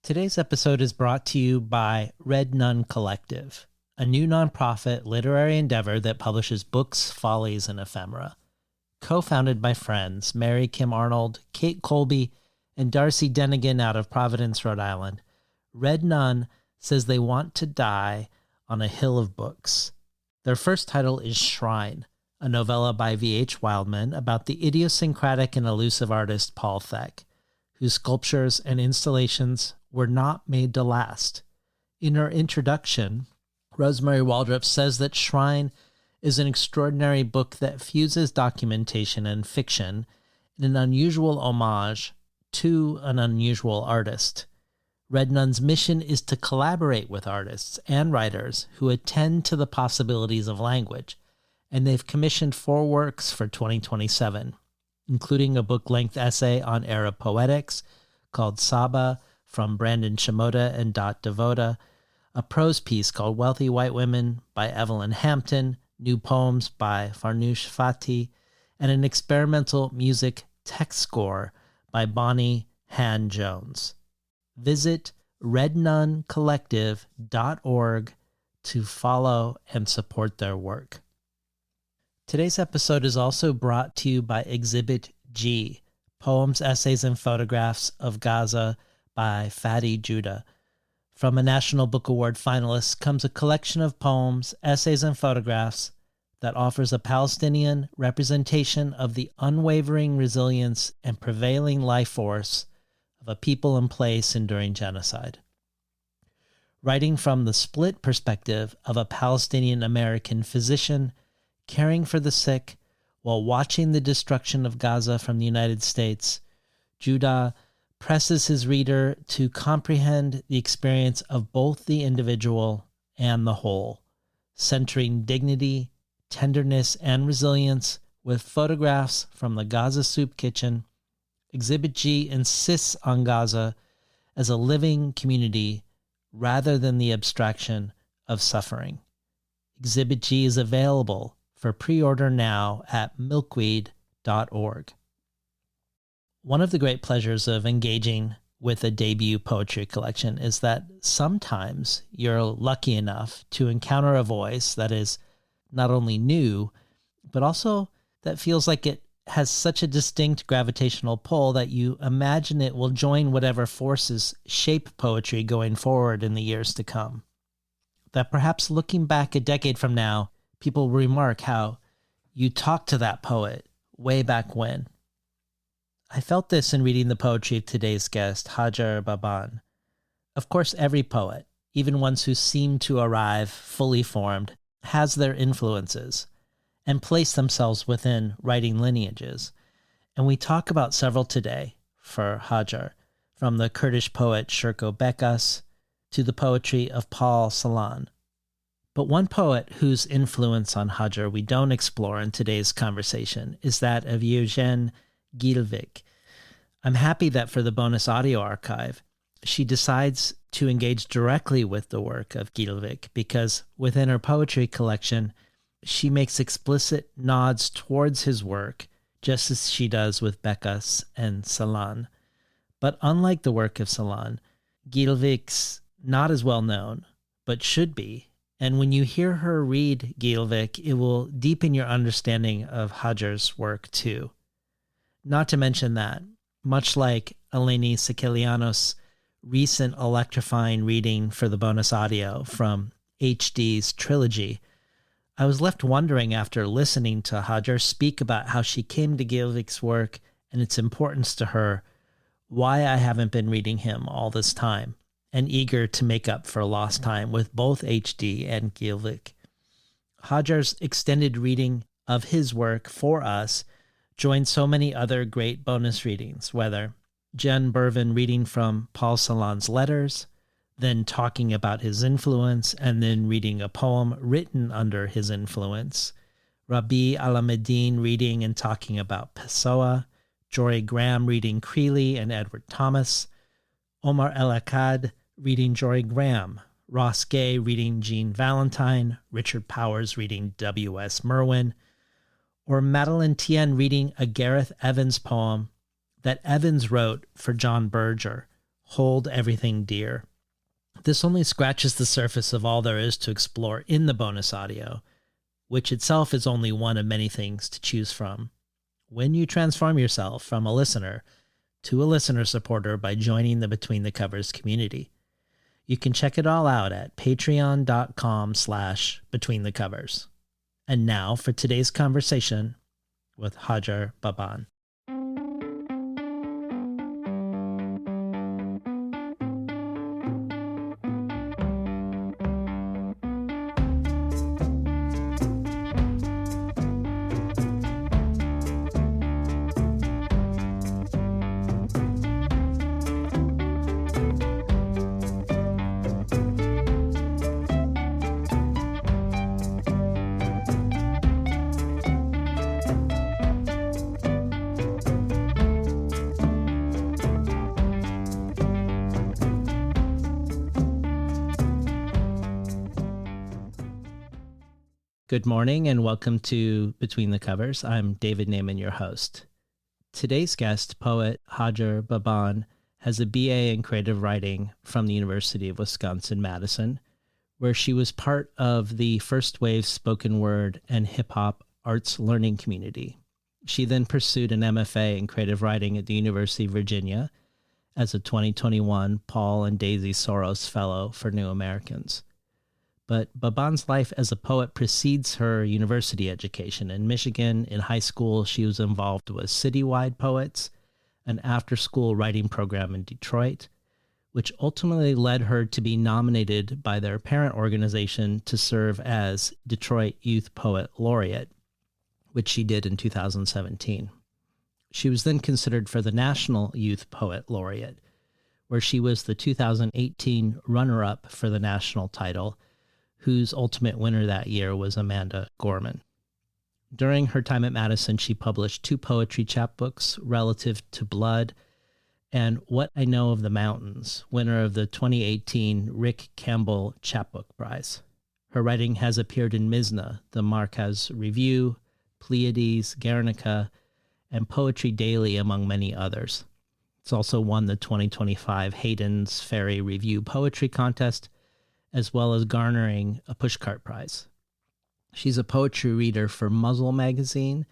Today's episode is brought to you by Red Nun Collective, a new nonprofit literary endeavor that publishes books, follies, and ephemera. Co-founded by friends Mary Kim Arnold, Kate Colby, and Darcy Denigan out of Providence, Rhode Island, Red Nun says they want to die on a hill of books. Their first title is Shrine, a novella by V.H. Wildman about the idiosyncratic and elusive artist Paul Thek, whose sculptures and installations were not made to last. In her introduction, Rosemary Waldrop says that Shrine is an extraordinary book that fuses documentation and fiction in an unusual homage to an unusual artist. Red Nun's mission is to collaborate with artists and writers who attend to the possibilities of language, and they've commissioned 4 works for 2027, including a book-length essay on Arab poetics called Saba from Brandon Shimoda and Dot Devoda, a prose piece called Wealthy White Women by Evelyn Hampton, new poems by Farnoosh Fatih, and an experimental music text score by Bonnie Han Jones. Visit rednuncollective.org to follow and support their work. Today's episode is also brought to you by Exhibit G, Poems, Essays, and Photographs of Gaza by Fadi Judah. From a National Book Award finalist comes a collection of poems, essays, and photographs that offers a Palestinian representation of the unwavering resilience and prevailing life force of a people and place enduring genocide. Writing from the split perspective of a Palestinian-American physician caring for the sick while watching the destruction of Gaza from the United States, Judah presses his reader to comprehend the experience of both the individual and the whole, centering dignity, tenderness, and resilience with photographs from the Gaza soup kitchen. Exhibit G insists on Gaza as a living community rather than the abstraction of suffering. Exhibit G is available for pre-order now at milkweed.org. One of the great pleasures of engaging with a debut poetry collection is that sometimes you're lucky enough to encounter a voice that is not only new, but also that feels like it has such a distinct gravitational pull that you imagine it will join whatever forces shape poetry going forward in the years to come. That perhaps looking back a decade from now, people remark how you talked to that poet way back when. I felt this in reading the poetry of today's guest, Hajjar Baban. Of course, every poet, even ones who seem to arrive fully formed, has their influences and place themselves within writing lineages. And we talk about several today for Hajjar, from the Kurdish poet Sherko Bekas to the poetry of Paul Celan. But one poet whose influence on Hajjar we don't explore in today's conversation is that of Eugène Guilvic. I'm happy that for the bonus audio archive, she decides to engage directly with the work of Guilvic because within her poetry collection, she makes explicit nods towards his work, just as she does with Bekas and Celan. But unlike the work of Celan, Guilvic's not as well known, but should be. And when you hear her read Guilvic, it will deepen your understanding of Hajjar's work too. Not to mention that, much like Eleni Sikelianos' recent electrifying reading for the bonus audio from HD's trilogy, I was left wondering after listening to Hajjar speak about how she came to Guilvic's work and its importance to her, why I haven't been reading him all this time, and eager to make up for lost time with both HD and Guilvic. Hajjar's extended reading of his work for us joined so many other great bonus readings, whether Jen Bervin reading from Paul Celan's letters, then talking about his influence, and then reading a poem written under his influence, Rabi Alameddin reading and talking about Pessoa, Jory Graham reading Creeley and Edward Thomas, Omar El Akkad reading Jory Graham, Ross Gay reading Jean Valentine, Richard Powers reading W.S. Merwin, or Madeline Tien reading a Gareth Evans poem that Evans wrote for John Berger, Hold Everything Dear. This only scratches the surface of all there is to explore in the bonus audio, which itself is only one of many things to choose from. When you transform yourself from a listener to a listener supporter by joining the Between the Covers community. You can check it all out at patreon.com/betweenthecovers. And now for today's conversation with Hajjar Baban. Good morning and welcome to Between the Covers. I'm David Naiman, your host. Today's guest, poet Hajjar Baban, has a BA in creative writing from the University of Wisconsin-Madison, where she was part of the first wave spoken word and hip-hop arts learning community. She then pursued an MFA in creative writing at the University of Virginia as a 2021 Paul and Daisy Soros Fellow for New Americans. But Baban's life as a poet precedes her university education. In Michigan, in high school, she was involved with Citywide Poets, an after-school writing program in Detroit, which ultimately led her to be nominated by their parent organization to serve as Detroit Youth Poet Laureate, which she did in 2017. She was then considered for the National Youth Poet Laureate, where she was the 2018 runner-up for the national title, whose ultimate winner that year was Amanda Gorman. During her time at Madison, she published 2 poetry chapbooks, Relative to Blood and What I Know of the Mountains, winner of the 2018 Rick Campbell Chapbook Prize. Her writing has appeared in Mizna, the Marquez Review, Pleiades, Guernica, and Poetry Daily, among many others. It's also won the 2025 Hayden's Ferry Review Poetry Contest, as well as garnering a Pushcart Prize. She's a poetry reader for Muzzle magazine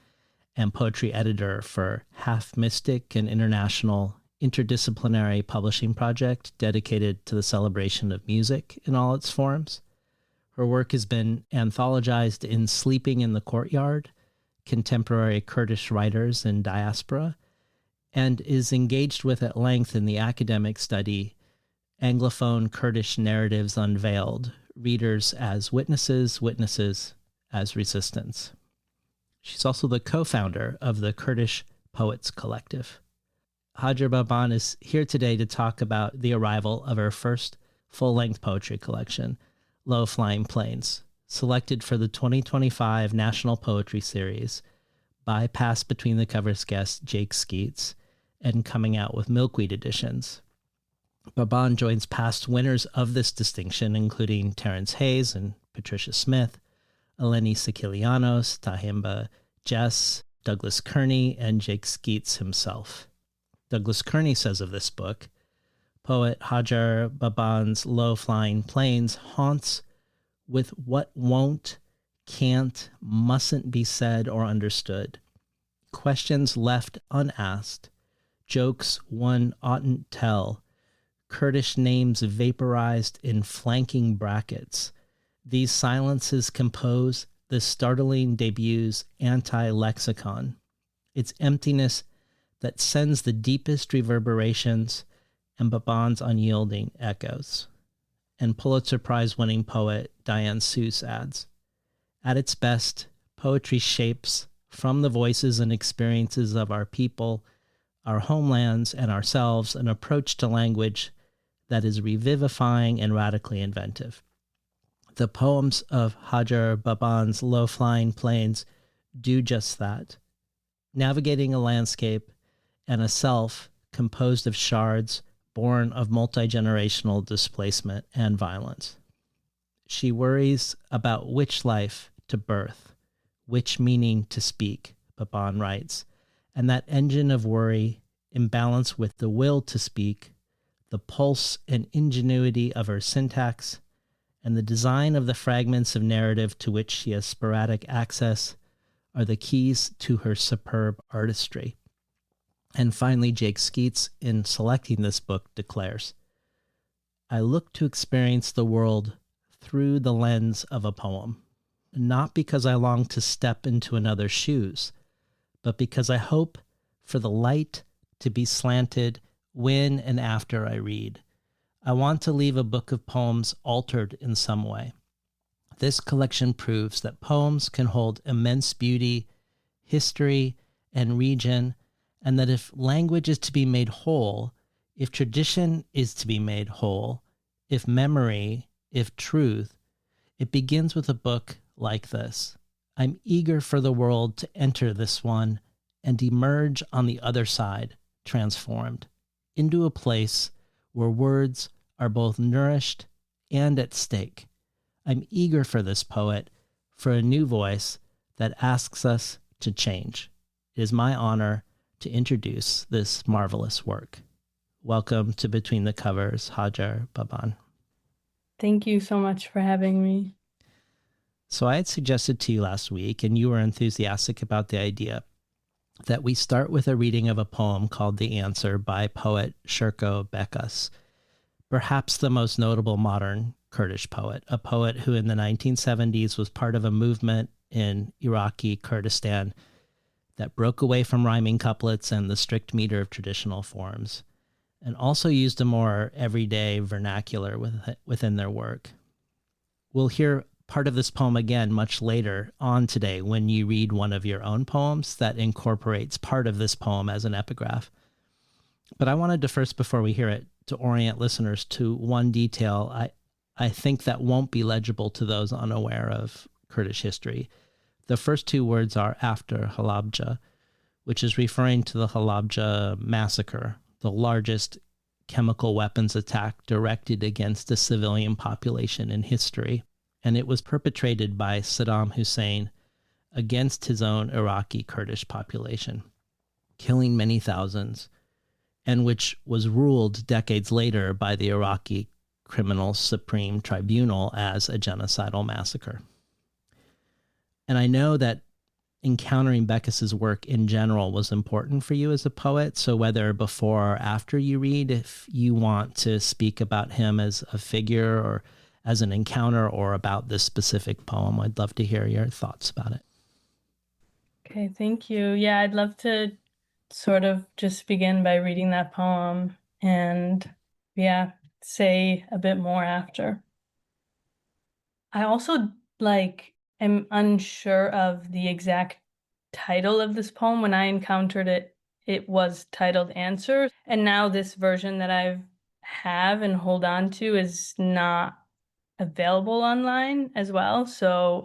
and poetry editor for Half Mystic, an international interdisciplinary publishing project dedicated to the celebration of music in all its forms. Her work has been anthologized in Sleeping in the Courtyard, Contemporary Kurdish Writers in Diaspora, and is engaged with at length in the academic study Anglophone Kurdish Narratives Unveiled, Readers as Witnesses, Witnesses as Resistance. She's also the co-founder of the Kurdish Poets Collective. Hajjar Baban is here today to talk about the arrival of her first full-length poetry collection, Low Flying Planes, selected for the 2025 National Poetry Series by past Between the Covers guest Jake Skeets, and coming out with Milkweed editions. Baban joins past winners of this distinction, including Terrence Hayes and Patricia Smith, Eleni Sikilianos, Tahimba Jess, Douglas Kearney, and Jake Skeets himself. Douglas Kearney says of this book, poet Hajjar Baban's Low Flying Planes haunts with what won't, can't, mustn't be said or understood, questions left unasked, jokes one oughtn't tell, Kurdish names vaporized in flanking brackets. These silences compose the startling debut's anti-lexicon, its emptiness that sends the deepest reverberations and Baban's unyielding echoes. And Pulitzer Prize-winning poet Diane Seuss adds, at its best, poetry shapes from the voices and experiences of our people, our homelands, and ourselves an approach to language that is revivifying and radically inventive. The poems of Hajjar Baban's Low Flying Planes do just that, navigating a landscape and a self composed of shards born of multi-generational displacement and violence. She worries about which life to birth, which meaning to speak, Baban writes, and that engine of worry, in balance with the will to speak, the pulse and ingenuity of her syntax, and the design of the fragments of narrative to which she has sporadic access are the keys to her superb artistry. And finally, Jake Skeets, in selecting this book, declares, I look to experience the world through the lens of a poem, not because I long to step into another's shoes, but because I hope for the light to be slanted when and after I read. I want to leave a book of poems altered in some way. This collection proves that poems can hold immense beauty, history, and region, and that if language is to be made whole, if tradition is to be made whole, if memory, if truth, it begins with a book like this. I'm eager for the world to enter this one and emerge on the other side, transformed, into a place where words are both nourished and at stake. I'm eager for this poet, for a new voice that asks us to change. It is my honor to introduce this marvelous work. Welcome to Between the Covers, Hajjar Baban. Thank you so much for having me. So I had suggested to you last week, and you were enthusiastic about the idea, that we start with a reading of a poem called The Answer by poet Sherko Bekas, perhaps the most notable modern Kurdish poet, a poet who in the 1970s was part of a movement in Iraqi Kurdistan that broke away from rhyming couplets and the strict meter of traditional forms, and also used a more everyday vernacular within their work. We'll hear part of this poem again much later on today when you read one of your own poems that incorporates part of this poem as an epigraph. But I wanted to first, before we hear it, to orient listeners to one detail I think that won't be legible to those unaware of Kurdish history. The first two words are after Halabja, which is referring to the Halabja massacre, the largest chemical weapons attack directed against a civilian population in history. And it was perpetrated by Saddam Hussein against his own Iraqi Kurdish population, killing many thousands, and which was ruled decades later by the Iraqi Criminal Supreme Tribunal as a genocidal massacre. And I know that encountering Bekas's work in general was important for you as a poet. So whether before or after you read, if you want to speak about him as a figure or as an encounter or about this specific poem, I'd love to hear your thoughts about it. Okay, thank you. Yeah, I'd love to sort of just begin by reading that poem and, say a bit more after. I also, am unsure of the exact title of this poem. When I encountered it, it was titled Answer. And now this version that I have and hold on to is not available online as well. So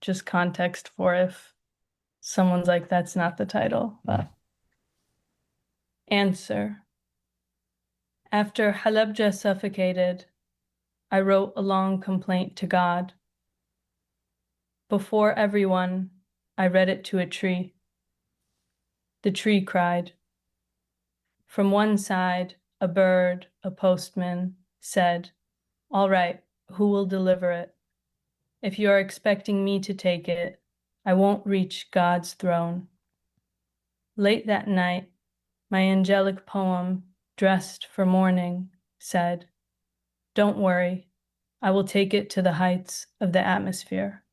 just context for if someone's like, that's not the title. But Answer. After Halabja suffocated, I wrote a long complaint to God. Before everyone, I read it to a tree. The tree cried. From one side, a bird, a postman, said, all right, who will deliver it? If you are expecting me to take it, I won't reach God's throne. Late that night, my angelic poem, dressed for mourning, said, don't worry, I will take it to the heights of the atmosphere,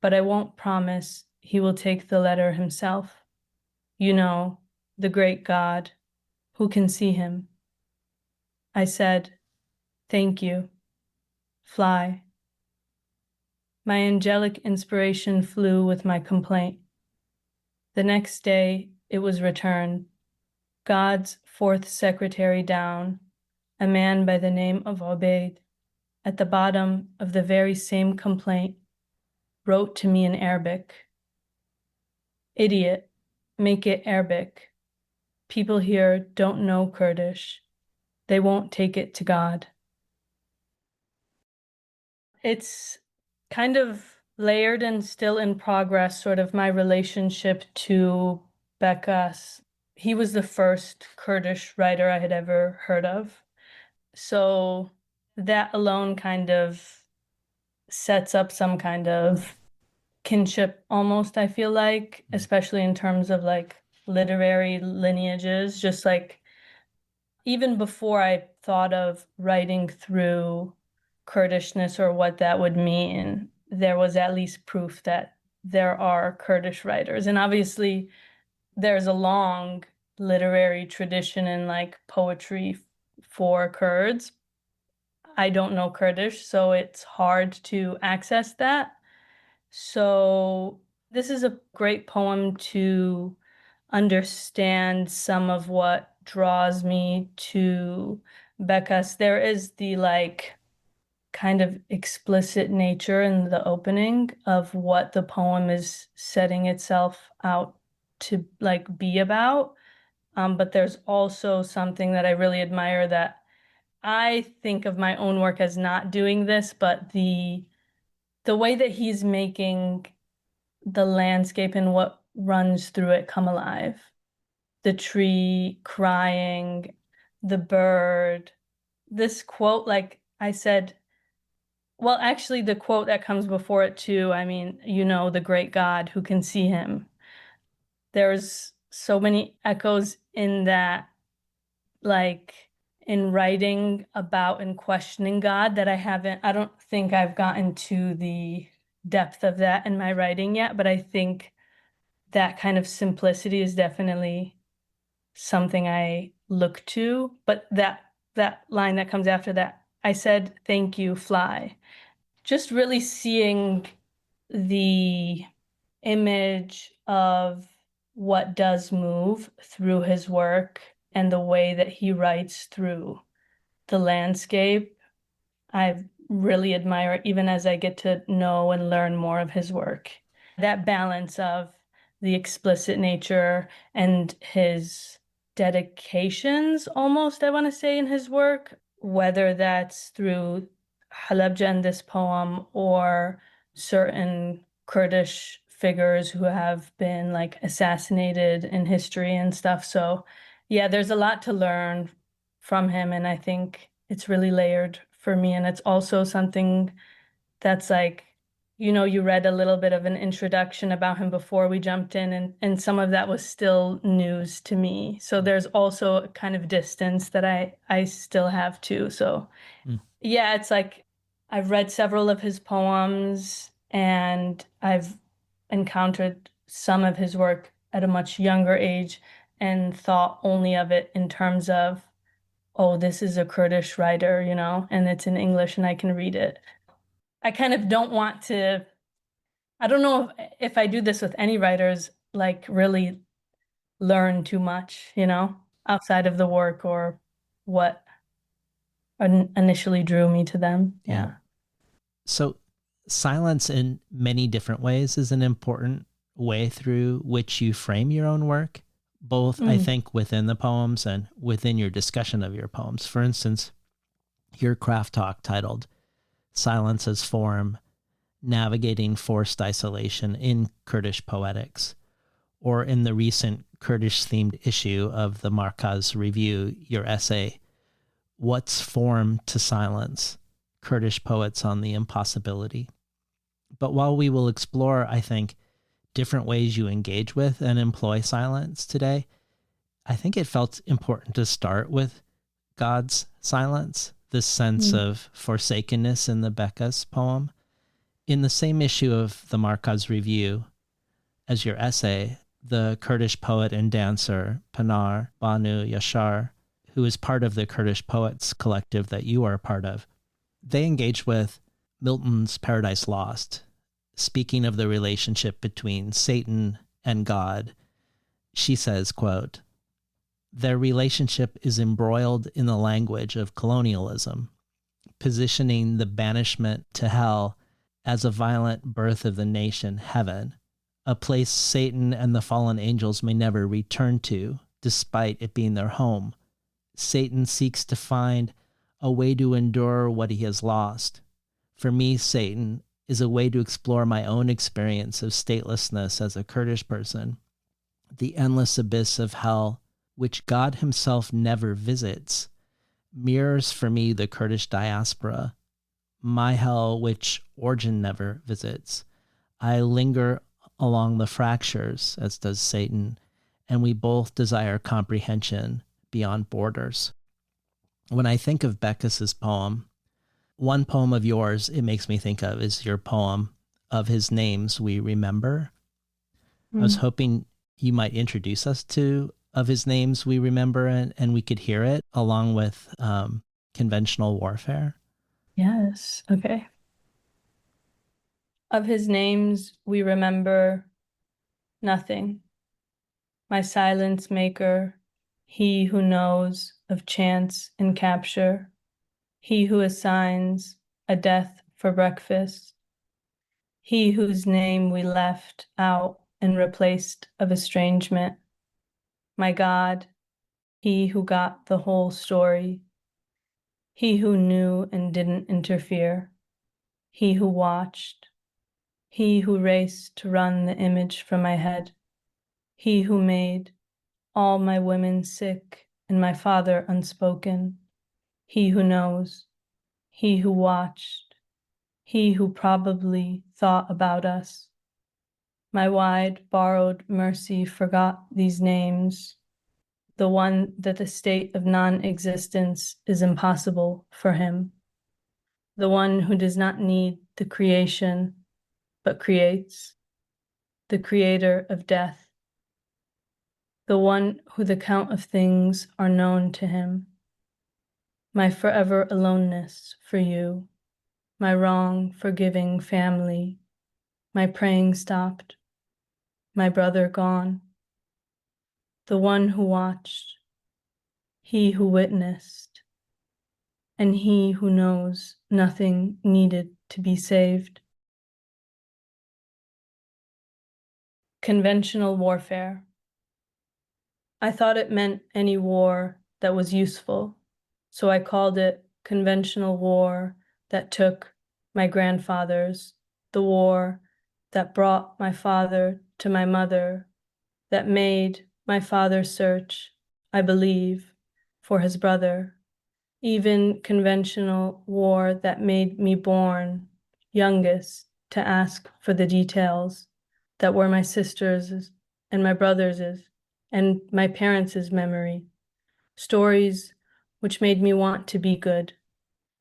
but I won't promise he will take the letter himself. You know, the great God, who can see him? I said, thank you. Fly. My angelic inspiration flew with my complaint. The next day, it was returned. God's fourth secretary down, a man by the name of Obaid, at the bottom of the very same complaint, wrote to me in Arabic. Idiot, make it Arabic. People here don't know Kurdish. They won't take it to God. It's kind of layered and still in progress, sort of my relationship to Bekas. He was the first Kurdish writer I had ever heard of. So that alone kind of sets up some kind of kinship almost, I feel like, especially in terms of like literary lineages, just like even before I thought of writing through Kurdishness or what that would mean, there was at least proof that there are Kurdish writers. And obviously, there's a long literary tradition in like poetry for Kurds. I don't know Kurdish, so it's hard to access that. So, this is a great poem to understand some of what draws me to Bekas. There is the like kind of explicit nature in the opening of what the poem is setting itself out to like be about. But there's also something that I really admire that I think of my own work as not doing this, but the way that he's making the landscape and what runs through it come alive. The tree crying, the bird. This quote, like I said, well, actually, the quote that comes before it too, I mean, the great God who can see him. There's so many echoes in that, like in writing about and questioning God that I don't think I've gotten to the depth of that in my writing yet, but I think that kind of simplicity is definitely something I look to. But that line that comes after that, I said, "Thank you, fly." Just really seeing the image of what does move through his work and the way that he writes through the landscape, I really admire even as I get to know and learn more of his work. That balance of the explicit nature and his dedications, almost, I want to say, in his work, whether that's through Halabja in this poem or certain Kurdish figures who have been like assassinated in history and stuff. So, yeah, there's a lot to learn from him, and I think it's really layered for me. And it's also something that's like, you read a little bit of an introduction about him before we jumped in, and some of that was still news to me. So there's also a kind of distance that I still have too. So yeah, it's like I've read several of his poems and I've encountered some of his work at a much younger age and thought only of it in terms of, oh, this is a Kurdish writer, and it's in English and I can read it. I kind of don't want to, I don't know if I do this with any writers, like really learn too much, outside of the work or what initially drew me to them. Yeah. So silence in many different ways is an important way through which you frame your own work, both I think within the poems and within your discussion of your poems. For instance, your craft talk titled Silence as Form, Navigating Forced Isolation in Kurdish Poetics, or in the recent Kurdish-themed issue of the Markaz Review, your essay, What's Form to Silence? Kurdish Poets on the Impossibility. But while we will explore, I think, different ways you engage with and employ silence today, I think it felt important to start with God's silence, this sense of forsakenness in the Bekas poem. In the same issue of the Markaz Review as your essay, the Kurdish poet and dancer Pinar Banu Yashar, who is part of the Kurdish Poets Collective that you are a part of, they engage with Milton's Paradise Lost, speaking of the relationship between Satan and God. She says, quote, "Their relationship is embroiled in the language of colonialism, positioning the banishment to hell as a violent birth of the nation heaven, a place Satan and the fallen angels may never return to, despite it being their home. Satan seeks to find a way to endure what he has lost. For me, Satan is a way to explore my own experience of statelessness as a Kurdish person, the endless abyss of hell, which God himself never visits, mirrors for me the Kurdish diaspora, my hell which origin never visits. I linger along the fractures, as does Satan, and we both desire comprehension beyond borders. When I think of Beckus's poem, one poem of yours it makes me think of is your poem Of His Names We Remember. I was hoping you might introduce us to Of His Names We Remember, and we could hear it along with Conventional Warfare. Yes. Okay. Of his names we remember nothing. My silence maker, he who knows of chance and capture, he who assigns a death for breakfast, he whose name we left out and replaced of estrangement. My God, he who got the whole story, he who knew and didn't interfere, he who watched, he who raced to run the image from my head, he who made all my women sick and my father unspoken, he who knows, he who watched, he who probably thought about us. My wide borrowed mercy forgot these names, the one that the state of non-existence is impossible for him, the one who does not need the creation but creates, the creator of death, the one who the count of things are known to him. My forever aloneness for you, my wrong forgiving family, my praying stopped, my brother gone, the one who watched, he who witnessed, and he who knows nothing needed to be saved. Conventional warfare. I thought it meant any war that was useful, so I called it conventional war that took my grandfathers, the war that brought my father to my mother, that made my father search, I believe, for his brother, even conventional war that made me born, youngest, to ask for the details that were my sister's and my brother's and my parents' memory, stories which made me want to be good,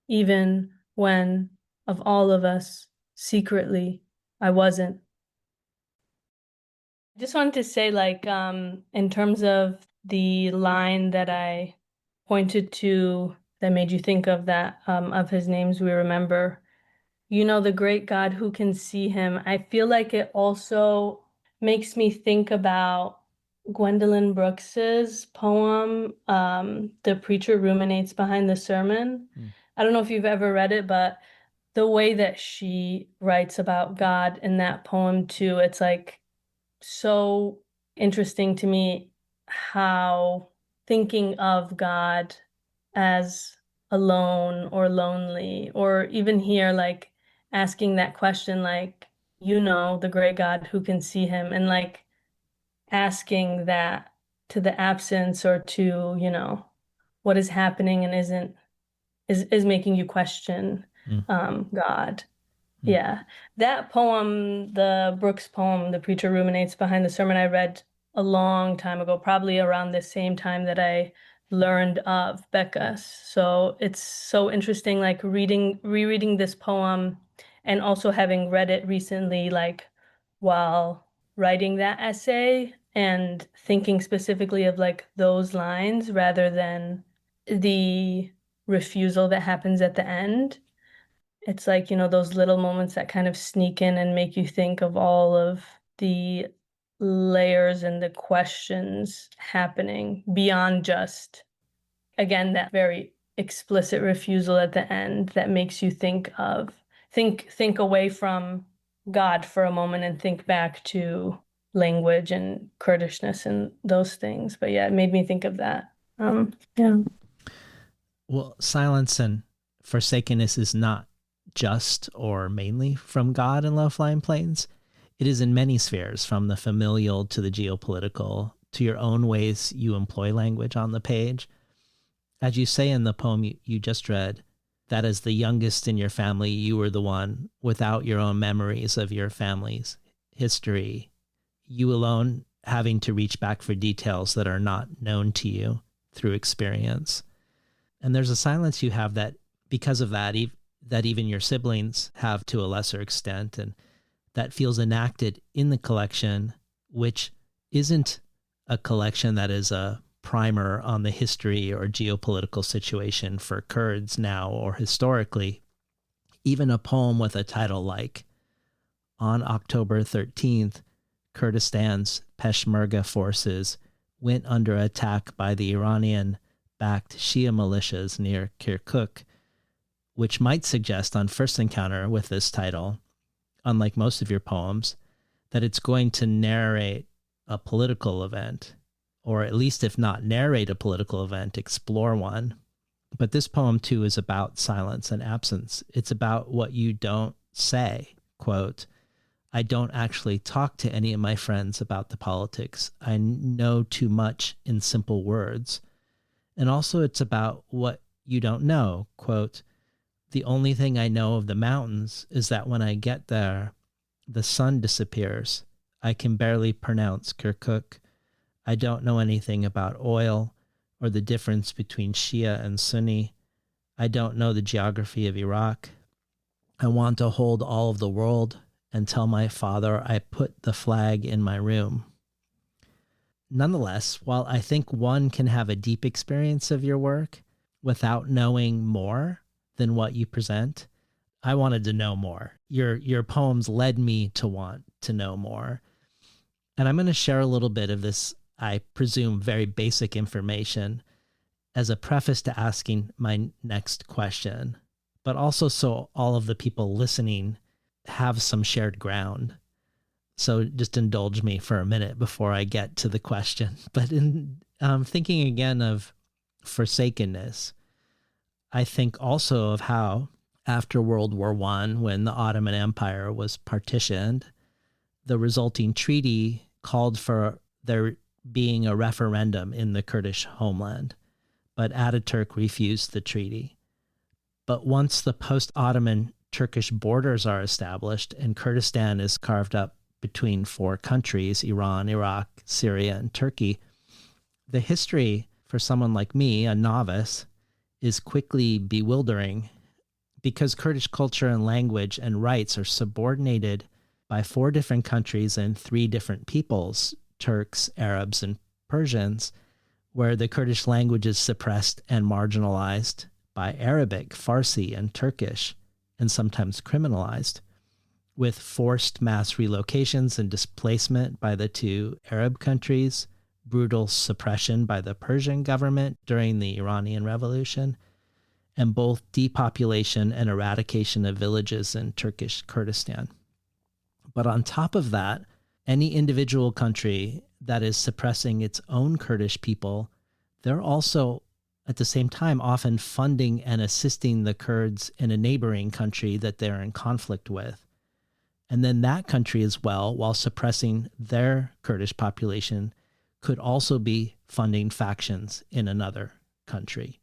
even when, of all of us, secretly, I wasn't. I just wanted to say, like, in terms of the line that I pointed to that made you think of that, of his names we remember, you know, the great God who can see him. I feel like it also makes me think about Gwendolyn Brooks's poem, The Preacher Ruminates Behind the Sermon. I don't know if you've ever read it, but the way that she writes about God in that poem too, it's like so interesting to me how thinking of God as alone or lonely, or even here, like asking that question, like, you know, the great God who can see him, and like asking that to the absence or to, you know, what is happening and isn't is making you question God. Yeah. That poem, the Brooks poem, The Preacher Ruminates Behind the Sermon, I read a long time ago, probably around the same time that I learned of Becca's. So it's so interesting, like rereading this poem and also having read it recently, like while writing that essay and thinking specifically of like those lines rather than the refusal that happens at the end. It's like, you know, those little moments that kind of sneak in and make you think of all of the layers and the questions happening beyond just, again, that very explicit refusal at the end that makes you think away from God for a moment and think back to language and Kurdishness and those things. But yeah, it made me think of that. Yeah. Well, silence and forsakenness is not just or mainly from God in low-flying planes. It is in many spheres, from the familial to the geopolitical, to your own ways you employ language on the page. As you say in the poem you just read, that as the youngest in your family, you were the one without your own memories of your family's history, you alone having to reach back for details that are not known to you through experience. And there's a silence you have that because of that, that even your siblings have to a lesser extent, and that feels enacted in the collection, which isn't a collection that is a primer on the history or geopolitical situation for Kurds now or historically. Even a poem with a title like, "On October 13th, Kurdistan's Peshmerga forces went under attack by the Iranian-backed Shia militias near Kirkuk," which might suggest on first encounter with this title, unlike most of your poems, that it's going to narrate a political event, or at least if not narrate a political event, explore one. But this poem too is about silence and absence. It's about what you don't say. Quote, "I don't actually talk to any of my friends about the politics. I know too much in simple words." And also it's about what you don't know. Quote, "The only thing I know of the mountains is that when I get there, the sun disappears. I can barely pronounce Kirkuk. I don't know anything about oil or the difference between Shia and Sunni. I don't know the geography of Iraq. I want to hold all of the world and tell my father I put the flag in my room." Nonetheless, while I think one can have a deep experience of your work without knowing more than what you present, I wanted to know more. Your poems led me to want to know more. And I'm going to share a little bit of this, I presume, very basic information as a preface to asking my next question, but also so all of the people listening have some shared ground. So just indulge me for a minute before I get to the question. But in thinking again of forsakenness, I think also of how after World War I, when the Ottoman Empire was partitioned, the resulting treaty called for there being a referendum in the Kurdish homeland, but Ataturk refused the treaty. But once the post-Ottoman Turkish borders are established and Kurdistan is carved up between four countries, Iran, Iraq, Syria, and Turkey, the history for someone like me, a novice, is quickly bewildering because Kurdish culture and language and rights are subordinated by four different countries and three different peoples, Turks, Arabs, and Persians, where the Kurdish language is suppressed and marginalized by Arabic, Farsi, and Turkish, and sometimes criminalized, with forced mass relocations and displacement by the two Arab countries, brutal suppression by the Persian government during the Iranian Revolution, and both depopulation and eradication of villages in Turkish Kurdistan. But on top of that, any individual country that is suppressing its own Kurdish people, they're also at the same time often funding and assisting the Kurds in a neighboring country that they're in conflict with. And then that country as well, while suppressing their Kurdish population, could also be funding factions in another country.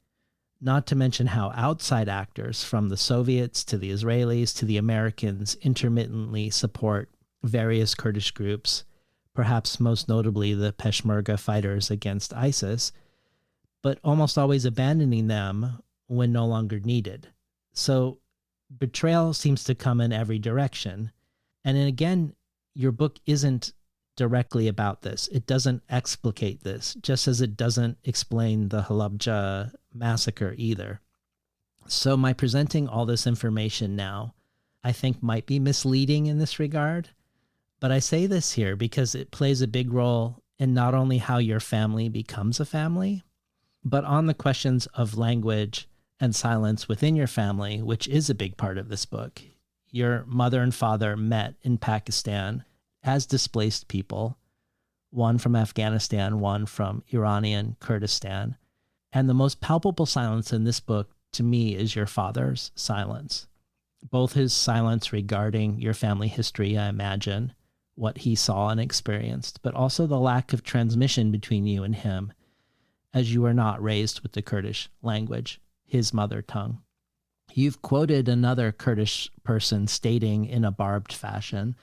Not to mention how outside actors, from the Soviets to the Israelis to the Americans, intermittently support various Kurdish groups, perhaps most notably the Peshmerga fighters against ISIS, but almost always abandoning them when no longer needed. So betrayal seems to come in every direction. And then again, your book isn't directly about this. It doesn't explicate this, just as it doesn't explain the Halabja massacre either. So my presenting all this information now, I think might be misleading in this regard. But I say this here because it plays a big role in not only how your family becomes a family, but on the questions of language and silence within your family, which is a big part of this book. Your mother and father met in Pakistan as displaced people, one from Afghanistan, one from Iranian Kurdistan. And the most palpable silence in this book, to me, is your father's silence. Both his silence regarding your family history, I imagine, what he saw and experienced, but also the lack of transmission between you and him. as you were not raised with the Kurdish language, his mother tongue. You've quoted another Kurdish person stating in a barbed fashion,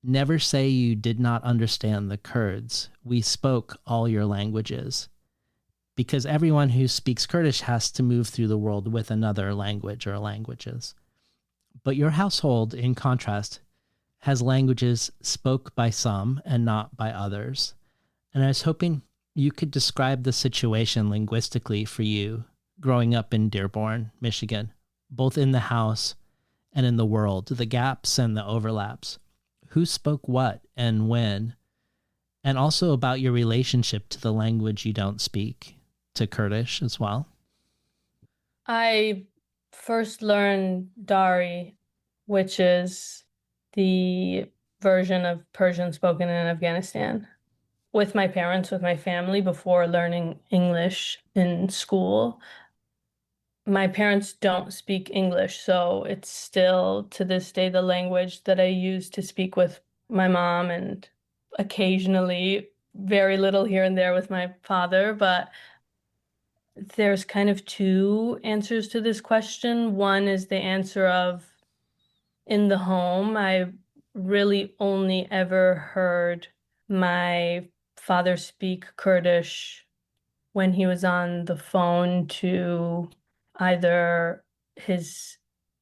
"Never say you did not understand the Kurds. We spoke all your languages." Because everyone who speaks Kurdish has to move through the world with another language or languages. But your household, in contrast, has languages spoke by some and not by others. And I was hoping you could describe the situation linguistically for you growing up in Dearborn, Michigan, both in the house and in the world, the gaps and the overlaps. Who spoke what and when? And also about your relationship to the language you don't speak, to Kurdish as well. I first learned Dari, which is the version of Persian spoken in Afghanistan, with my parents, with my family, before learning English in school. My parents don't speak English, so it's still to this day the language that I use to speak with my mom and occasionally very little here and there with my father. But there's kind of two answers to this question. One is the answer of in the home. I really only ever heard my father speak Kurdish when he was on the phone to either his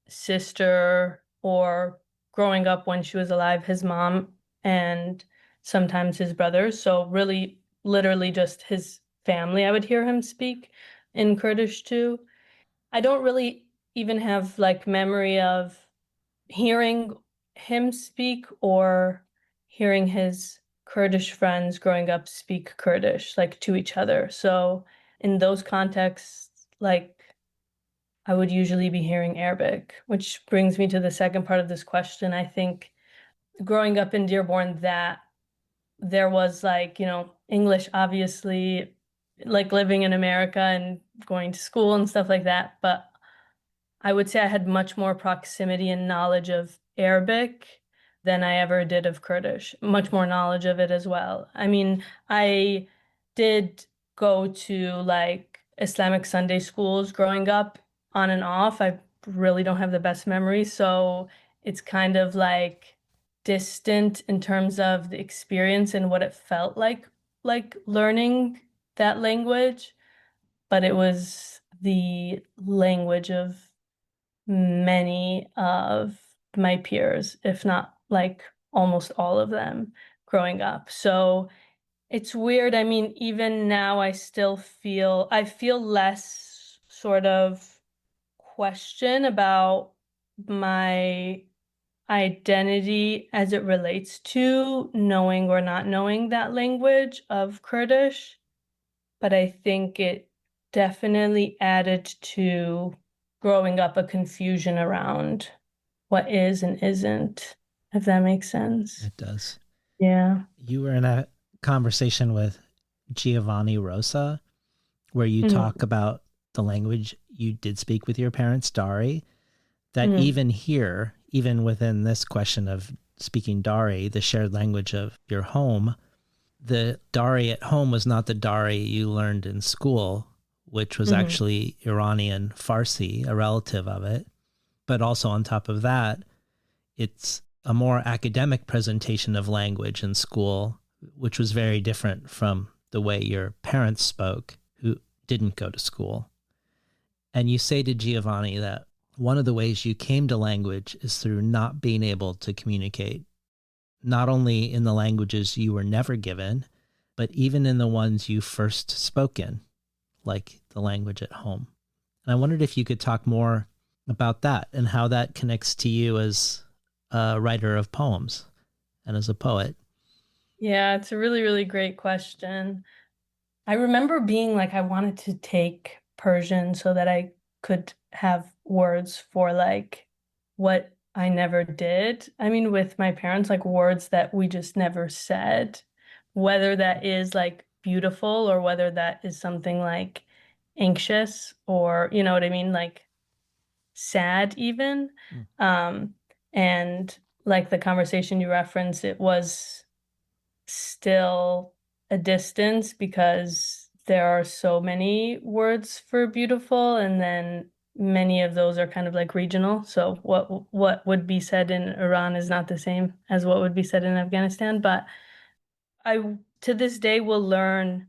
sister or growing up when she was alive, his mom and sometimes his brothers. So really, literally just his family, I would hear him speak in Kurdish too. I don't really even have like memory of hearing him speak or hearing his Kurdish friends growing up speak Kurdish like to each other. So in those contexts, like I would usually be hearing Arabic, which brings me to the second part of this question. I think growing up in Dearborn, that there was like, English, obviously, like living in America and going to school and stuff like that. But I would say I had much more proximity and knowledge of Arabic than I ever did of Kurdish, much more knowledge of it as well. I mean, I did go to like Islamic Sunday schools growing up on and off. I really don't have the best memory, so it's kind of like distant in terms of the experience and what it felt like learning that language, but it was the language of many of my peers, if not like almost all of them growing up. So it's weird. I mean, even now I feel less sort of question about my identity as it relates to knowing or not knowing that language of Kurdish, but I think it definitely added to growing up a confusion around what is and isn't, if that makes sense. It does. Yeah. You were in a conversation with Giovanni Rosa where you Mhm. talk about the language you did speak with your parents, Dari, that Mhm. even here, even within this question of speaking Dari, the shared language of your home, the Dari at home was not the Dari you learned in school, which was Mhm. actually Iranian Farsi, a relative of it. But also on top of that, it's a more academic presentation of language in school, which was very different from the way your parents spoke, who didn't go to school. And you say to Giovanni that one of the ways you came to language is through not being able to communicate, not only in the languages you were never given, but even in the ones you first spoke in, like the language at home. And I wondered if you could talk more about that and how that connects to you as a writer of poems and as a poet. Yeah, it's a really, really great question. I remember being like, I wanted to take Persian so that I could have words for like what I never did. I mean, with my parents, like words that we just never said, whether that is like beautiful or whether that is something like anxious or, you know what I mean? Like sad even. Mm. Um, and like the conversation you referenced, it was still a distance because there are so many words for beautiful, and then many of those are kind of like regional. So what would be said in Iran is not the same as what would be said in Afghanistan. But I to this day will learn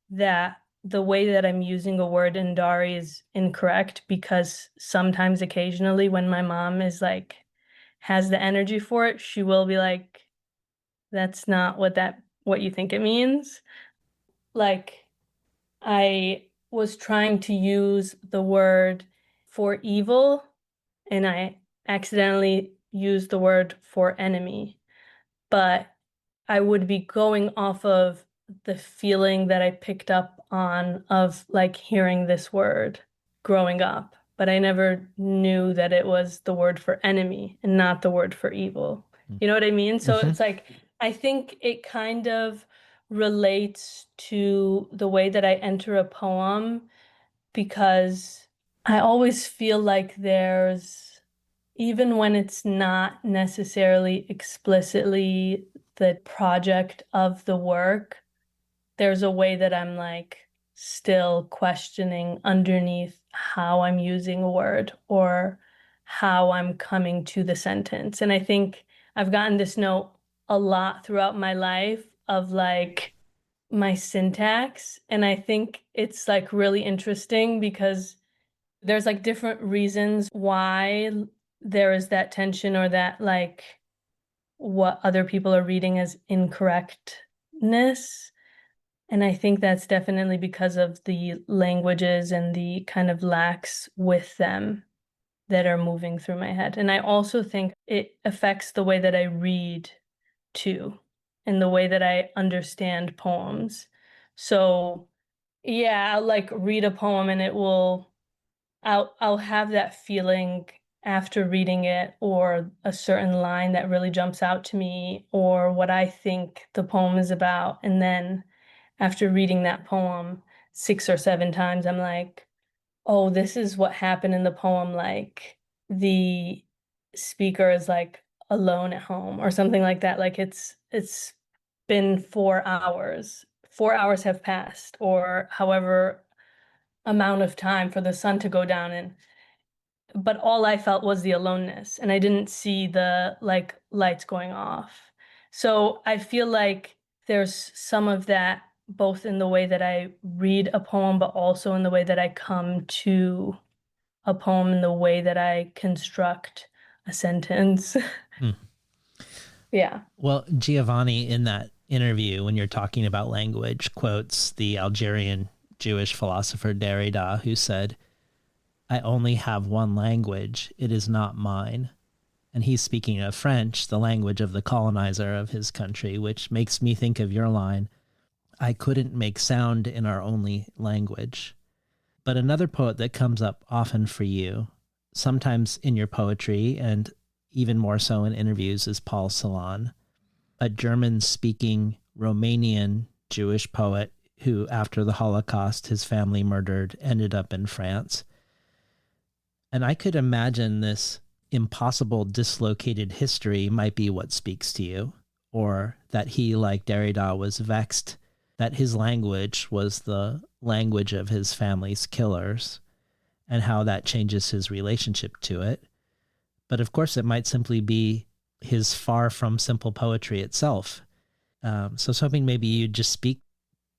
that the way that I'm using a word in Dari is incorrect, because sometimes occasionally when my mom is like has the energy for it, she will be like, that's not what you think it means. Like, I was trying to use the word for evil, and I accidentally used the word for enemy. But I would be going off of the feeling that I picked up on of like hearing this word growing up, but I never knew that it was the word for enemy and not the word for evil. You know what I mean? So Mm-hmm. it's like, I think it kind of relates to the way that I enter a poem, because I always feel like there's, even when it's not necessarily explicitly the project of the work, there's a way that I'm like still questioning underneath how I'm using a word or how I'm coming to the sentence. And I think I've gotten this note a lot throughout my life of like my syntax. And I think it's like really interesting because there's like different reasons why there is that tension, or that like what other people are reading as incorrectness. And I think that's definitely because of the languages and the kind of lacks with them that are moving through my head. And I also think it affects the way that I read too, and the way that I understand poems. So yeah, I'll like read a poem and I'll have that feeling after reading it, or a certain line that really jumps out to me, or what I think the poem is about. And then after reading that poem 6 or 7 times, I'm like, oh, this is what happened in the poem. Like the speaker is like alone at home or something like that. Like it's been 4 hours. 4 hours have passed, or however amount of time for the sun to go down, and but all I felt was the aloneness, and I didn't see the like lights going off. So I feel like there's some of that both in the way that I read a poem, but also in the way that I come to a poem, in the way that I construct a sentence. Mm. Yeah. Well, Giovanni, in that interview, when you're talking about language, quotes the Algerian Jewish philosopher Derrida, who said, I only have one language. It is not mine. And he's speaking of French, the language of the colonizer of his country, which makes me think of your line, I couldn't make sound in our only language. But another poet that comes up often for you, sometimes in your poetry and even more so in interviews, is Paul Celan, a German speaking Romanian Jewish poet who, after the Holocaust, his family murdered, ended up in France. And I could imagine this impossible dislocated history might be what speaks to you, or that he, like Derrida, was vexed that his language was the language of his family's killers, and how that changes his relationship to it. But of course, it might simply be his far from simple poetry itself. So I was hoping maybe you'd just speak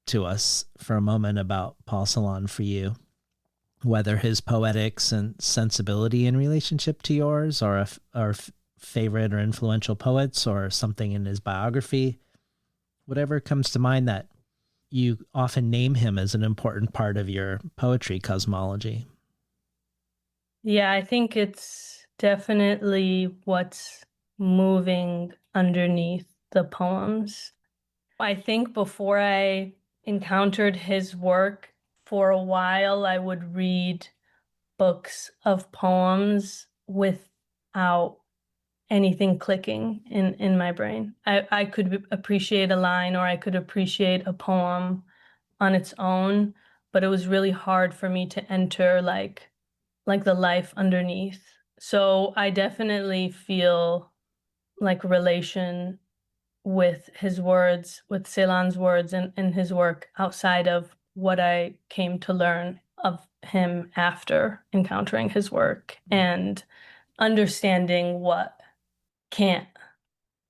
to us for a moment about Paul Celan for you, whether his poetics and sensibility in relationship to yours, or favorite or influential poets, or something in his biography, whatever comes to mind that you often name him as an important part of your poetry cosmology. Yeah, I think it's definitely what's moving underneath the poems. I think before I encountered his work, for a while, I would read books of poems without anything clicking in my brain. I could appreciate a line, or I could appreciate a poem on its own, but it was really hard for me to enter like the life underneath. So I definitely feel like relation with his words, with Celan's words, and his work outside of what I came to learn of him after encountering his work and understanding what can't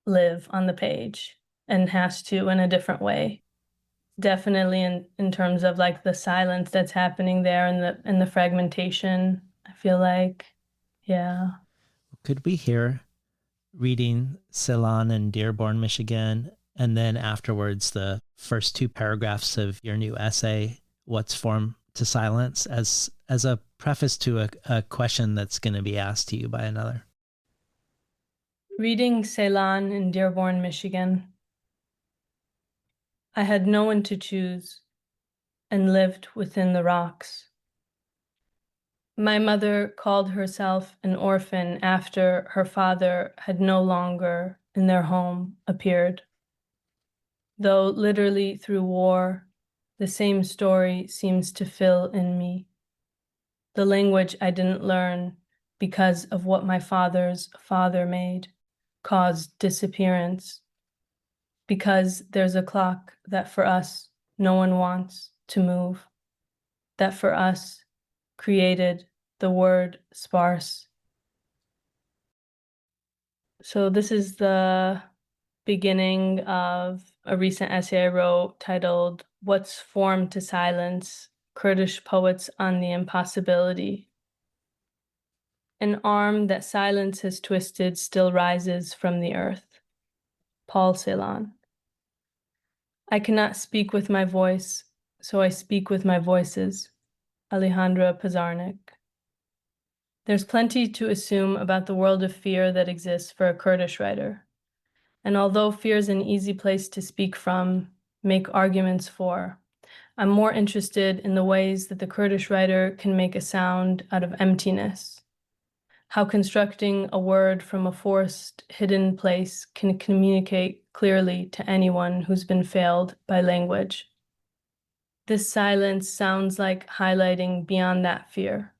live on the page and has to in a different way. Definitely in terms of like the silence that's happening there and the fragmentation, I feel like, yeah. Could we hear reading Ceylon and Dearborn, Michigan, and then afterwards the first two paragraphs of your new essay, What's Form to Silence, as a preface to a question that's going to be asked to you by another? Reading Ceylon in Dearborn, Michigan. I had no one to choose and lived within the rocks. My mother called herself an orphan after her father had no longer in their home appeared. Though literally through war, the same story seems to fill in me. The language I didn't learn because of what my father's father made caused disappearance. Because there's a clock that for us no one wants to move, that for us created the word sparse. So this is the beginning of a recent essay I wrote titled What's Form to Silence? Kurdish Poets on the Impossibility. An arm that silence has twisted still rises from the earth. Paul Celan. I cannot speak with my voice, so I speak with my voices. Alejandra Pizarnik. There's plenty to assume about the world of fear that exists for a Kurdish writer. And although fear is an easy place to speak from, make arguments for, I'm more interested in the ways that the Kurdish writer can make a sound out of emptiness. How constructing a word from a forced, hidden place can communicate clearly to anyone who's been failed by language. This silence sounds like highlighting beyond that fear.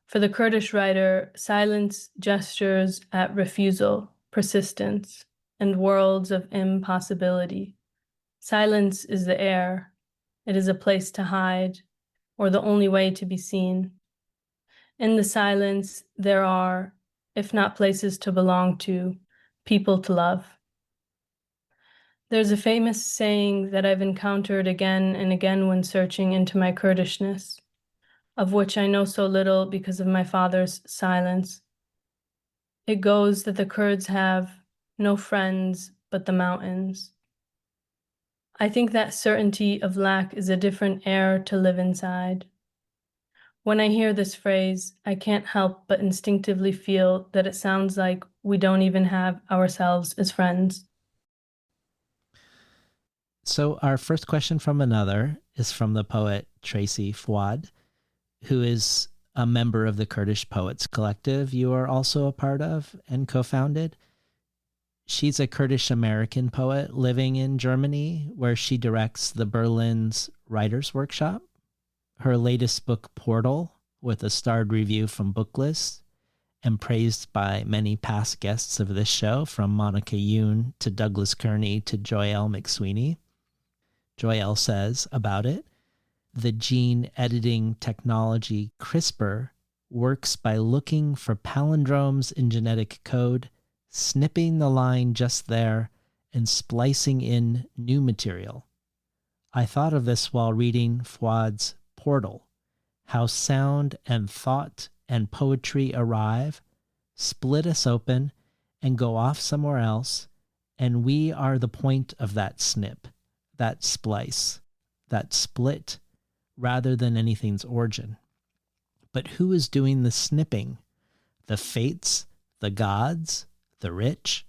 For the Kurdish writer, silence gestures at refusal, persistence, and worlds of impossibility. Silence is the air. It is a place to hide, or the only way to be seen. In the silence, there are, if not places to belong to, people to love. There's a famous saying that I've encountered again and again when searching into my Kurdishness, of which I know so little because of my father's silence. It goes that the Kurds have no friends but the mountains. I think that certainty of lack is a different air to live inside. When I hear this phrase, I can't help but instinctively feel that it sounds like we don't even have ourselves as friends. So our first question from another is from the poet Tracy Fouad, who is a member of the Kurdish Poets Collective you are also a part of and co-founded. She's a Kurdish American poet living in Germany, where she directs the Berlin's Writers' Workshop. Her latest book, Portal, with a starred review from Booklist and praised by many past guests of this show, from Monica Yoon to Douglas Kearney to Joelle McSweeney. Joelle says about it, the gene editing technology CRISPR works by looking for palindromes in genetic code, snipping the line just there, and splicing in new material. I thought of this while reading Fouad's Portal, how sound and thought and poetry arrive, split us open, and go off somewhere else, and we are the point of that snip, that splice, that split, rather than anything's origin. But who is doing the snipping? The fates, the gods, the rich?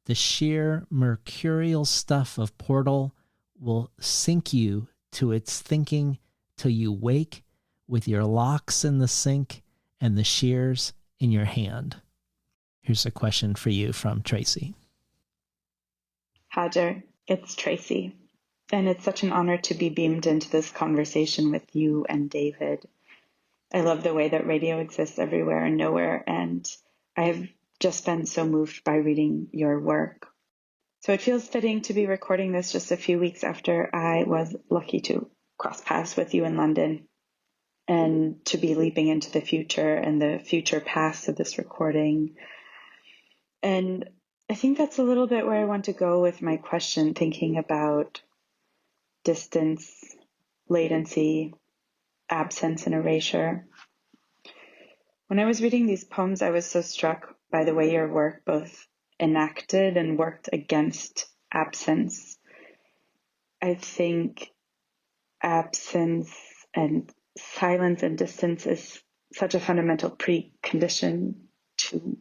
The sheer mercurial stuff of Portal will sink you to its thinking till you wake with your locks in the sink and the shears in your hand. Here's a question for you from Tracy. Hajjar, it's Tracy, and it's such an honor to be beamed into this conversation with you and David. I love the way that radio exists everywhere and nowhere, and I've just been so moved by reading your work. So it feels fitting to be recording this just a few weeks after I was lucky to cross paths with you in London and to be leaping into the future and the future past of this recording. And I think that's a little bit where I want to go with my question, thinking about distance, latency, absence, and erasure. When I was reading these poems, I was so struck by the way your work both enacted and worked against absence. I think absence and silence and distance is such a fundamental precondition to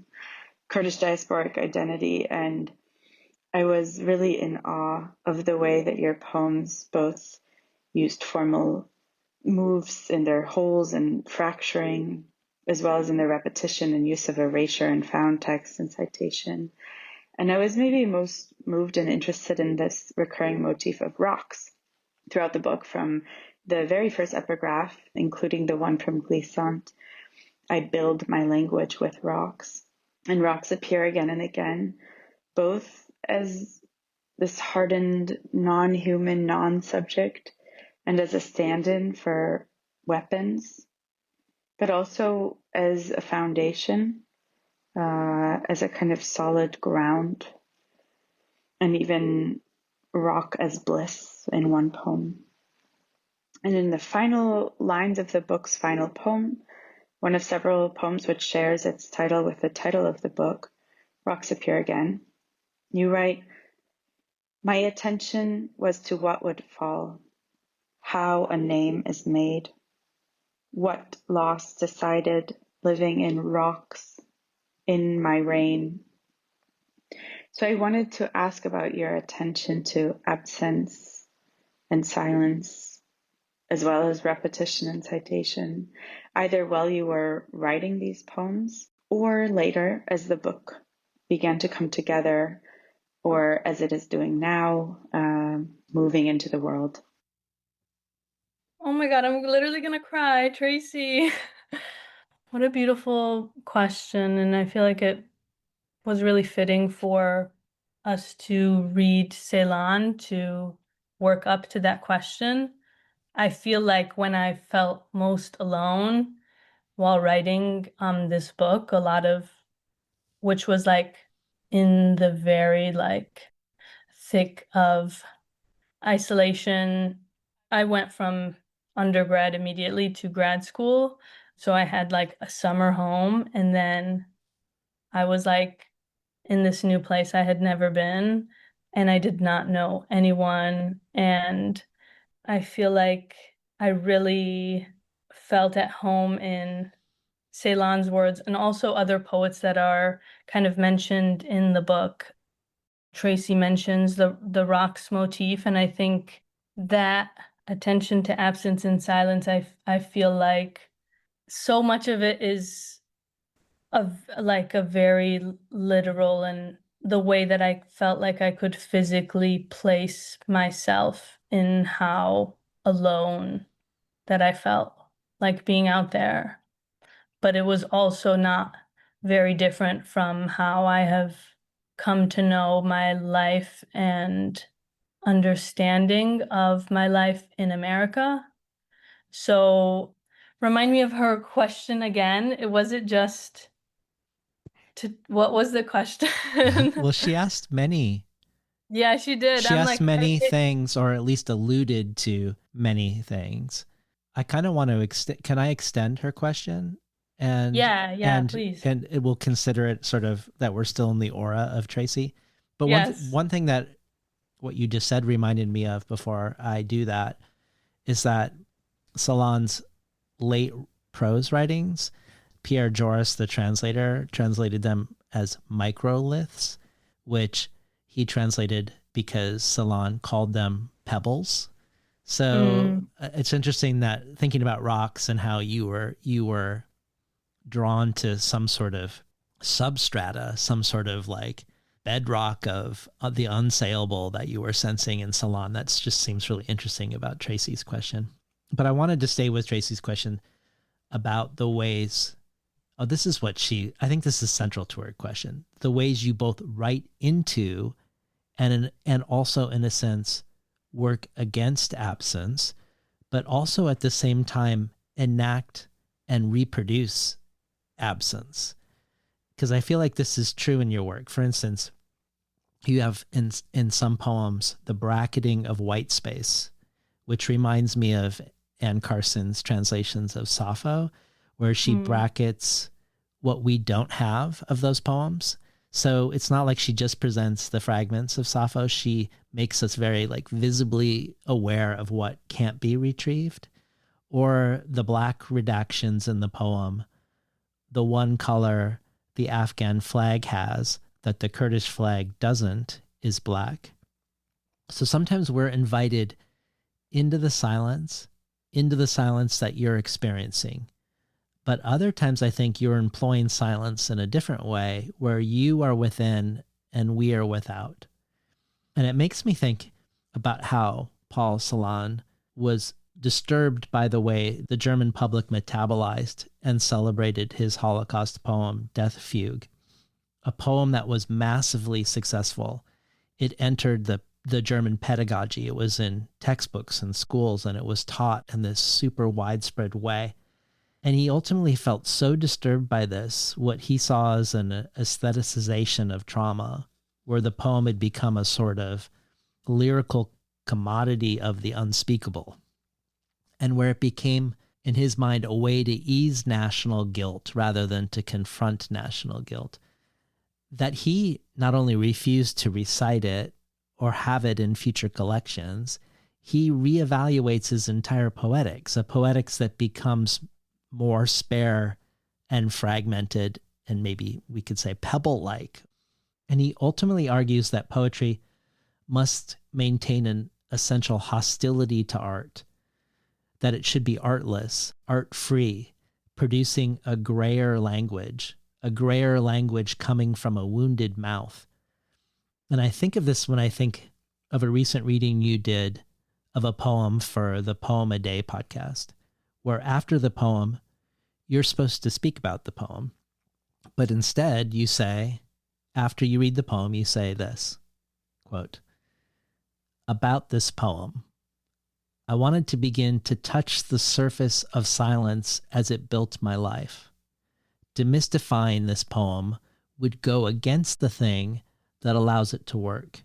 Kurdish diasporic identity, and I was really in awe of the way that your poems both used formal moves in their holes and fracturing, as well as in their repetition and use of erasure and found text and citation. And I was maybe most moved and interested in this recurring motif of rocks throughout the book, from the very first epigraph, including the one from Glissant, I build my language with rocks. And rocks appear again and again, both as this hardened, non-human, non-subject, and as a stand-in for weapons, but also as a foundation, as a kind of solid ground, and even rock as bliss in one poem. And in the final lines of the book's final poem, one of several poems which shares its title with the title of the book, Rocks Appear Again, you write, my attention was to what would fall, how a name is made, what loss decided, living in rocks, in my rain. So I wanted to ask about your attention to absence and silence, as well as repetition and citation, either while you were writing these poems or later as the book began to come together, or as it is doing now, moving into the world. Oh my God, I'm literally gonna cry, Tracy. What a beautiful question. And I feel like it was really fitting for us to read Ceylon to work up to that question. I feel like when I felt most alone while writing this book, a lot of which was like in the very like thick of isolation. I went from undergrad immediately to grad school. So I had like a summer home, and then I was like in this new place I had never been, and I did not know anyone. And I feel like I really felt at home in Ceylon's words and also other poets that are kind of mentioned in the book. Tracy mentions the rocks motif, and I think that attention to absence and silence, I feel like so much of it is like a very literal, and the way that I felt like I could physically place myself in how alone that I felt like being out there. But it was also not very different from how I have come to know my life and understanding of my life in America. So remind me of her question again. Was it just what was the question? Well, she asked many. Yeah, she did. She asked many things, or at least alluded to many things. I kind of want to extend. Can I extend her question? Yeah, please. And it will consider it sort of that we're still in the aura of Tracy. But Yes. one thing that what you just said reminded me of before I do that is that Salon's late prose writings, Pierre Joris, the translator, translated them as microliths, which he translated because Salon called them pebbles. So it's interesting that thinking about rocks and how you were drawn to some sort of substrata, some sort of like bedrock of the unsayable that you were sensing in Salon. That just seems really interesting about Tracy's question. But I wanted to stay with Tracy's question about the ways, I think this is central to her question, the ways you both write into and also in a sense work against absence, but also at the same time enact and reproduce absence. Because I feel like this is true in your work. For instance, you have in some poems the bracketing of white space, which reminds me of Anne Carson's translations of Sappho, where she brackets what we don't have of those poems. So it's not like she just presents the fragments of Sappho. She makes us very like visibly aware of what can't be retrieved. Or the black redactions in the poem, the one color the Afghan flag has that the Kurdish flag doesn't is black. So sometimes we're invited into the silence that you're experiencing. But other times I think you're employing silence in a different way where you are within and we are without. And it makes me think about how Paul Celan was disturbed by the way the German public metabolized and celebrated his Holocaust poem, Death Fugue, a poem that was massively successful. It entered the German pedagogy. It was in textbooks and schools, and it was taught in this super widespread way. And he ultimately felt so disturbed by this, what he saw as an aestheticization of trauma, where the poem had become a sort of lyrical commodity of the unspeakable, and where it became, in his mind, a way to ease national guilt rather than to confront national guilt, that he not only refused to recite it or have it in future collections, he reevaluates his entire poetics, a poetics that becomes more spare and fragmented and maybe we could say pebble-like. And he ultimately argues that poetry must maintain an essential hostility to art, that it should be artless, art-free, producing a grayer language coming from a wounded mouth. And I think of this when I think of a recent reading you did of a poem for the Poem a Day podcast, where after the poem, you're supposed to speak about the poem. But instead, you say, after you read the poem, you say this, quote, "About this poem, I wanted to begin to touch the surface of silence as it built my life. Demystifying this poem would go against the thing that allows it to work.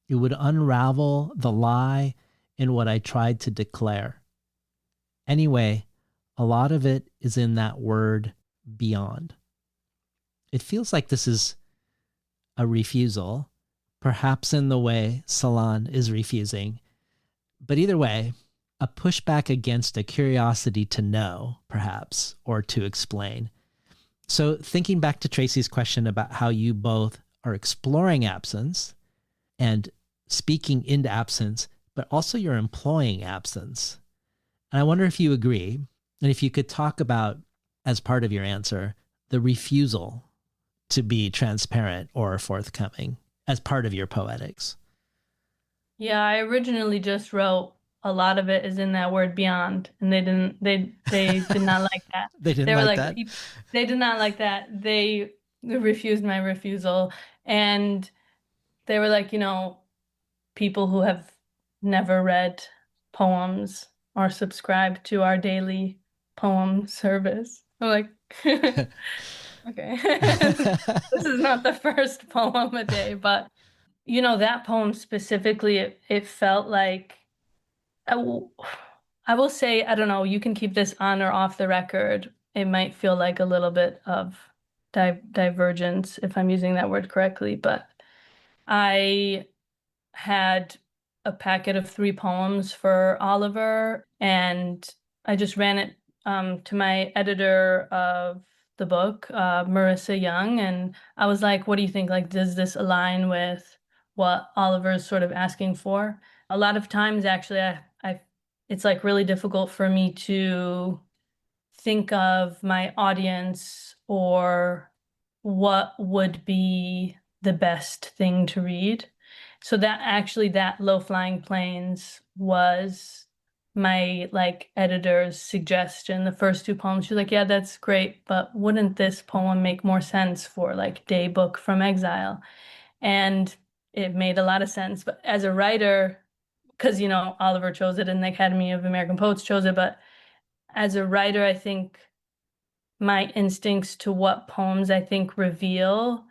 It would unravel the lie in what I tried to declare. Anyway, a lot of it is in that word beyond." It feels like this is a refusal, perhaps in the way Celan is refusing. But either way, a pushback against a curiosity to know, perhaps, or to explain. So thinking back to Tracy's question about how you both are exploring absence and speaking into absence, but also you're employing absence. And I wonder if you agree, and if you could talk about, as part of your answer, the refusal to be transparent or forthcoming as part of your poetics. Yeah, I originally just wrote a lot of it is in that word beyond, and they did not like that. They didn't They were like like, that? they did not like that. They refused my refusal, and they were like, people who have never read poems or subscribed to our daily poem service. I'm like, okay, this is not the first poem a day, but that poem specifically, it felt like, I will say, I don't know, you can keep this on or off the record. It might feel like a little bit of divergence, if I'm using that word correctly, but I had a packet of 3 poems for Oliver, and I just ran it to my editor of the book, Marissa Young, and I was like, what do you think? Like, does this align with what Oliver's sort of asking for? A lot of times, actually, it's like really difficult for me to think of my audience or what would be the best thing to read. So that Low Flying Planes was my editor's suggestion. The first 2 poems, she's like, yeah, that's great, but wouldn't this poem make more sense for Day Book from Exile? And it made a lot of sense. But as a writer, because, Oliver chose it and the Academy of American Poets chose it. But as a writer, I think my instincts to what poems I think reveal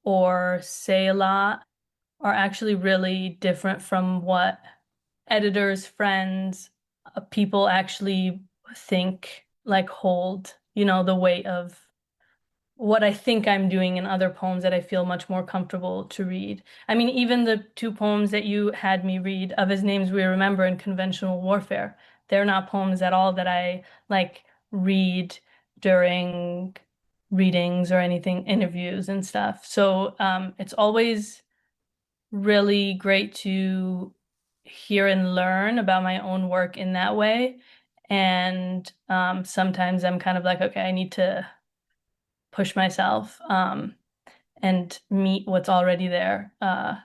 or say a lot are actually really different from what editors, friends, people actually think, like hold, the weight of what I think I'm doing in other poems that I feel much more comfortable to read. I mean, even the two poems that you had me read, Of His Names We Remember and Conventional Warfare, they're not poems at all that I like read during readings or anything, interviews and stuff. So it's always really great to hear and learn about my own work in that way. And sometimes I'm kind of like, okay, I need to push myself and meet what's already there.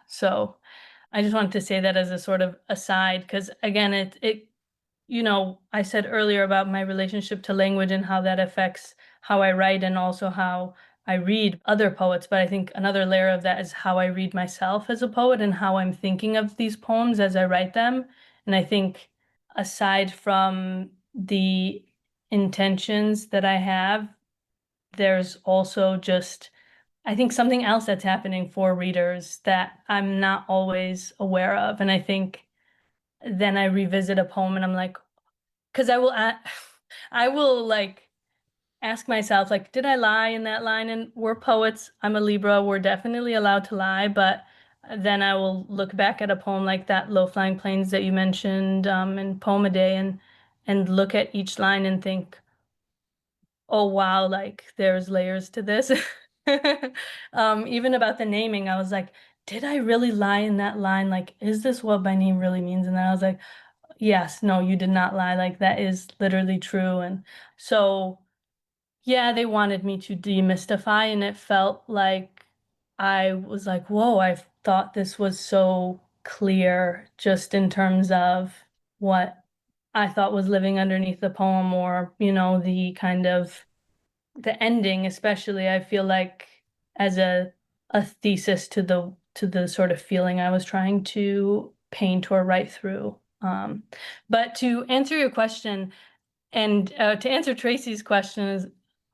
So I just wanted to say that as a sort of aside, because again, I said earlier about my relationship to language and how that affects how I write and also how I read other poets. But I think another layer of that is how I read myself as a poet and how I'm thinking of these poems as I write them. And I think aside from the intentions that I have, there's also just, I think, something else that's happening for readers that I'm not always aware of. And I think then I revisit a poem and I'm like, because I will like ask myself, like, did I lie in that line? And we're poets. I'm a Libra. We're definitely allowed to lie. But then I will look back at a poem like that, Low Flying Plains that you mentioned in Poem a Day, and look at each line and think, oh wow, like there's layers to this. Even about the naming, I was like, did I really lie in that line? Like, is this what my name really means? And then I was like, yes, no, you did not lie. Like that is literally true. And so, yeah, they wanted me to demystify, and it felt like I was like, whoa, I thought this was so clear just in terms of what I thought was living underneath the poem, or, the kind of the ending, especially. I feel like as a thesis to the sort of feeling I was trying to paint or write through. But to answer your question, and to answer Tracy's question, is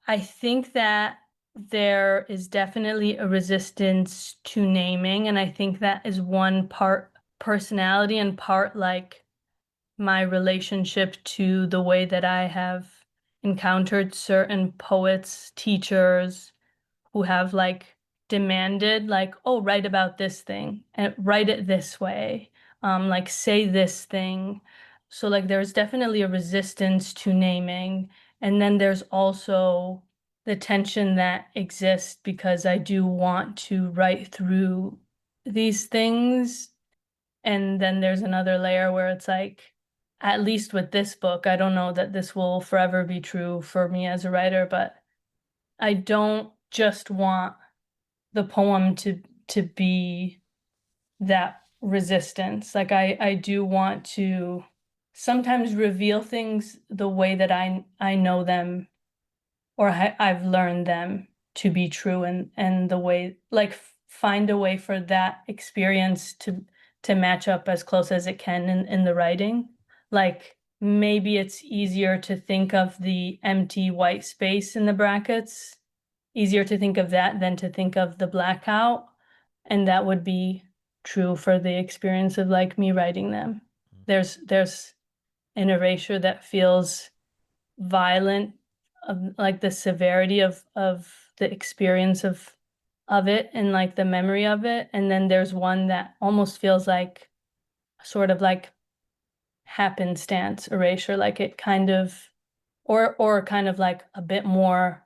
I think that there is definitely a resistance to naming, and I think that is one part personality and part like my relationship to the way that I have encountered certain poets, teachers who have like demanded, like, oh, write about this thing and write it this way, like say this thing. So like there's definitely a resistance to naming. And then there's also the tension that exists because I do want to write through these things. And then there's another layer where it's like, at least with this book, I don't know that this will forever be true for me as a writer, but I don't just want the poem to be that resistance. Like I do want to sometimes reveal things the way that I know them, or I've learned them to be true, and the way, like, find a way for that experience to match up as close as it can in the writing. Like maybe it's easier to think of the empty white space in the brackets, easier to think of that than to think of the blackout, and that would be true for the experience of like me writing them. There's an erasure that feels violent, like the severity of the experience of it and like the memory of it. And then there's one that almost feels like sort of like happenstance erasure, like it kind of, or kind of like a bit more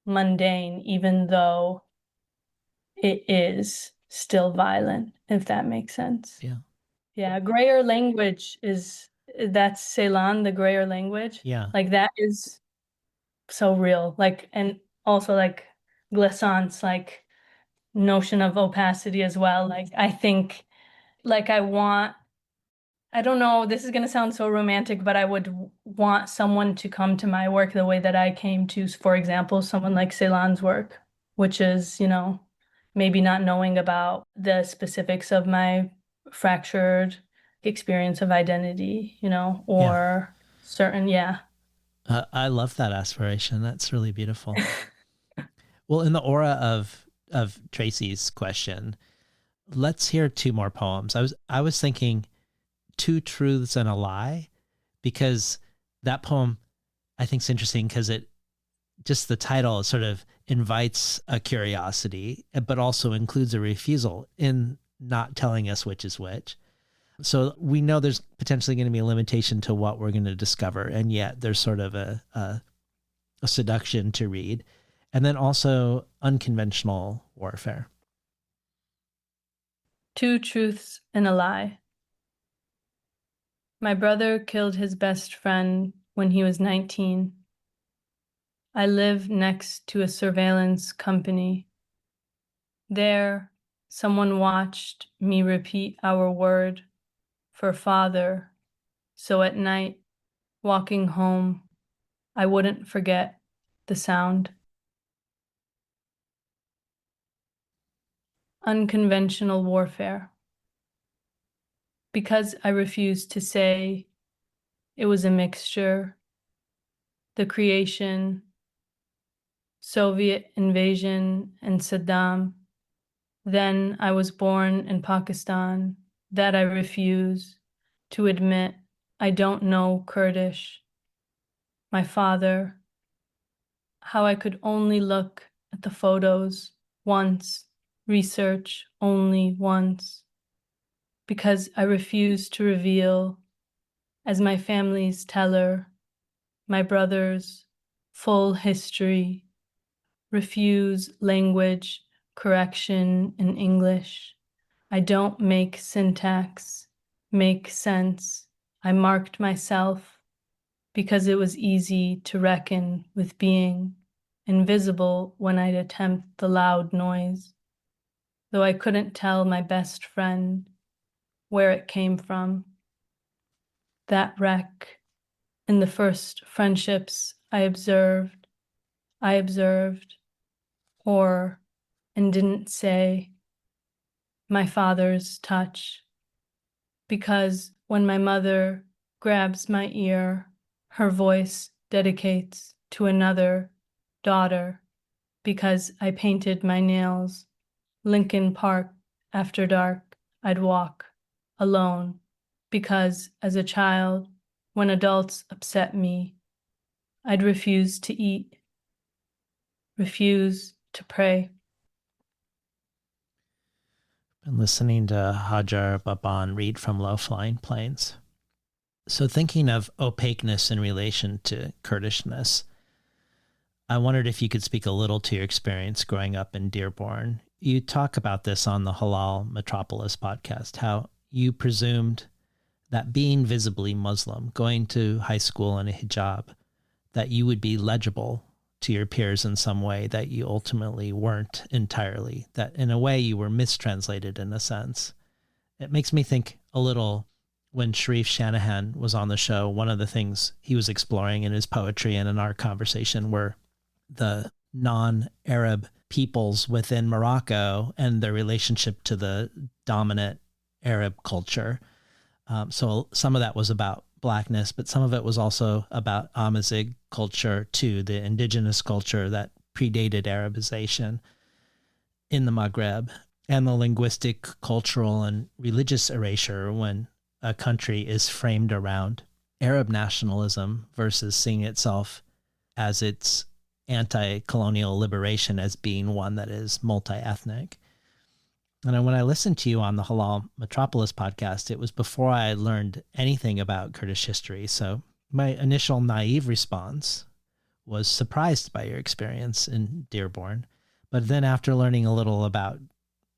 mundane, even though it is still violent, if that makes sense. Yeah. Yeah, grayer language that's Ceylon, the grayer language. Yeah. Like that is so real. Like, and also like glissance, like notion of opacity as well. Like I think like I don't know, this is going to sound so romantic, but I would want someone to come to my work the way that I came to, for example, someone like Ceylon's work, which is, maybe not knowing about the specifics of my fractured experience of identity, or certain, I love that aspiration. That's really beautiful. Well, in the aura of Tracy's question, let's hear two more poems. I was thinking Two Truths and a Lie, because that poem I think is interesting because it just the title sort of invites a curiosity, but also includes a refusal in not telling us which is which. So we know there's potentially going to be a limitation to what we're going to discover, and yet there's sort of a seduction to read. And then also unconventional warfare. Two truths and a lie. My brother killed his best friend when he was 19. I live next to a surveillance company. There, someone watched me repeat our word for father, so at night, walking home, I wouldn't forget the sound. Unconventional warfare. Because I refused to say it was a mixture, the creation, Soviet invasion, and Saddam. Then I was born in Pakistan, that I refuse to admit I don't know Kurdish. My father, how I could only look at the photos once, research only once, because I refuse to reveal, as my family's teller, my brother's full history, refuse language correction in English. I don't make syntax, make sense. I marked myself because it was easy to reckon with being invisible when I'd attempt the loud noise, though I couldn't tell my best friend where it came from. That wreck in the first friendships I observed, or, and didn't say, my father's touch. Because when my mother grabs my ear, her voice dedicates to another daughter, because I painted my nails, Lincoln Park, after dark, I'd walk alone, because as a child, when adults upset me, I'd refuse to eat, refuse to pray. Been listening to Hajjar Baban read from Low Flying Planes. So thinking of opaqueness in relation to Kurdishness, I wondered if you could speak a little to your experience growing up in Dearborn. You talk about this on the Halal Metropolis podcast, how you presumed that being visibly Muslim, going to high school in a hijab, that you would be legible to your peers in some way that you ultimately weren't entirely, that in a way you were mistranslated in a sense. It makes me think a little when Sharif Shanahan was on the show, one of the things he was exploring in his poetry and in our conversation were the non-Arab peoples within Morocco and their relationship to the dominant Arab culture. So some of that was about Blackness, but some of it was also about Amazigh culture too, the indigenous culture that predated Arabization in the Maghreb, and the linguistic, cultural, and religious erasure when a country is framed around Arab nationalism versus seeing itself as its anti-colonial liberation as being one that is multi-ethnic. And when I listened to you on the Halal Metropolis podcast, it was before I had learned anything about Kurdish history. So my initial naive response was surprised by your experience in Dearborn. But then after learning a little about,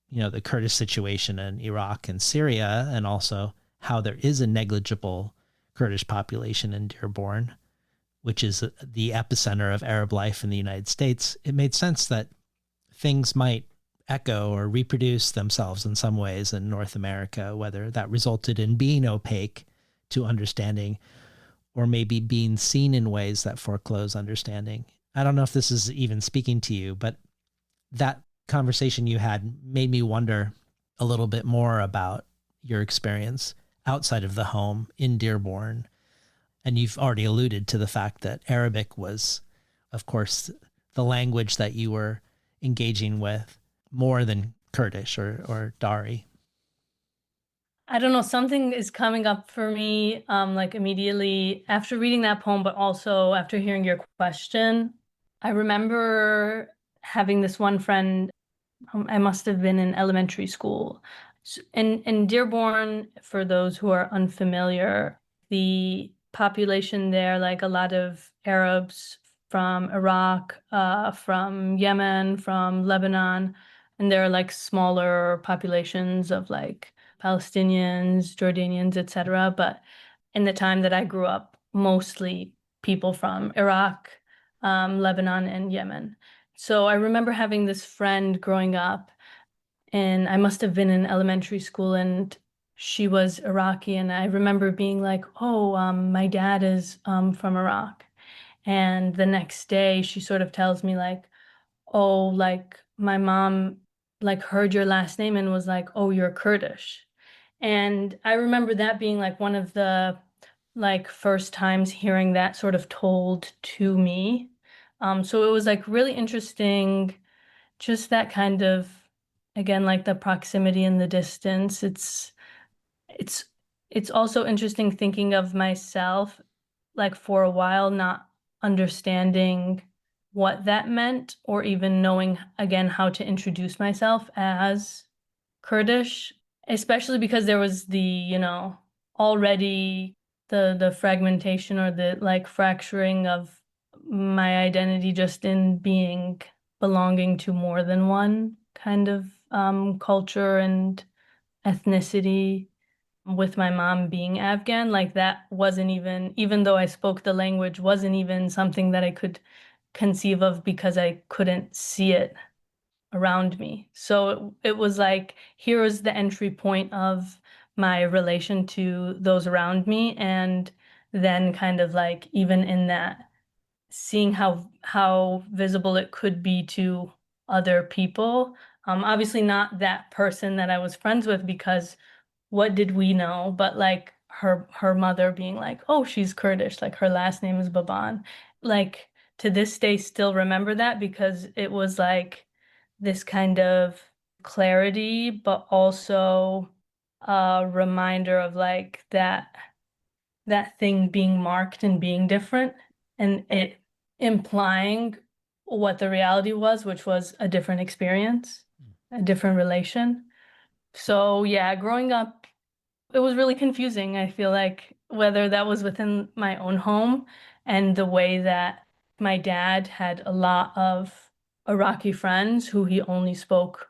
the Kurdish situation in Iraq and Syria, and also how there is a negligible Kurdish population in Dearborn, which is the epicenter of Arab life in the United States, it made sense that things might echo or reproduce themselves in some ways in North America, whether that resulted in being opaque to understanding or maybe being seen in ways that foreclose understanding. I don't know if this is even speaking to you, but that conversation you had made me wonder a little bit more about your experience outside of the home in Dearborn. And you've already alluded to the fact that Arabic was, of course, the language that you were engaging with more than Kurdish or Dari. I don't know, something is coming up for me, like immediately after reading that poem, but also after hearing your question. I remember having this one friend, I must have been in elementary school. In Dearborn, for those who are unfamiliar, the population there, like a lot of Arabs from Iraq, from Yemen, from Lebanon, and there are like smaller populations of like Palestinians, Jordanians, etc. But in the time that I grew up, mostly people from Iraq, Lebanon, and Yemen. So I remember having this friend growing up, and I must have been in elementary school, and she was Iraqi, and I remember being like, "Oh, my dad is from Iraq." And the next day, she sort of tells me like, "Oh, like my mom like heard your last name and was like, 'Oh, you're Kurdish.'" And I remember that being like one of the like first times hearing that sort of told to me. So it was like really interesting, just that kind of, again, like the proximity and the distance. It's it's also interesting thinking of myself like for a while not understanding what that meant or even knowing again how to introduce myself as Kurdish, especially because there was the, already the fragmentation or the like fracturing of my identity just in being belonging to more than one kind of culture and ethnicity, with my mom being Afghan. Like that wasn't even though I spoke the language, wasn't even something that I could conceive of because I couldn't see it around me. So it was like, here is the entry point of my relation to those around me. And then kind of like, even in that, seeing how visible it could be to other people. Obviously not that person that I was friends with, because what did we know? But like her mother being like, "Oh, she's Kurdish, like her last name is Baban." Like to this day still remember that because it was like this kind of clarity, but also a reminder of like that thing being marked and being different, and it implying what the reality was, which was a different experience, a different relation. So yeah, growing up, it was really confusing. I feel like whether that was within my own home and the way that my dad had a lot of Iraqi friends who he only spoke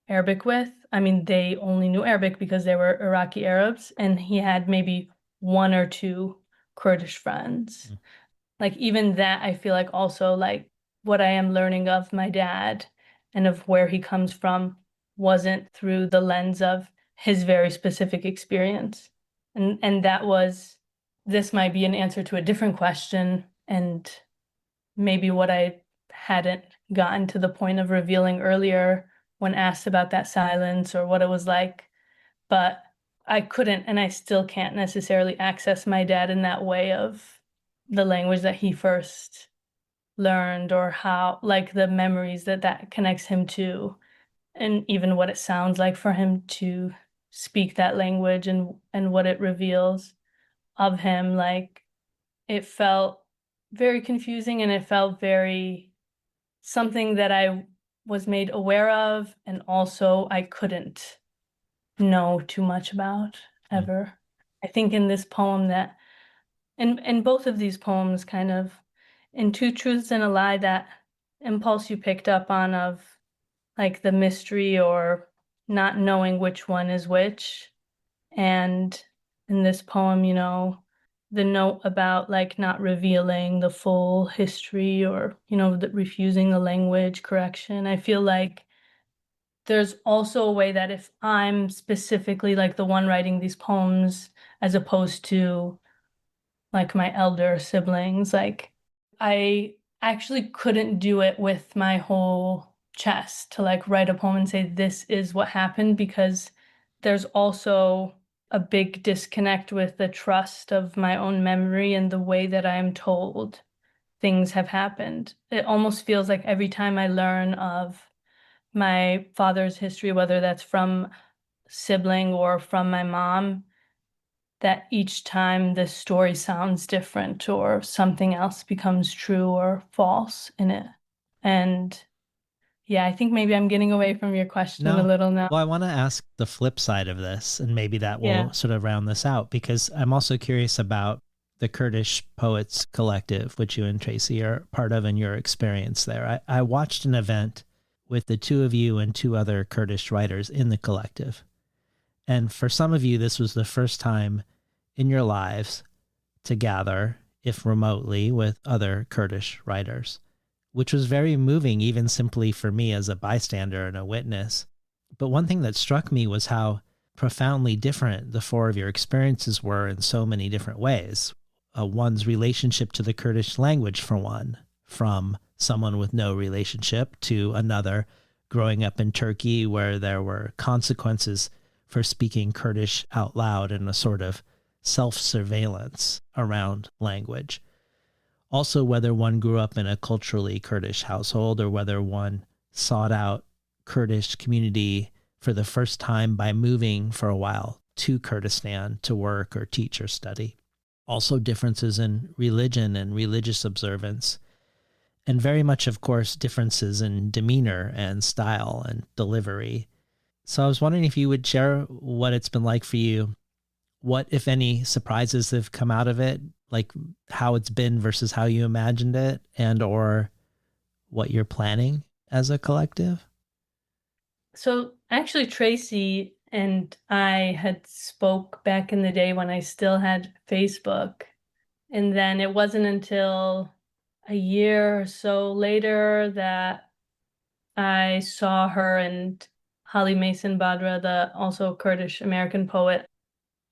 Arabic with. I mean, they only knew Arabic because they were Iraqi Arabs, and he had maybe one or two Kurdish friends. Like even that, I feel like also like what I am learning of my dad and of where he comes from wasn't through the lens of his very specific experience. And that was, this might be an answer to a different question, and maybe what I hadn't gotten to the point of revealing earlier when asked about that silence or what it was like. But I couldn't, and I still can't necessarily access my dad in that way of the language that he first learned, or how, like the memories that that connects him to, and even what it sounds like for him to speak that language, and what it reveals of him. Like it felt very confusing, and it felt very something that I was made aware of, and also I couldn't know too much about ever. I think in this poem that, in both of these poems, kind of in Two Truths and a Lie, that impulse you picked up on of like the mystery or not knowing which one is which. And in this poem, the note about like not revealing the full history, or, refusing the language correction. I feel like there's also a way that if I'm specifically like the one writing these poems, as opposed to like my elder siblings, like I actually couldn't do it with my whole chest to like write a poem and say this is what happened, because there's also a big disconnect with the trust of my own memory and the way that I am told things have happened. It almost feels like every time I learn of my father's history, whether that's from sibling or from my mom, that each time the story sounds different or something else becomes true or false in it. And yeah, I think maybe I'm getting away from your question a little now. Well, I want to ask the flip side of this, and maybe that will Yeah. sort of round this out, because I'm also curious about the Kurdish Poets Collective, which you and Tracy are part of, and your experience there. I watched an event with the two of you and two other Kurdish writers in the collective. And for some of you, this was the first time in your lives to gather, if remotely, with other Kurdish writers, which was very moving, even simply for me as a bystander and a witness. But one thing that struck me was how profoundly different the four of your experiences were in so many different ways. One's relationship to the Kurdish language, for one, from someone with no relationship to another growing up in Turkey, where there were consequences for speaking Kurdish out loud and a sort of self-surveillance around language. Also, whether one grew up in a culturally Kurdish household or whether one sought out Kurdish community for the first time by moving for a while to Kurdistan to work or teach or study. Also, differences in religion and religious observance. And very much, of course, differences in demeanor and style and delivery. So I was wondering if you would share what it's been like for you. What, if any, surprises have come out of it, like how it's been versus how you imagined it, and or what you're planning as a collective? So actually, Tracy and I had spoke back in the day when I still had Facebook. And then it wasn't until a year or so later that I saw her and Holly Mason Badra, the also Kurdish American poet.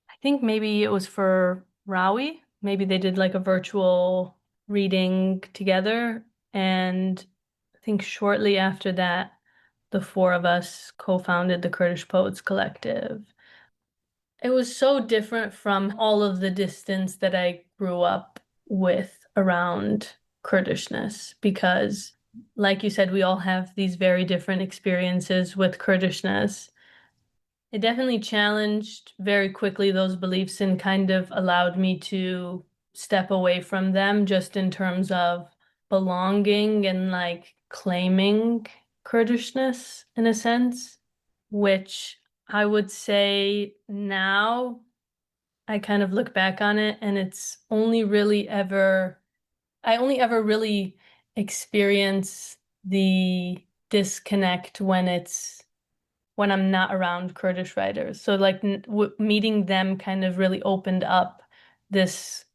I think maybe it was for Rawi. Maybe they did like a virtual reading together. And I think shortly after that, the four of us co-founded the Kurdish Poets Collective. It was so different from all of the distance that I grew up with around Kurdishness because, like you said, we all have these very different experiences with Kurdishness. It definitely challenged very quickly those beliefs and kind of allowed me to step away from them just in terms of belonging and like claiming Kurdishness in a sense, which I would say now I kind of look back on it and I only ever really experience the disconnect when I'm not around Kurdish writers. So like meeting them kind of really opened up this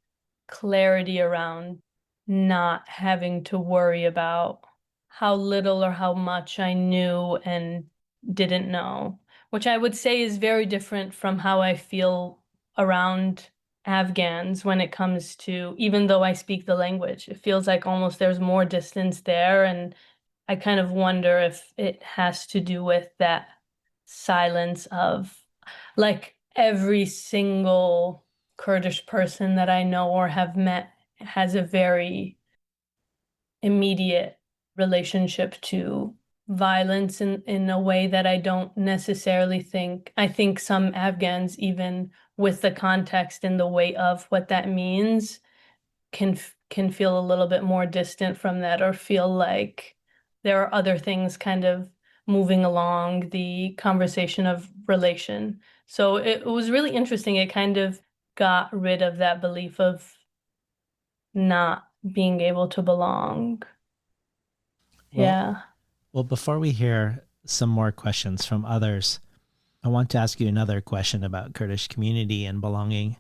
clarity around not having to worry about how little or how much I knew and didn't know, which I would say is very different from how I feel around Afghans when it comes to, even though I speak the language, it feels like almost there's more distance there. And I kind of wonder if it has to do with that silence of like every single Kurdish person that I know or have met has a very immediate relationship to violence in a way that I don't necessarily think. I think some Afghans, even with the context and the weight of what that means, can feel a little bit more distant from that or feel like there are other things kind of moving along the conversation of relation. So it was really interesting. It kind of got rid of that belief of not being able to belong. Well, Yeah. well, before we hear some more questions from others, I want to ask you another question about Kurdish community and belonging.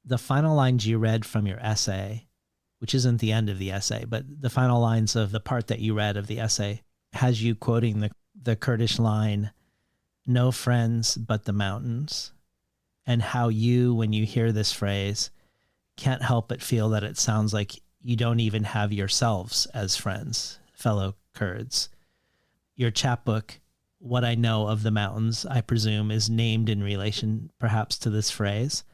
The final lines you read from your essay, which isn't the end of the essay, but the final lines of the part that you read of the essay has you quoting the Kurdish line, "No friends but the mountains," and how you, when you hear this phrase, can't help but feel that it sounds like you don't even have yourselves as friends, fellow Kurds. Your chapbook what I know of the mountains, I presume, is named in relation perhaps to this phrase.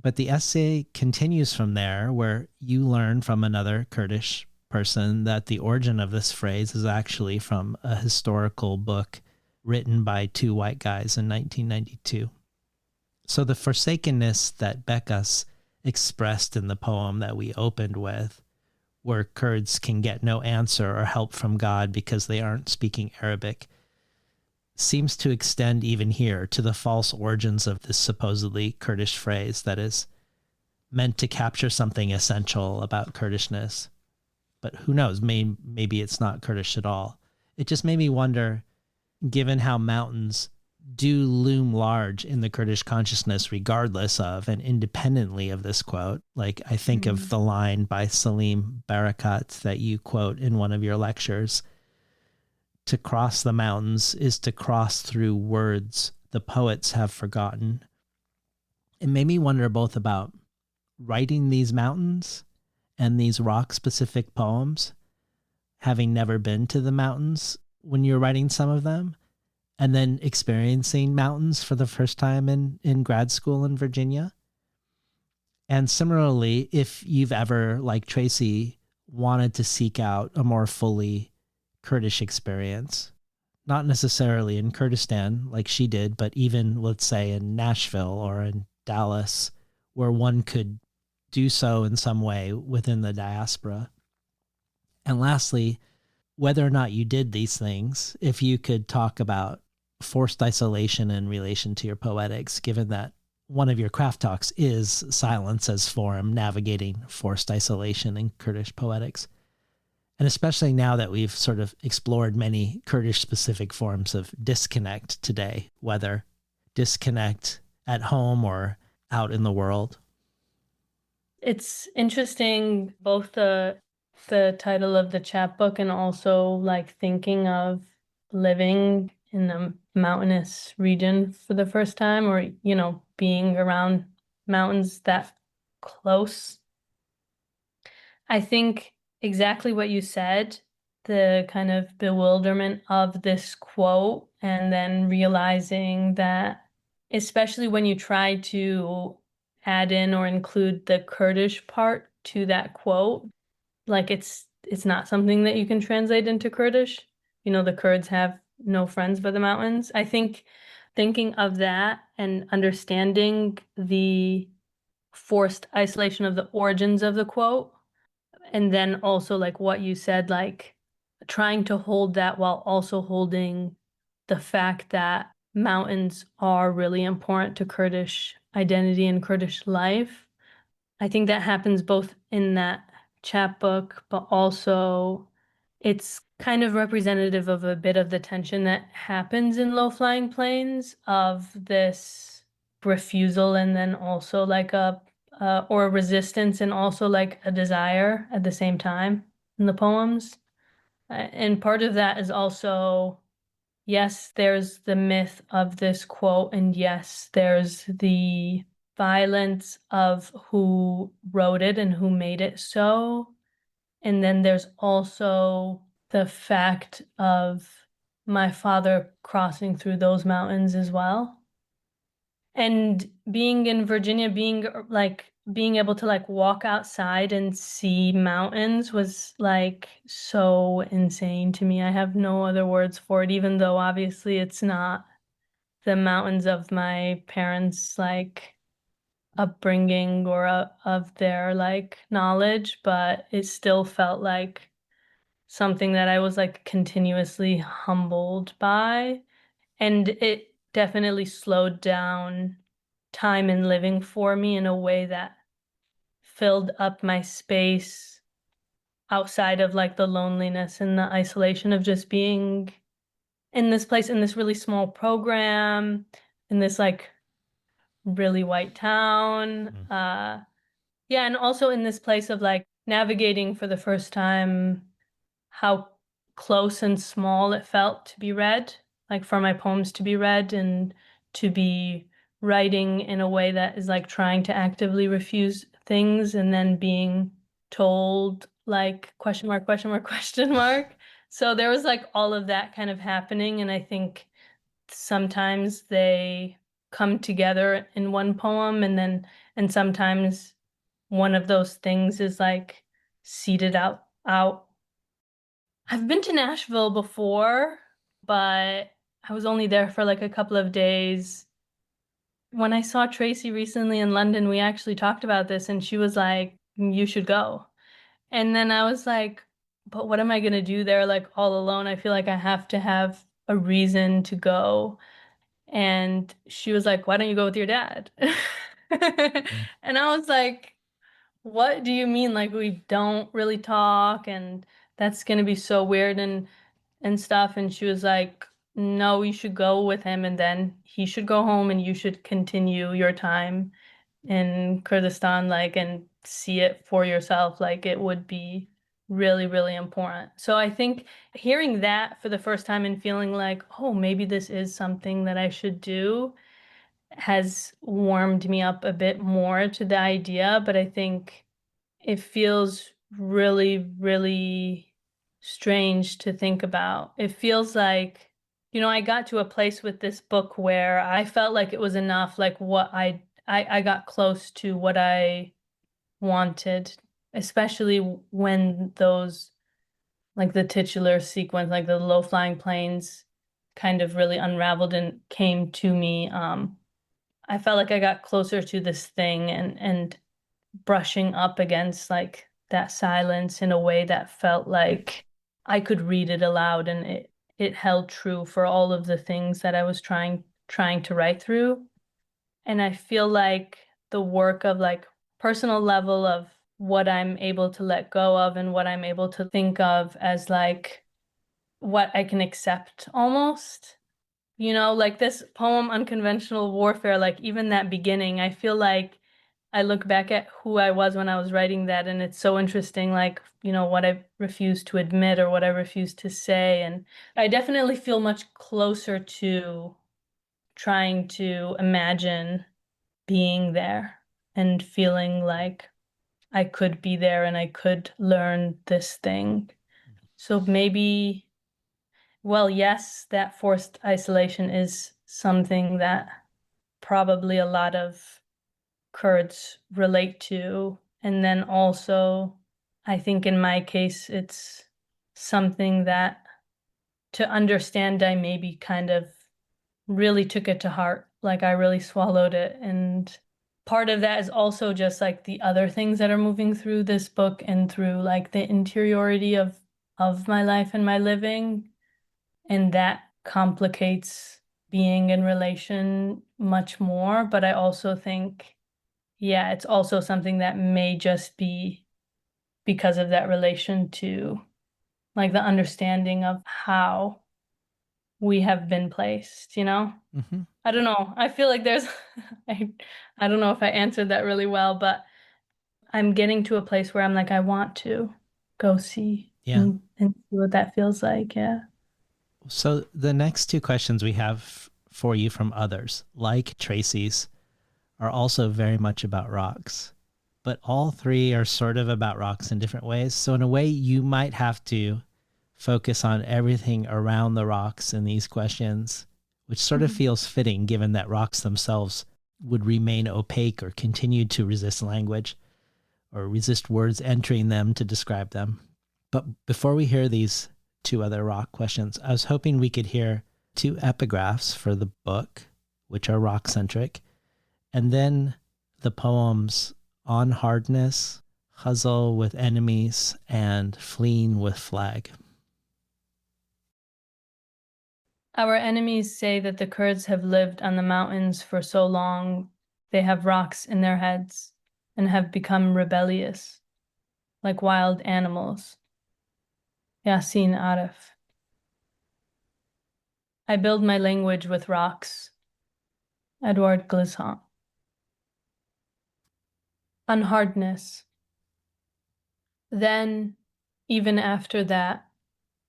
But the essay continues from there, where you learn from another Kurdish person that the origin of this phrase is actually from a historical book written by two white guys in 1992. So the forsakenness that Bekas expressed in the poem that we opened with, where Kurds can get no answer or help from God because they aren't speaking Arabic, seems to extend even here to the false origins of this supposedly Kurdish phrase that is meant to capture something essential about Kurdishness. But who knows, maybe it's not Kurdish at all. It just made me wonder, given how mountains do loom large in the Kurdish consciousness regardless of and independently of this quote. Like I think of the line by Salim Barakat that you quote in one of your lectures, "To cross the mountains is to cross through words the poets have forgotten." It made me wonder both about writing these mountains and these rock-specific poems, having never been to the mountains when you're writing some of them, and then experiencing mountains for the first time in grad school in Virginia. And similarly, if you've ever, like Tracy, wanted to seek out a more fully Kurdish experience, not necessarily in Kurdistan like she did, but even, let's say, in Nashville or in Dallas, where one could do so in some way within the diaspora. And lastly, whether or not you did these things, if you could talk about forced isolation in relation to your poetics, given that one of your craft talks is Silence as Form, Navigating Forced Isolation in Kurdish Poetics. And especially now that we've sort of explored many Kurdish-specific forms of disconnect today, whether disconnect at home or out in the world. It's interesting, both the title of the chapbook and also like thinking of living in a mountainous region for the first time, or being around mountains that close. I think exactly what you said, the kind of bewilderment of this quote, and then realizing that, especially when you try to add in or include the Kurdish part to that quote, like it's not something that you can translate into Kurdish. The Kurds have no friends but the mountains. I think thinking of that and understanding the forced isolation of the origins of the quote, and then also like what you said, like trying to hold that while also holding the fact that mountains are really important to Kurdish identity and Kurdish life. I think that happens both in that chapbook, but also it's kind of representative of a bit of the tension that happens in low-flying planes, of this refusal and then also like or resistance and also like a desire at the same time in the poems. And part of that is also, yes, there's the myth of this quote, and yes, there's the violence of who wrote it and who made it so. And then there's also the fact of my father crossing through those mountains as well. And being in Virginia, being able to like walk outside and see mountains was like so insane to me. I have no other words for it, even though obviously it's not the mountains of my parents' like upbringing or of their like knowledge, but it still felt like something that I was like continuously humbled by. And it definitely slowed down time and living for me in a way that filled up my space outside of like the loneliness and the isolation of just being in this place, in this really small program, in this like really white town. Yeah, and also in this place of like navigating for the first time how close and small it felt to be read, like for my poems to be read and to be writing in a way that is like trying to actively refuse things and then being told like question mark, question mark, question mark. So there was like all of that kind of happening, and I think sometimes they come together in one poem, and sometimes one of those things is like seeded out. I've been to Nashville before, but I was only there for like a couple of days. When I saw Tracy recently in London, we actually talked about this, and she was like, "You should go." And then I was like, "But what am I gonna do there, like all alone? I feel like I have to have a reason to go." And she was like, "Why don't you go with your dad?" And I was like, "What do you mean? Like we don't really talk, and that's gonna be so weird and stuff." And she was like, "No, you should go with him, and then he should go home, and you should continue your time in Kurdistan, like, and see it for yourself. Like it would be really, really important." So I think hearing that for the first time and feeling like, oh, maybe this is something that I should do has warmed me up a bit more to the idea. But I think it feels really, really strange to think about. It feels like, I got to a place with this book where I felt like it was enough, like what I got close to what I wanted, especially when those, like the titular sequence, like the low-flying planes kind of really unraveled and came to me. I felt like I got closer to this thing and brushing up against like that silence in a way that felt like I could read it aloud, and it held true for all of the things that I was trying to write through. And I feel like the work of like personal level of what I'm able to let go of and what I'm able to think of as like what I can accept almost. Like this poem, Unconventional Warfare, like even that beginning, I feel like I look back at who I was when I was writing that, and it's so interesting, like, what I refused to admit or what I refused to say. And I definitely feel much closer to trying to imagine being there and feeling like I could be there and I could learn this thing. So maybe, well, yes, that forced isolation is something that probably a lot of Kurds relate to. And then also, I think in my case, it's something that to understand, I maybe kind of really took it to heart. Like I really swallowed it. And part of that is also just like the other things that are moving through this book and through like the interiority of my life and my living. And that complicates being in relation much more. But I also think, yeah, it's also something that may just be because of that relation to like the understanding of how we have been placed, Mm-hmm. I don't know. I feel like there's, I don't know if I answered that really well, but I'm getting to a place where I'm like, I want to go see Yeah. and see what that feels like. Yeah. So the next two questions we have for you from others, like Tracy's, are also very much about rocks. But all three are sort of about rocks in different ways. So in a way, you might have to focus on everything around the rocks in these questions, which sort of feels fitting given that rocks themselves would remain opaque or continue to resist language or resist words entering them to describe them. But before we hear these two other rock questions, I was hoping we could hear two epigraphs for the book, which are rock centric, and then the poems On Hardness, Hustle with Enemies, and Fleeing with Flag. Our enemies say that the Kurds have lived on the mountains for so long, they have rocks in their heads and have become rebellious, like wild animals. Yasin Arif. I build my language with rocks. Edward Glissant. On hardness. Then, even after that,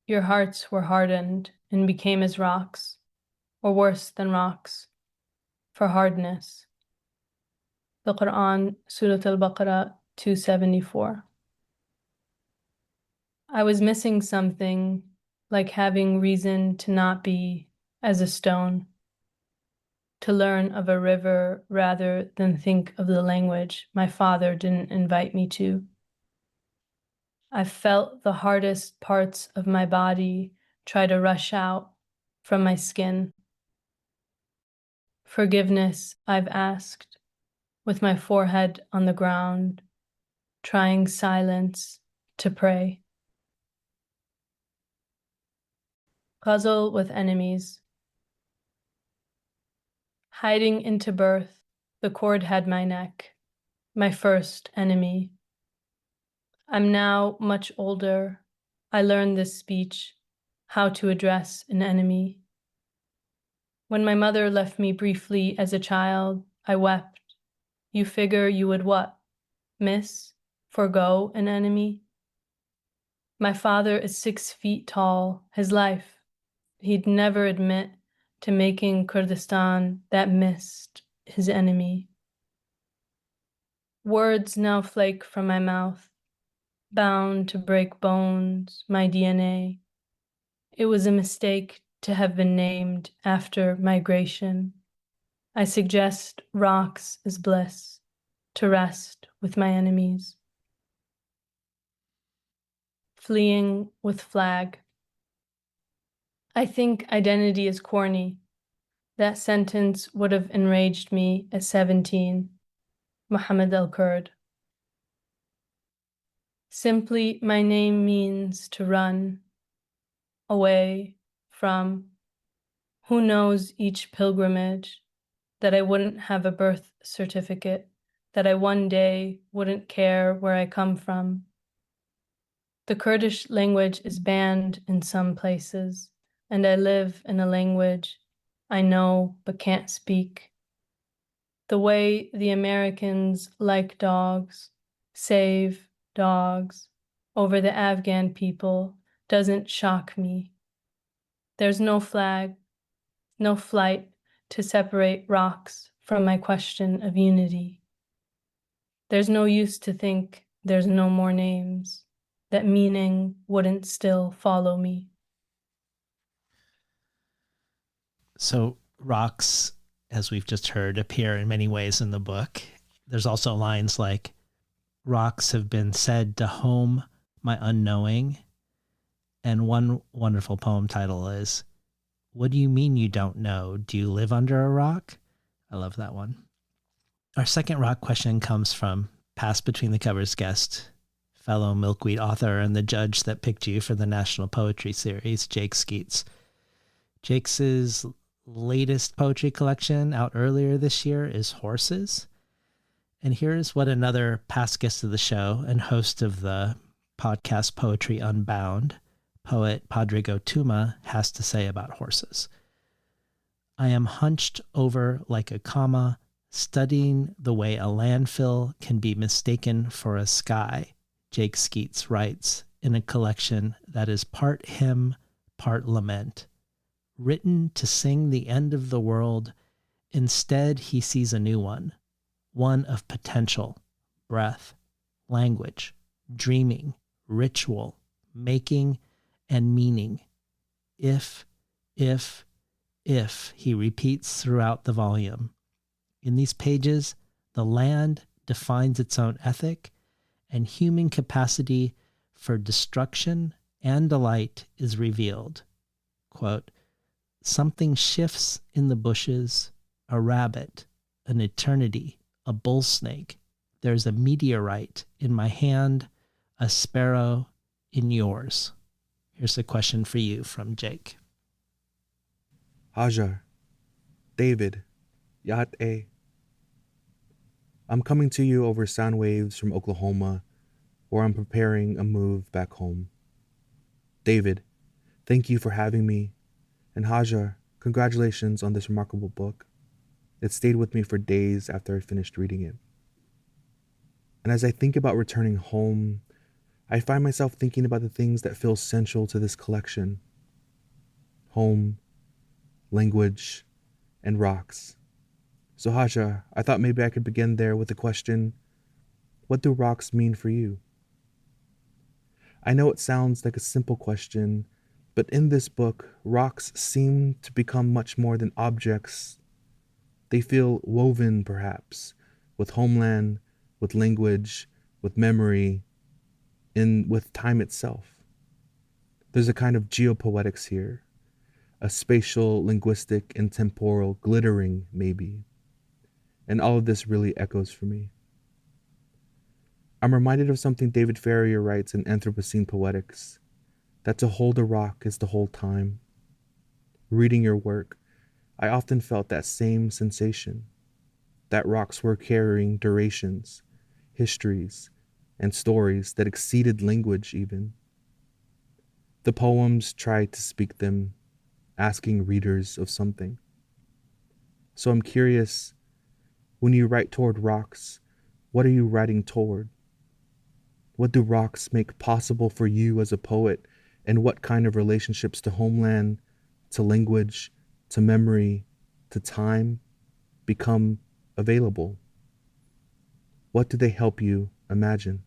your hearts were hardened and became as rocks, or worse than rocks, for hardness. The Quran, Surah Al-Baqarah 274. I was missing something like having reason to not be as a stone, to learn of a river rather than think of the language my father didn't invite me to. I felt the hardest parts of my body try to rush out from my skin. Forgiveness, I've asked, with my forehead on the ground, trying silence to pray. Puzzle with enemies. Hiding into birth, the cord had my neck, my first enemy. I'm now much older. I learned this speech, how to address an enemy. When my mother left me briefly as a child, I wept. You figure you would what? Miss? Forgo an enemy? My father is 6 feet tall, his life. He'd never admit to making Kurdistan that missed his enemy. Words now flake from my mouth, bound to break bones, my DNA. It was a mistake to have been named after migration. I suggest rocks is bliss, to rest with my enemies. Fleeing with flag. I think identity is corny. That sentence would have enraged me at 17. Muhammad al-Kurd. Simply, my name means to run away from. Who knows each pilgrimage, that I wouldn't have a birth certificate, that I one day wouldn't care where I come from. The Kurdish language is banned in some places, and I live in a language I know but can't speak. The way the Americans like dogs, save dogs, over the Afghan people doesn't shock me. There's no flag, no flight to separate rocks from my question of unity. There's no use to think there's no more names, that meaning wouldn't still follow me. So rocks, as we've just heard, appear in many ways in the book. There's also lines like, rocks have been said to home my unknowing. And one wonderful poem title is, what do you mean you don't know? Do you live under a rock? I love that one. Our second rock question comes from Pass Between the Covers guest, fellow Milkweed author and the judge that picked you for the National Poetry Series, Jake Skeets. Jake's latest poetry collection out earlier this year is Horses. And here's what another past guest of the show and host of the podcast Poetry Unbound, poet Padrigo Tuma, has to say about Horses. I am hunched over like a comma, studying the way a landfill can be mistaken for a sky, Jake Skeets writes in a collection that is part hymn, part lament. Written to sing the end of the world, instead he sees a new one of potential, breath, language, dreaming, ritual, making, and meaning. If, he repeats throughout the volume. In these pages, the land defines its own ethic, and human capacity for destruction and delight is revealed. Quote, something shifts in the bushes, a rabbit, an eternity, a bull snake. There's a meteorite in my hand, a sparrow in yours. Here's a question for you from Jake. Hajjar, David, Yahat A. I'm coming to you over sound waves from Oklahoma, where I'm preparing a move back home. David, thank you for having me. And Hajjar, congratulations on this remarkable book. It stayed with me for days after I finished reading it. And as I think about returning home, I find myself thinking about the things that feel central to this collection. Home, language, and rocks. So Hajjar, I thought maybe I could begin there with the question, what do rocks mean for you? I know it sounds like a simple question, But in this book, rocks seem to become much more than objects. They feel woven, perhaps, with homeland, with language, with memory, and with time itself. There's a kind of geopoetics here, a spatial, linguistic, and temporal glittering, maybe. And all of this really echoes for me. I'm reminded of something David Farrier writes in Anthropocene Poetics, that to hold a rock is to hold time. Reading your work, I often felt that same sensation, that rocks were carrying durations, histories, and stories that exceeded language even. The poems tried to speak them, asking readers of something. So I'm curious, when you write toward rocks, what are you writing toward? What do rocks make possible for you as a poet, and what kind of relationships to homeland, to language, to memory, to time become available? What do they help you imagine?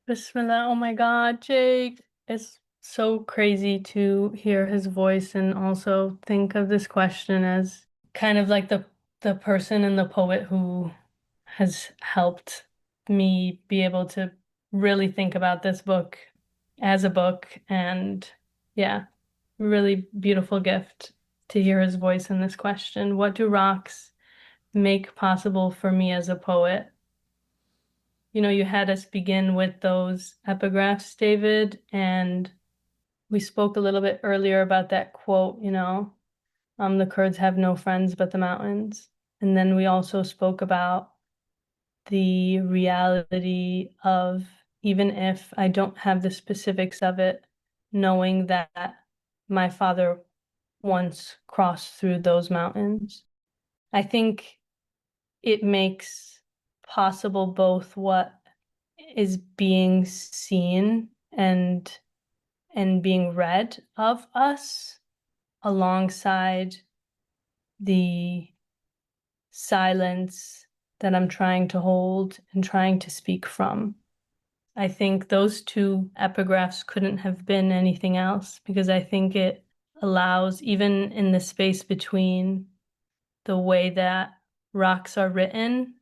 Bismillah. Oh my God, Jake. It's so crazy to hear his voice and also think of this question as kind of like the person and the poet who has helped me be able to really think about this book as a book. And yeah, really beautiful gift to hear his voice in this question. What do rocks make possible for me as a poet? You know, you had us begin with those epigraphs, David, and we spoke a little bit earlier about that quote, the Kurds have no friends but the mountains. And then we also spoke about the reality of, even if I don't have the specifics of it, knowing that my father once crossed through those mountains. I think it makes possible both what is being seen and being read of us alongside the silence that I'm trying to hold and trying to speak from. I think those two epigraphs couldn't have been anything else, because I think it allows, even in the space between the way that rocks are written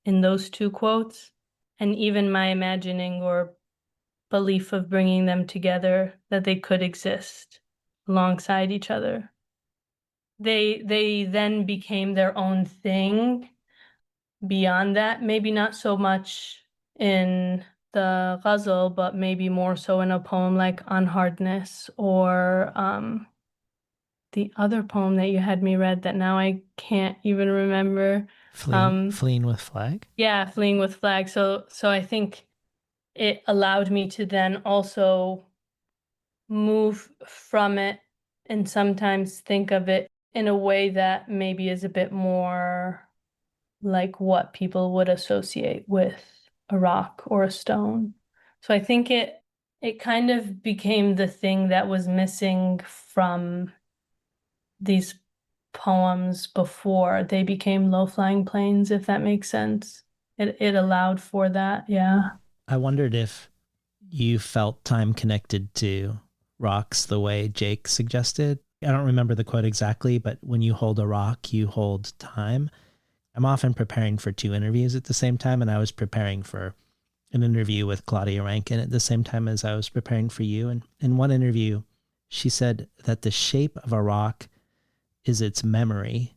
in those two quotes, and even my imagining or belief of bringing them together, that they could exist alongside each other. They then became their own thing beyond that, maybe not so much in the ghazal, but maybe more so in a poem like On Hardness, or the other poem that you had me read that now I can't even remember. Fleeing with Flag? Yeah, Fleeing with Flag. So I think it allowed me to then also move from it and sometimes think of it in a way that maybe is a bit more like what people would associate with a rock or a stone. So I think it kind of became the thing that was missing from these poems before they became low-flying planes, if that makes sense. It allowed for that, yeah. I wondered if you felt time connected to rocks the way Jake suggested. I don't remember the quote exactly, but when you hold a rock, you hold time. I'm often preparing for 2 interviews at the same time, and I was preparing for an interview with Claudia Rankin at the same time as I was preparing for you. And in one interview, she said that the shape of a rock is its memory,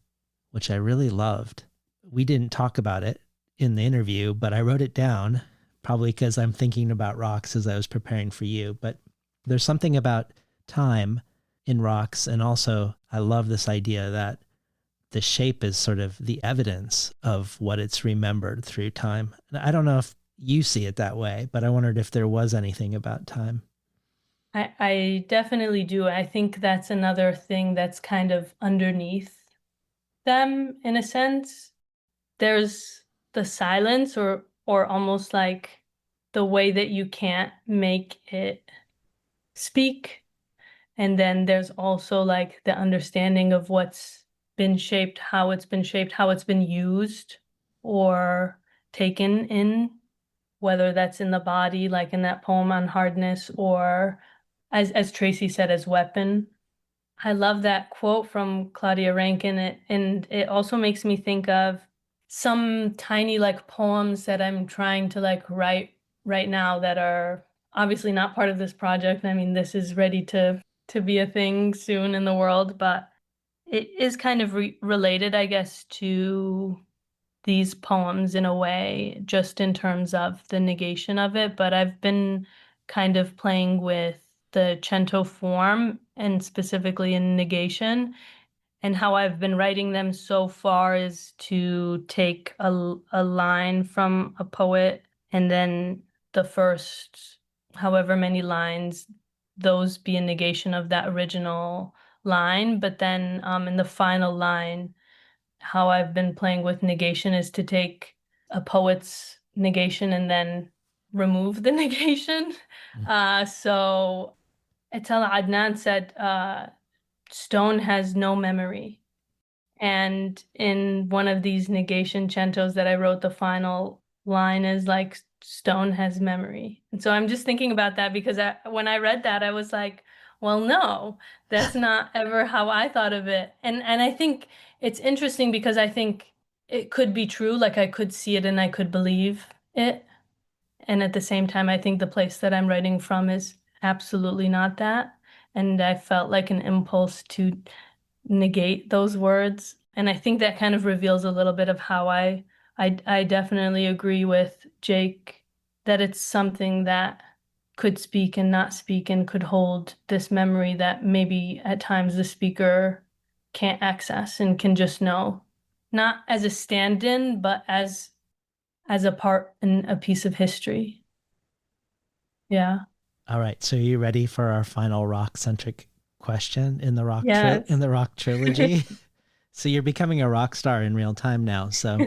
which I really loved. We didn't talk about it in the interview, but I wrote it down, probably because I'm thinking about rocks as I was preparing for you. But there's something about time in rocks, and also I love this idea that the shape is sort of the evidence of what it's remembered through time. And I don't know if you see it that way, but I wondered if there was anything about time. I definitely do. I think that's another thing that's kind of underneath them in a sense. There's the silence, or almost like the way that you can't make it speak. And then there's also like the understanding of what's been shaped, how it's been shaped, how it's been used or taken in, whether that's in the body, like in that poem On Hardness, or as Tracy said, as weapon. I love that quote from Claudia Rankine, and it also makes me think of some tiny like poems that I'm trying to like write right now that are obviously not part of this project. I mean, this is ready to be a thing soon in the world, but it is kind of related, I guess, to these poems in a way, just in terms of the negation of it. But I've been kind of playing with the cento form and specifically in negation. And how I've been writing them so far is to take a line from a poet and then the first however many lines, those be a negation of that original line. But then in the final line, how I've been playing with negation is to take a poet's negation and then remove the negation. So Etel Adnan said, stone has no memory. And in one of these negation centos that I wrote, the final line is like, stone has memory. And so I'm just thinking about that because when I read that, I was like, well, no, that's not ever how I thought of it. And I think it's interesting because I think it could be true. Like I could see it and I could believe it. And at the same time, I think the place that I'm writing from is absolutely not that. And I felt like an impulse to negate those words. And I think that kind of reveals a little bit of how I definitely agree with Jake that it's something that could speak and not speak and could hold this memory that maybe at times the speaker can't access and can just know, not as a stand-in, but as a part and a piece of history. Yeah. All right. So are you ready for our final rock-centric question in the rock Yes. in the rock trilogy? So you're becoming a rock star in real time now. So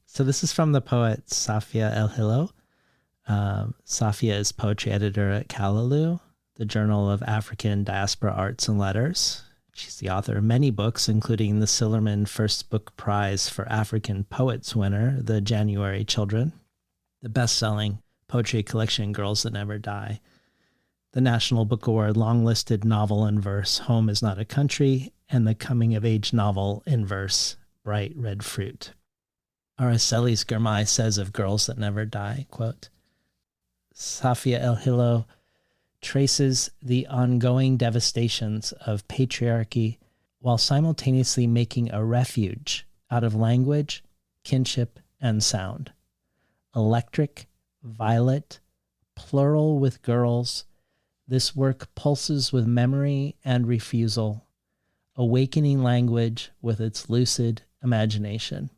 so this is from the poet Safia El Hilo. Safia is poetry editor at Callaloo, the Journal of African Diaspora Arts and Letters. She's the author of many books, including the Sillerman First Book Prize for African Poets winner, The January Children, the best-selling poetry collection Girls That Never Die, the National Book Award long-listed novel in verse, Home Is Not a Country, and the coming-of-age novel in verse, Bright Red Fruit. Aracelis Girmay says of Girls That Never Die, quote, Safia El Hilo traces the ongoing devastations of patriarchy while simultaneously making a refuge out of language, kinship, and sound. Electric, violet, plural with girls, this work pulses with memory and refusal, awakening language with its lucid imagination.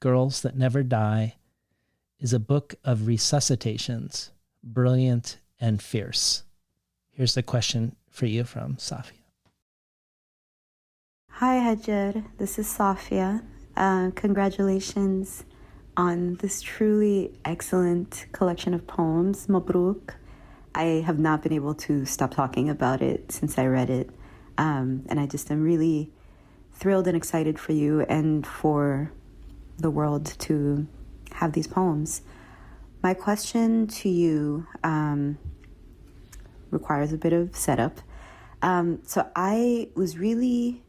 Girls That Never Die is a book of resuscitations, brilliant and fierce. Here's the question for you from Safia. Hi, Hajjar. This is Safia. Congratulations on this truly excellent collection of poems, Mabruk. I have not been able to stop talking about it since I read it. And I just am really thrilled and excited for you and for the world to have these poems. My question to you requires a bit of setup. So I was really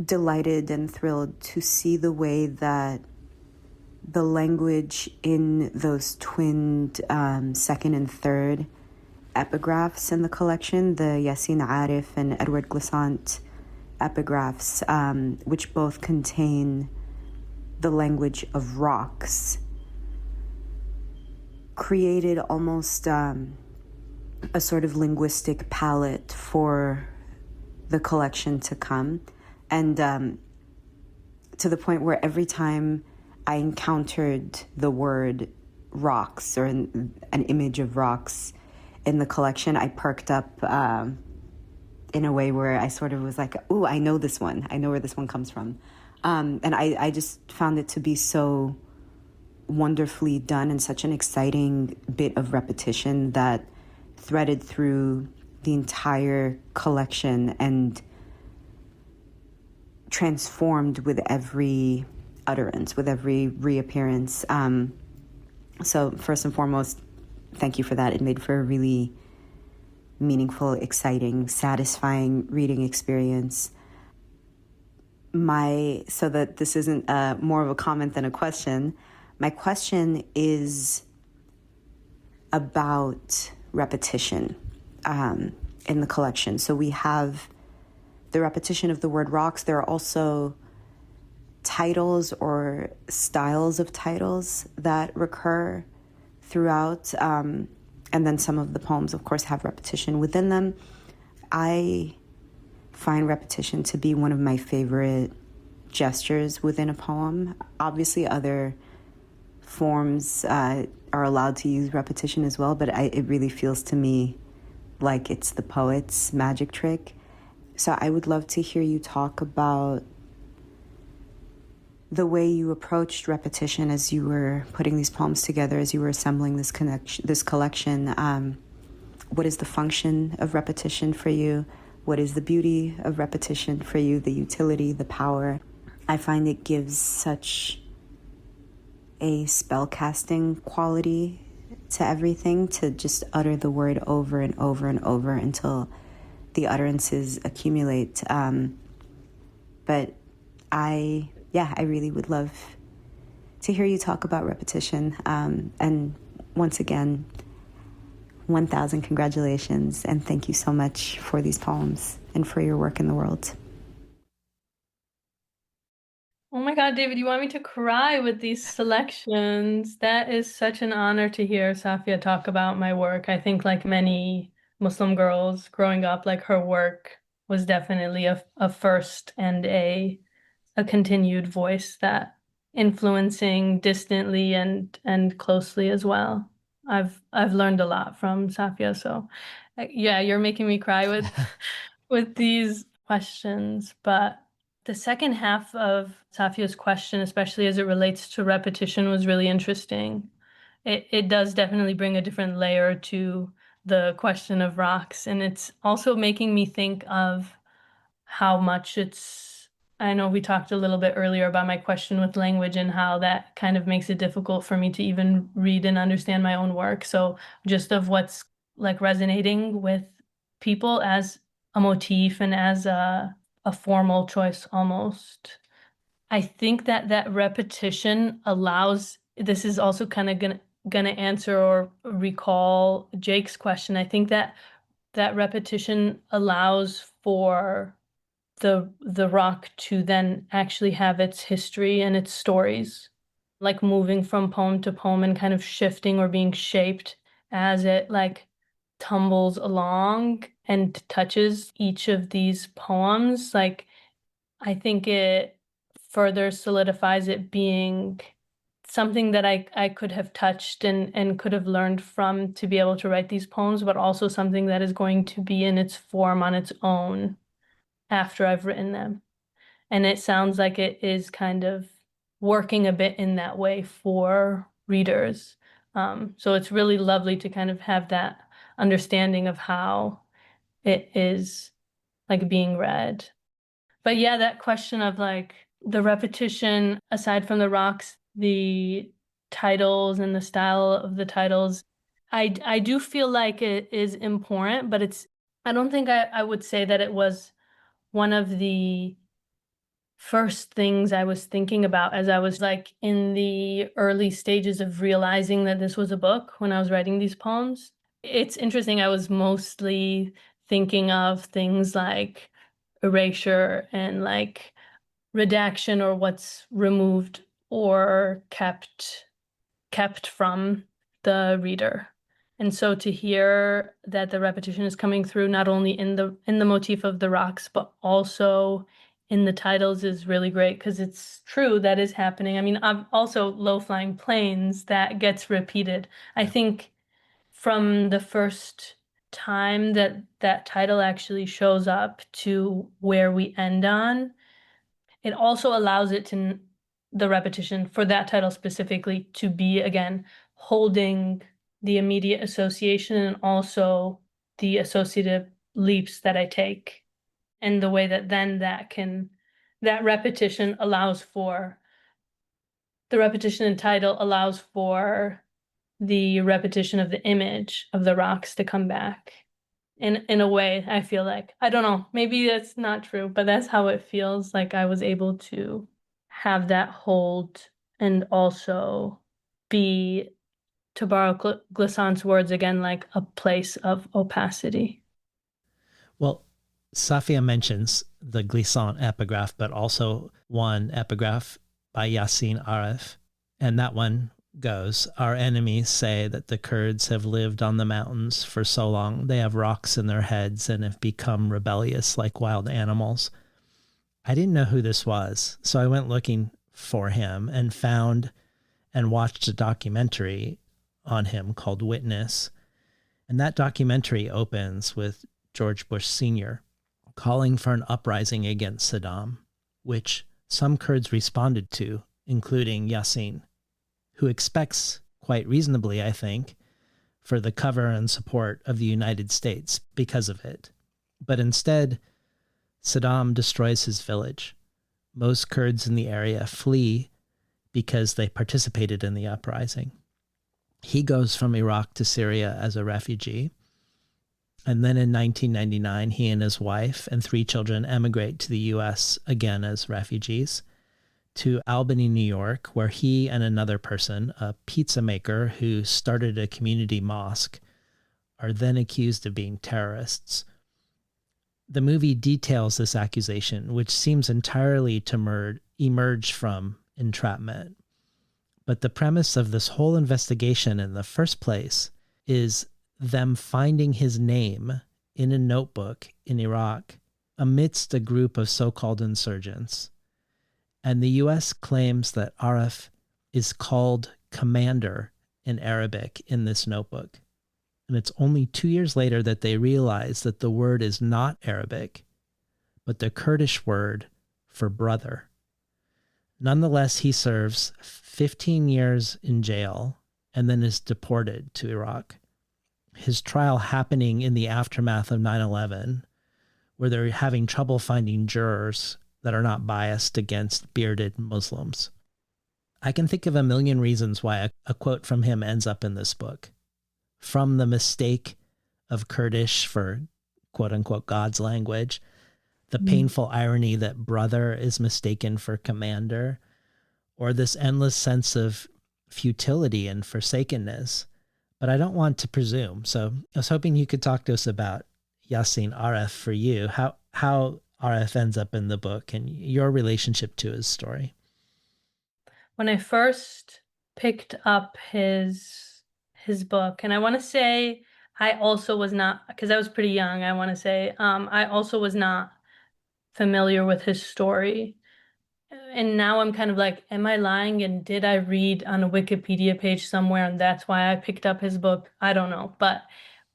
delighted and thrilled to see the way that the language in those twinned second and third epigraphs in the collection, the Yassine Arif and Edward Glissant epigraphs, which both contain the language of rocks, created almost a sort of linguistic palette for the collection to come. And to the point where every time I encountered the word rocks or an image of rocks in the collection, I perked up in a way where I sort of was like, ooh, I know this one. I know where this one comes from. And I just found it to be so wonderfully done and such an exciting bit of repetition that threaded through the entire collection and transformed with every utterance, with every reappearance. So first and foremost, thank you for that. It made for a really meaningful, exciting, satisfying reading experience. So that this isn't more of a comment than a question, my question is about repetition in the collection. So we have the repetition of the word rocks. There are also titles or styles of titles that recur throughout. And then some of the poems, of course, have repetition within them. I find repetition to be one of my favorite gestures within a poem. Obviously, other forms are allowed to use repetition as well, but it really feels to me like it's the poet's magic trick. So I would love to hear you talk about the way you approached repetition as you were putting these poems together, as you were assembling this collection. What is the function of repetition for you? What is the beauty of repetition for you, the utility, the power? I find it gives such a spellcasting quality to everything, to just utter the word over and over and over until the utterances accumulate. But I really would love to hear you talk about repetition. And once again, 1,000 congratulations, and thank you so much for these poems and for your work in the world. Oh my God, David, you want me to cry with these selections? That is such an honor to hear Safia talk about my work. I think like many Muslim girls growing up, like her work was definitely a first and a continued voice that influencing distantly and closely as well. I've learned a lot from Safia, so yeah, you're making me cry with with these questions. But the second half of Safia's question, especially as it relates to repetition, was really interesting. It does definitely bring a different layer to the question of rocks, and it's also making me think of how much I know we talked a little bit earlier about my question with language and how that kind of makes it difficult for me to even read and understand my own work. So just of what's like resonating with people as a motif and as a formal choice almost. I think that repetition allows, this is also kind of gonna answer or recall Jake's question. I think that repetition allows for the rock to then actually have its history and its stories, like moving from poem to poem and kind of shifting or being shaped as it like tumbles along and touches each of these poems. Like, I think it further solidifies it being something that I could have touched and could have learned from to be able to write these poems, but also something that is going to be in its form on its own after I've written them. And it sounds like it is kind of working a bit in that way for readers. So it's really lovely to kind of have that understanding of how it is like being read. But yeah, that question of like the repetition, aside from the rocks, the titles and the style of the titles, I do feel like it is important, but I don't think I would say that it was one of the first things I was thinking about as I was like in the early stages of realizing that this was a book when I was writing these poems. It's interesting, I was mostly thinking of things like erasure and like redaction, or what's removed or kept from the reader. And so to hear that the repetition is coming through not only in the motif of the rocks, but also in the titles is really great, because it's true that is happening. I mean, also low-flying planes, that gets repeated. I think from the first time that title actually shows up to where we end on, it also allows it to, the repetition for that title specifically, to be, again, holding the immediate association and also the associative leaps that I take. And the way that then that repetition allows for, the repetition in title allows for the repetition of the image of the rocks to come back. in a way, I feel like. I don't know, maybe that's not true, but that's how it feels. Like I was able to have that hold and also be, to borrow Glissant's words again, like a place of opacity. Well, Safia mentions the Glissant epigraph, but also one epigraph by Yassin Aref. And that one goes, "Our enemies say that the Kurds have lived on the mountains for so long. They have rocks in their heads and have become rebellious like wild animals." I didn't know who this was, so I went looking for him and found and watched a documentary on him called Witness. And that documentary opens with George Bush Sr. calling for an uprising against Saddam, which some Kurds responded to, including Yassin, who expects, quite reasonably, I think, for the cover and support of the United States because of it. But instead, Saddam destroys his village. Most Kurds in the area flee because they participated in the uprising. He goes from Iraq to Syria as a refugee. And then in 1999, he and his wife and 3 children emigrate to the U.S. again as refugees to Albany, New York, where he and another person, a pizza maker who started a community mosque, are then accused of being terrorists. The movie details this accusation, which seems entirely to emerge from entrapment. But the premise of this whole investigation in the first place is them finding his name in a notebook in Iraq amidst a group of so-called insurgents. And the U.S. claims that Aref is called commander in Arabic in this notebook. And it's only 2 years later that they realize that the word is not Arabic, but the Kurdish word for brother. Nonetheless, he serves 15 years in jail and then is deported to Iraq. His trial happening in the aftermath of 9/11, where they're having trouble finding jurors that are not biased against bearded Muslims. I can think of a million reasons why a quote from him ends up in this book. From the mistake of Kurdish for quote-unquote God's language, the painful irony that brother is mistaken for commander, or this endless sense of futility and forsakenness. But I don't want to presume. So I was hoping you could talk to us about Yassin Aref for you, how Aref ends up in the book and your relationship to his story. When I first picked up his book, and I want to say I also was not, because I was pretty young, I want to say, I also was not familiar with his story. And now I'm kind of like, am I lying? And did I read on a Wikipedia page somewhere and that's why I picked up his book? I don't know. But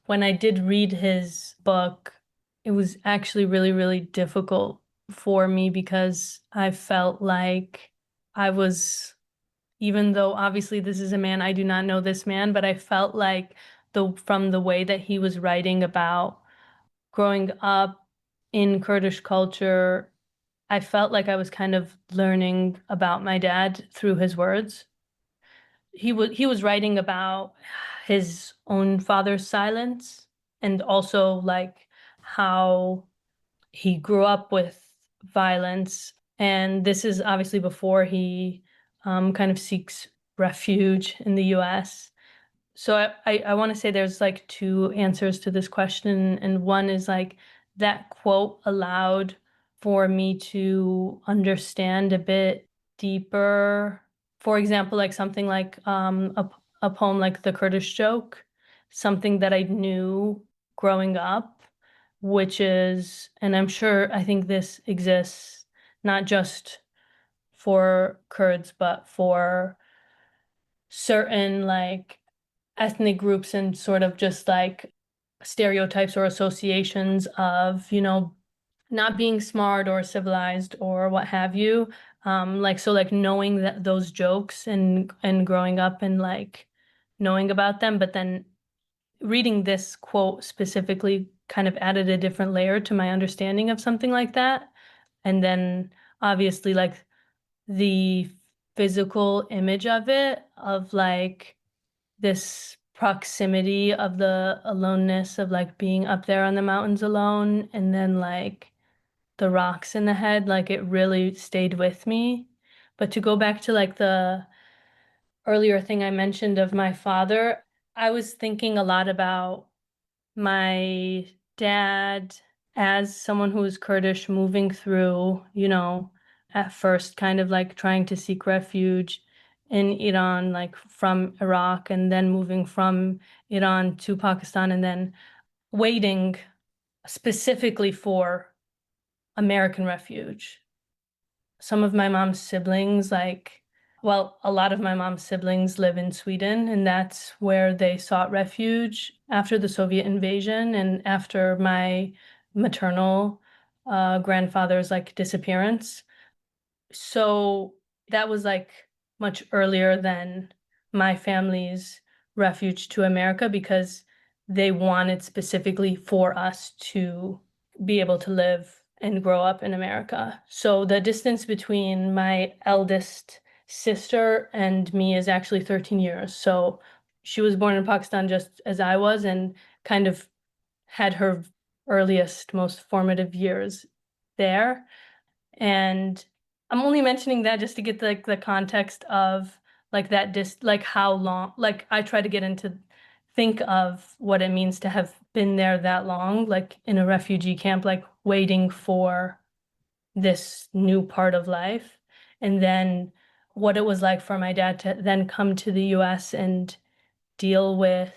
when I did read his book, it was actually really, really difficult for me because I felt like I was, even though obviously this is a man, I do not know this man, but I felt like from the way that he was writing about growing up in Kurdish culture, I felt like I was kind of learning about my dad through his words. He was writing about his own father's silence and also like how he grew up with violence. And this is obviously before he kind of seeks refuge in the US. So I want to say there's like 2 answers to this question. And one is like that quote allowed for me to understand a bit deeper. For example, like something like a poem like The Kurdish Joke, something that I knew growing up, which is, and I think this exists not just for Kurds, but for certain like ethnic groups and sort of just like stereotypes or associations of, not being smart or civilized or what have you. So like knowing that those jokes and growing up and like knowing about them, but then reading this quote specifically kind of added a different layer to my understanding of something like that. And then obviously like the physical image of it, of like this proximity of the aloneness of like being up there on the mountains alone, and then like the rocks in the head, like it really stayed with me. But to go back to like the earlier thing I mentioned of my father, I was thinking a lot about my dad as someone who is Kurdish moving through, at first kind of like trying to seek refuge in Iran, like from Iraq, and then moving from Iran to Pakistan, and then waiting specifically for American refuge. Some of my mom's siblings, a lot of my mom's siblings live in Sweden, and that's where they sought refuge after the Soviet invasion and after my maternal grandfather's like disappearance. So that was like much earlier than my family's refuge to America, because they wanted specifically for us to be able to live and grow up in America. So the distance between my eldest sister and me is actually 13 years. So she was born in Pakistan just as I was, and kind of had her earliest, most formative years there. And I'm only mentioning that just to get the context of like like how long, like I try to get into think of what it means to have been there that long, like in a refugee camp, like waiting for this new part of life. And then what it was like for my dad to then come to the US and deal with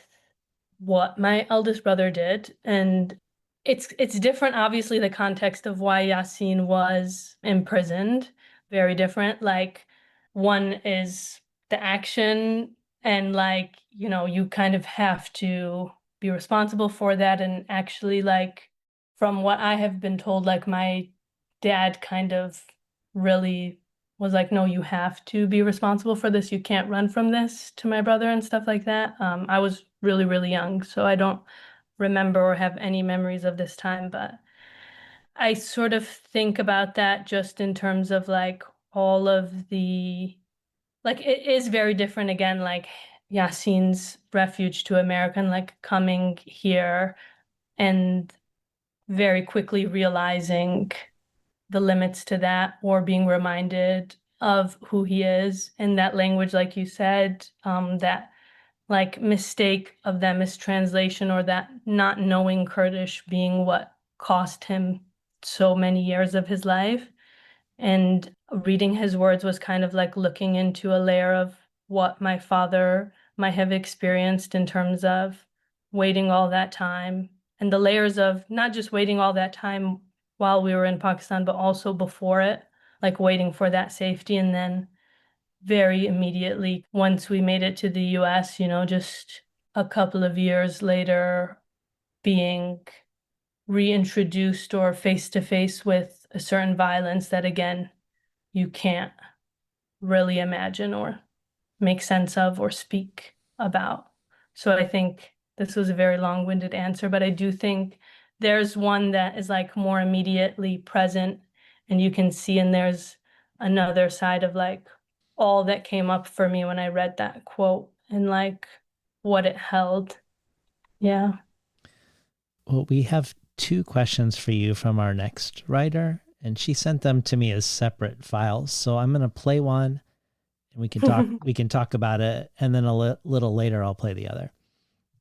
what my eldest brother did. And it's different, obviously, the context of why Yasin was imprisoned, very different. Like one is the action, and like, you kind of have to be responsible for that. And actually, like from what I have been told, like my dad kind of really was like, no, you have to be responsible for this. You can't run from this, to my brother and stuff like that. I was really, really young, so I don't remember or have any memories of this time, but I sort of think about that just in terms of like all of like it is very different again, like Yasin's refuge to America and like coming here and very quickly realizing the limits to that, or being reminded of who he is in that language, like you said, that like mistake of that mistranslation, or that not knowing Kurdish being what cost him so many years of his life. And reading his words was kind of like looking into a layer of what my father might have experienced in terms of waiting all that time, and the layers of not just waiting all that time while we were in Pakistan, but also before it, like waiting for that safety. And then very immediately, once we made it to the US, just a couple of years later, being reintroduced or face to face with a certain violence that, again, you can't really imagine or make sense of or speak about. So I think this was a very long-winded answer, but I do think there's one that is like more immediately present, and you can see, and there's another side of like all that came up for me when I read that quote and like what it held. Yeah. Well, we have 2 questions for you from our next writer, and she sent them to me as separate files. So I'm going to play one, and we can talk about it, and then a little later I'll play the other.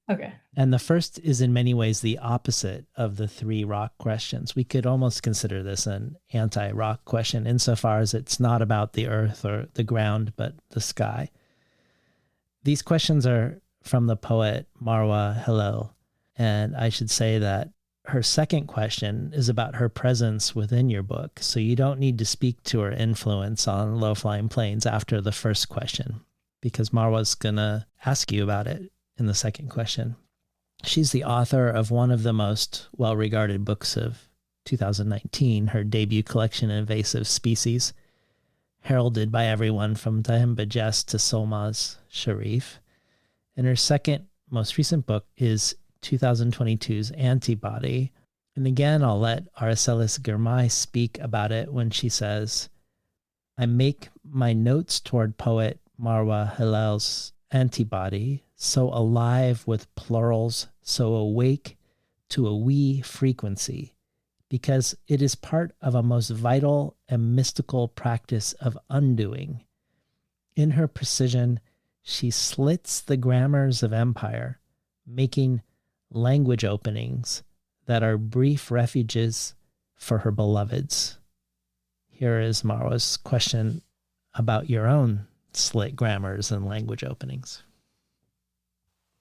Okay. And the first is in many ways the opposite of the 3 rock questions. We could almost consider this an anti-rock question insofar as it's not about the earth or the ground, but the sky. These questions are from the poet Marwa Hillel, and I should say that her second question is about her presence within your book, so you don't need to speak to her influence on Low-Flying Planes after the first question, because Marwa's going to ask you about it in the second question. She's the author of one of the most well-regarded books of 2019, her debut collection, Invasive Species, heralded by everyone from Tahim Bajest to Solmaz Sharif. And her second most recent book is 2022's Antibody. And again, I'll let Aracelis Girmay speak about it when she says, I make my notes toward poet Marwa Hillel's Antibody so alive with plurals, so awake to a we frequency, because it is part of a most vital and mystical practice of undoing. In her precision, she slits the grammars of empire, making language openings that are brief refuges for her beloveds. Here is Marwa's question about your own slit grammars and language openings.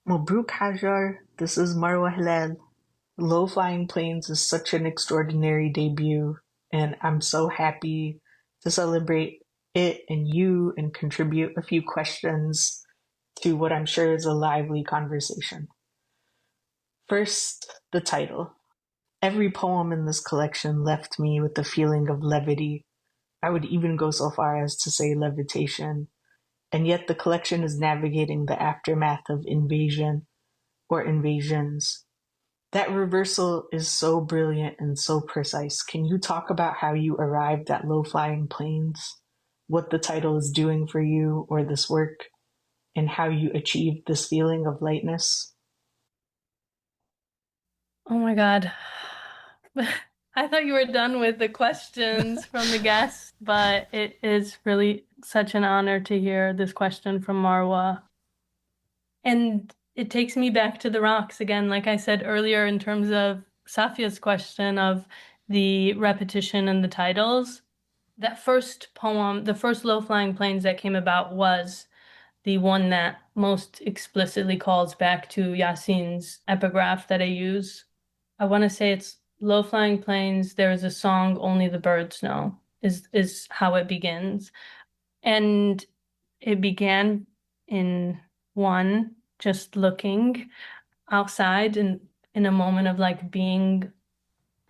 Mabruk Hajjar, this is Marwa Hilal. Low Flying Planes is such an extraordinary debut, and I'm so happy to celebrate it and you and contribute a few questions to what I'm sure is a lively conversation. First, the title. Every poem in this collection left me with a feeling of levity. I would even go so far as to say levitation. And yet the collection is navigating the aftermath of invasion or invasions. That reversal is so brilliant and so precise. Can you talk about how you arrived at Low Flying Planes, what the title is doing for you or this work, and how you achieved this feeling of lightness? Oh my God. I thought you were done with the questions from the guests, but it is really such an honor to hear this question from Marwa. And it takes me back to the rocks again, like I said earlier, in terms of Safia's question of the repetition and the titles. That first poem, the first Low Flying Planes that came about, was the one that most explicitly calls back to Yasin's epigraph that I use. I want to say it's Low Flying Planes, there is a song only the birds know, is how it begins. And it began in one, just looking outside in a moment of like being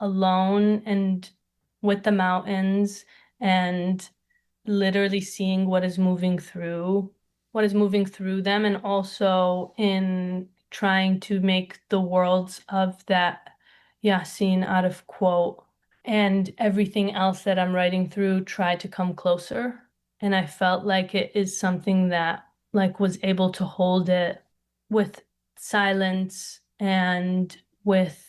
alone and with the mountains and literally seeing what is moving through them, and also in trying to make the worlds of that Yasin out of quote and everything else that I'm writing through try to come closer. And I felt like it is something that like was able to hold it with silence and with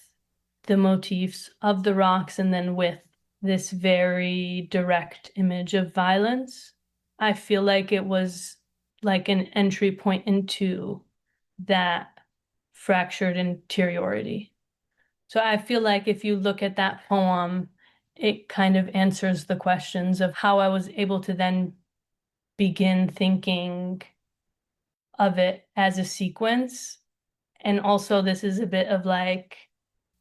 the motifs of the rocks, and then with this very direct image of violence. I feel like it was like an entry point into that fractured interiority. So I feel like if you look at that poem, it kind of answers the questions of how I was able to then begin thinking of it as a sequence. And also this is a bit of like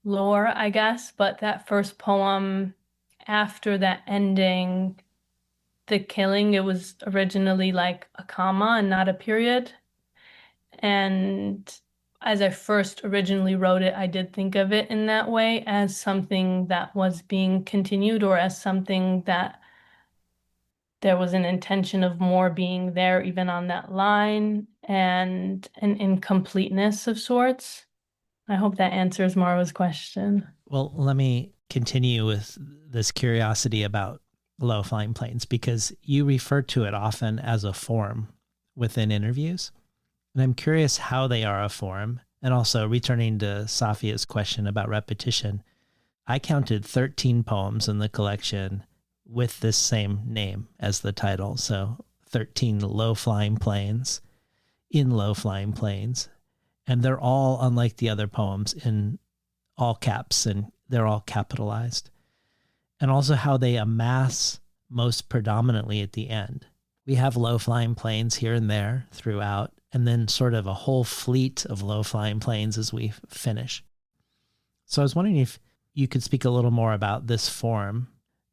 lore, I guess, but that first poem, after that ending, the killing, it was originally like a comma and not a period. And as I first originally wrote it, I did think of it in that way, as something that was being continued, or as something that there was an intention of more being there even on that line, and an incompleteness of sorts. I hope that answers Marwa's question. Well, let me continue with this curiosity about Low Flying Planes, because you refer to it often as a form within interviews. And I'm curious how they are a form. And also, returning to Safia's question about repetition, I counted 13 poems in the collection with this same name as the title. So 13 Low Flying Planes in Low Flying Planes. And they're all, unlike the other poems, in all caps, and they're all capitalized. And also how they amass most predominantly at the end. We have Low Flying Planes here and there throughout, and then sort of a whole fleet of Low Flying Planes as we finish. So I was wondering if you could speak a little more about this form.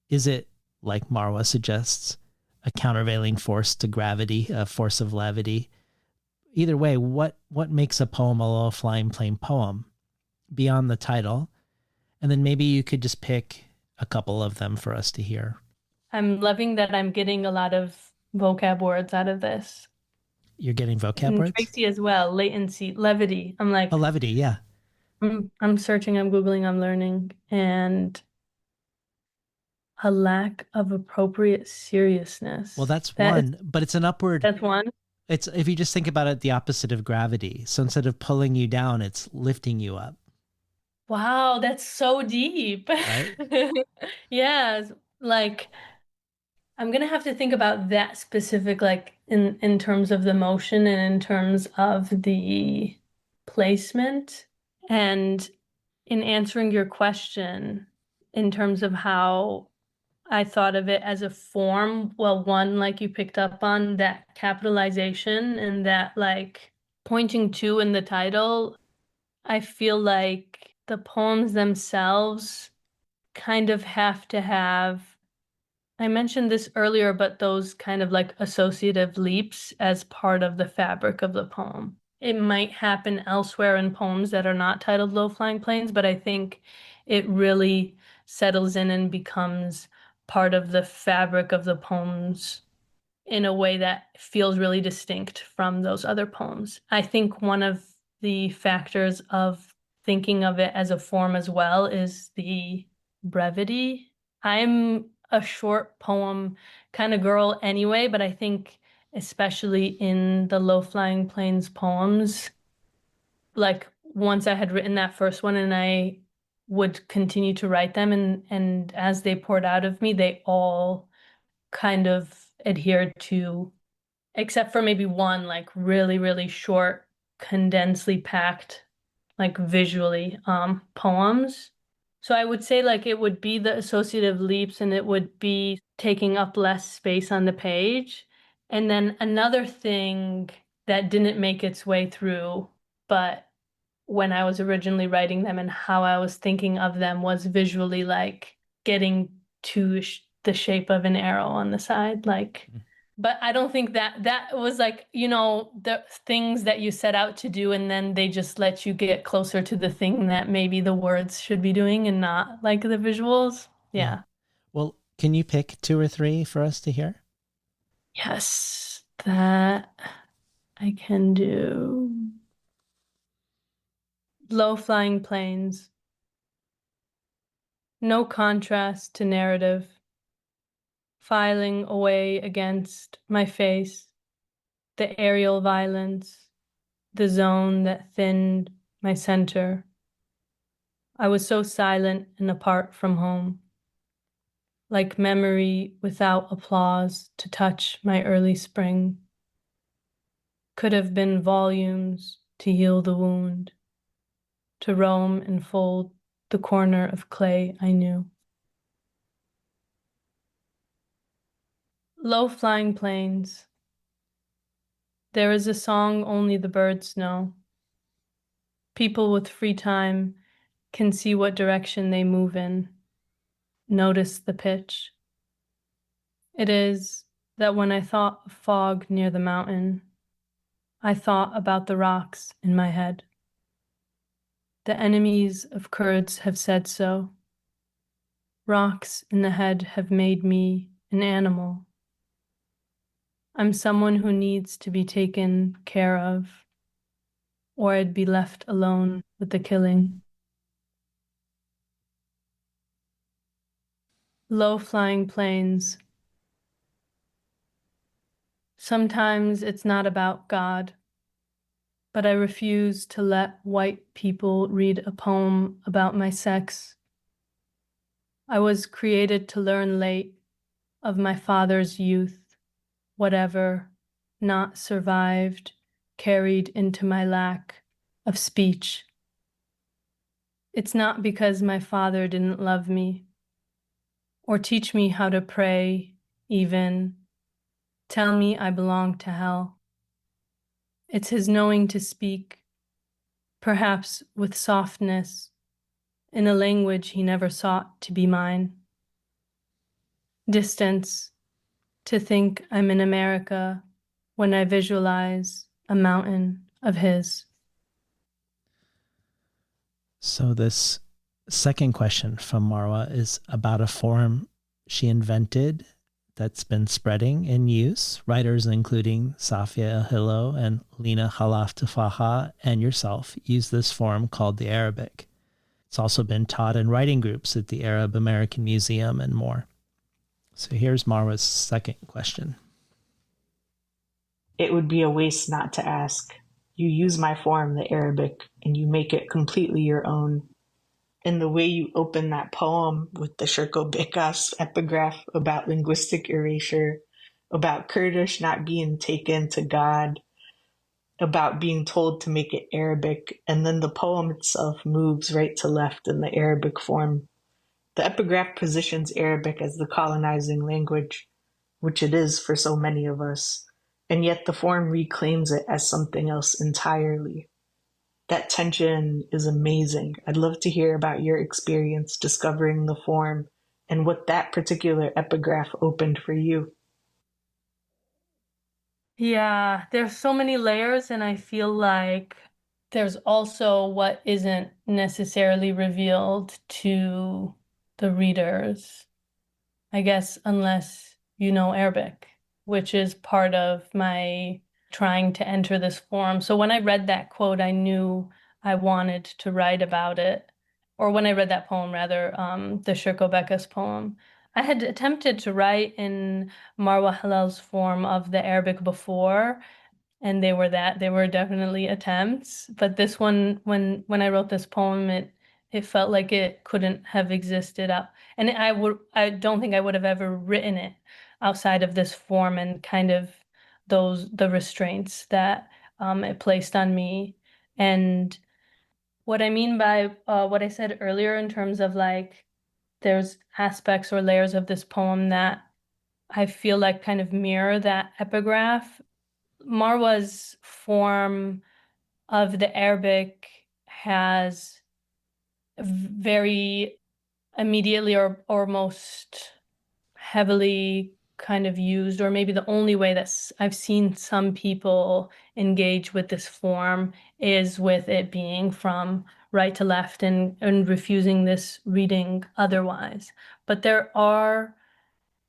Is it, like Marwa suggests, a countervailing force to gravity, a force of levity? Either way, what makes a poem a Low Flying Plane poem beyond the title? And then maybe you could just pick a couple of them for us to hear. I'm loving that I'm getting a lot of vocab words out of this. You're getting vocab And words? Tracy as well, latency, levity. I'm like, Oh, levity, yeah. I'm searching, I'm Googling, I'm learning. And a lack of appropriate seriousness. Well, that's one, but it's an upward. That's one. It's, if you just think about it, the opposite of gravity. So instead of pulling you down, it's lifting you up. Wow, that's so deep. Right? Yes, like I'm gonna have to think about that specific, like in terms of the motion and in terms of the placement. And in answering your question, in terms of how I thought of it as a form, well, one, like you picked up on that capitalization and that like pointing to in the title, I feel like the poems themselves kind of have to have, I mentioned this earlier, but those kind of like associative leaps as part of the fabric of the poem. It might happen elsewhere in poems that are not titled Low-Flying Plains, but I think it really settles in and becomes part of the fabric of the poems in a way that feels really distinct from those other poems. I think one of the factors of thinking of it as a form as well is the brevity. I'm a short poem kind of girl anyway, but I think especially in the Low-Flying Plains poems, like once I had written that first one and I would continue to write them and as they poured out of me, they all kind of adhered to, except for maybe one like really, really short, condensely packed, like visually, poems. So I would say like it would be the associative leaps and it would be taking up less space on the page. And then another thing that didn't make its way through, but when I was originally writing them and how I was thinking of them was visually like getting to the shape of an arrow on the side, like. But I don't think that that was like, you know, the things that you set out to do and then they just let you get closer to the thing that maybe the words should be doing and not like the visuals. Yeah. Well, can you pick 2 or 3 for us to hear? Yes, that I can do. Low-Flying Plains. No contrast to narrative. Filing away against my face, the aerial violence, the zone that thinned my center. I was so silent and apart from home, like memory without applause to touch my early spring. Could have been volumes to heal the wound, to roam and fold the corner of clay I knew. Low-Flying Plains. There is a song only the birds know. People with free time can see what direction they move in, notice the pitch. It is that when I thought of fog near the mountain, I thought about the rocks in my head. The enemies of Kurds have said so. Rocks in the head have made me an animal. I'm someone who needs to be taken care of, or I'd be left alone with the killing. Low-Flying Plains. Sometimes it's not about God, but I refuse to let white people read a poem about my sex. I was created to learn late of my father's youth, whatever not survived, carried into my lack of speech. It's not because my father didn't love me, or teach me how to pray, even tell me I belong to hell. It's his knowing to speak, perhaps with softness, in a language he never sought to be mine. Distance, to think I'm in America when I visualize a mountain of his. So this second question from Marwa is about a form she invented that's been spreading in use. Writers including Safia Ahilo and Lina Khalaf Tafaha and yourself use this form called the Arabic. It's also been taught in writing groups at the Arab American Museum and more. So here's Marwa's second question. It would be a waste not to ask. You use my form, the Arabic, and you make it completely your own. And the way you open that poem with the Shirko Bekas epigraph about linguistic erasure, about Kurdish not being taken to God, about being told to make it Arabic, and then the poem itself moves right to left in the Arabic form. The epigraph positions Arabic as the colonizing language, which it is for so many of us, and yet the form reclaims it as something else entirely. That tension is amazing. I'd love to hear about your experience discovering the form and what that particular epigraph opened for you. Yeah, there's so many layers, and I feel like there's also what isn't necessarily revealed to the readers, I guess, unless you know Arabic, which is part of my trying to enter this form. So when I read that quote, I knew I wanted to write about it. Or when I read that poem, rather, the Shirko Bekas poem. I had attempted to write in Marwa Halal's form of the Arabic before, and they were definitely attempts. But this one, when I wrote this poem, it felt like it couldn't have existed up. And I don't think I would have ever written it outside of this form and kind of the restraints that it placed on me. And what I mean by what I said earlier in terms of like there's aspects or layers of this poem that I feel like kind of mirror that epigraph. Marwa's form of the Arabic has very immediately or most heavily kind of used, or maybe the only way that I've seen some people engage with this form is with it being from right to left and refusing this reading otherwise. But there are,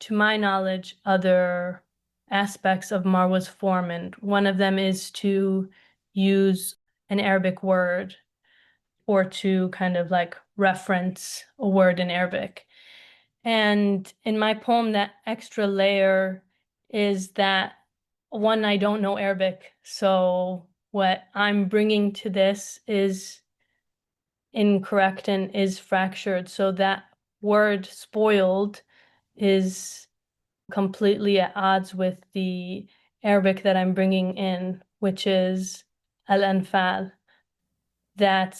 to my knowledge, other aspects of Marwa's form, and one of them is to use an Arabic word or to kind of like reference a word in Arabic. And in my poem, that extra layer is that one, I don't know Arabic, so what I'm bringing to this is incorrect and is fractured. So that word spoiled is completely at odds with the Arabic that I'm bringing in, which is al-anfal. That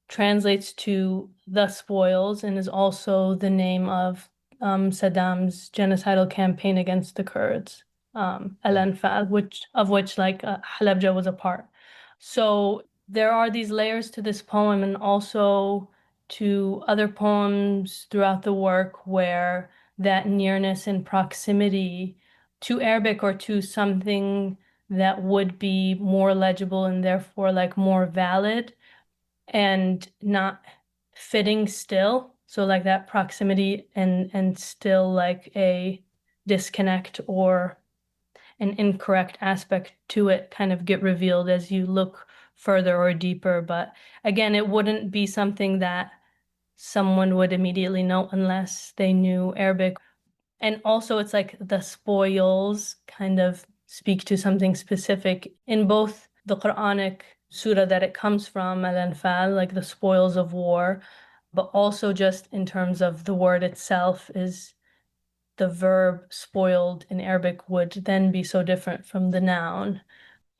translates to the spoils and is also the name of Saddam's genocidal campaign against the Kurds, al-anfal, which like Halabja was a part. So there are these layers to this poem and also to other poems throughout the work where that nearness and proximity to Arabic or to something that would be more legible and therefore like more valid and not fitting still. So like that proximity and still like a disconnect or an incorrect aspect to it kind of get revealed as you look further or deeper. But again, it wouldn't be something that someone would immediately know unless they knew Arabic. And also it's like the spoils kind of speak to something specific in both the Quranic surah that it comes from, al-Anfal, like the spoils of war, but also just in terms of the word itself is the verb spoiled in Arabic would then be so different from the noun.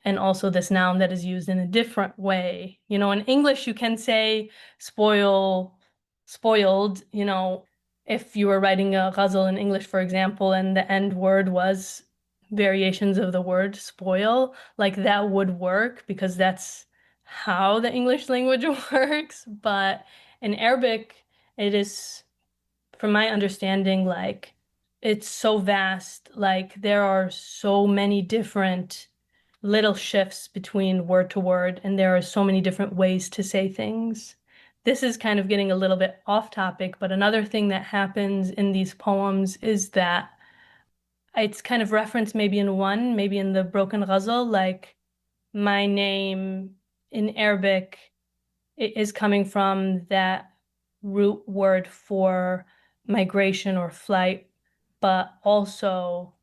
And also this noun that is used in a different way. You know, in English, you can say spoiled, you know, if you were writing a ghazal in English, for example, and the end word was variations of the word spoil, like that would work because that's how the English language works. But in Arabic, it is, from my understanding, like it's so vast, like there are so many different little shifts between word to word, and there are so many different ways to say things. This is kind of getting a little bit off topic, but another thing that happens in these poems is that it's kind of referenced maybe in one, maybe in the Broken Ghazal, like my name in Arabic is coming from that root word for migration or flight, but also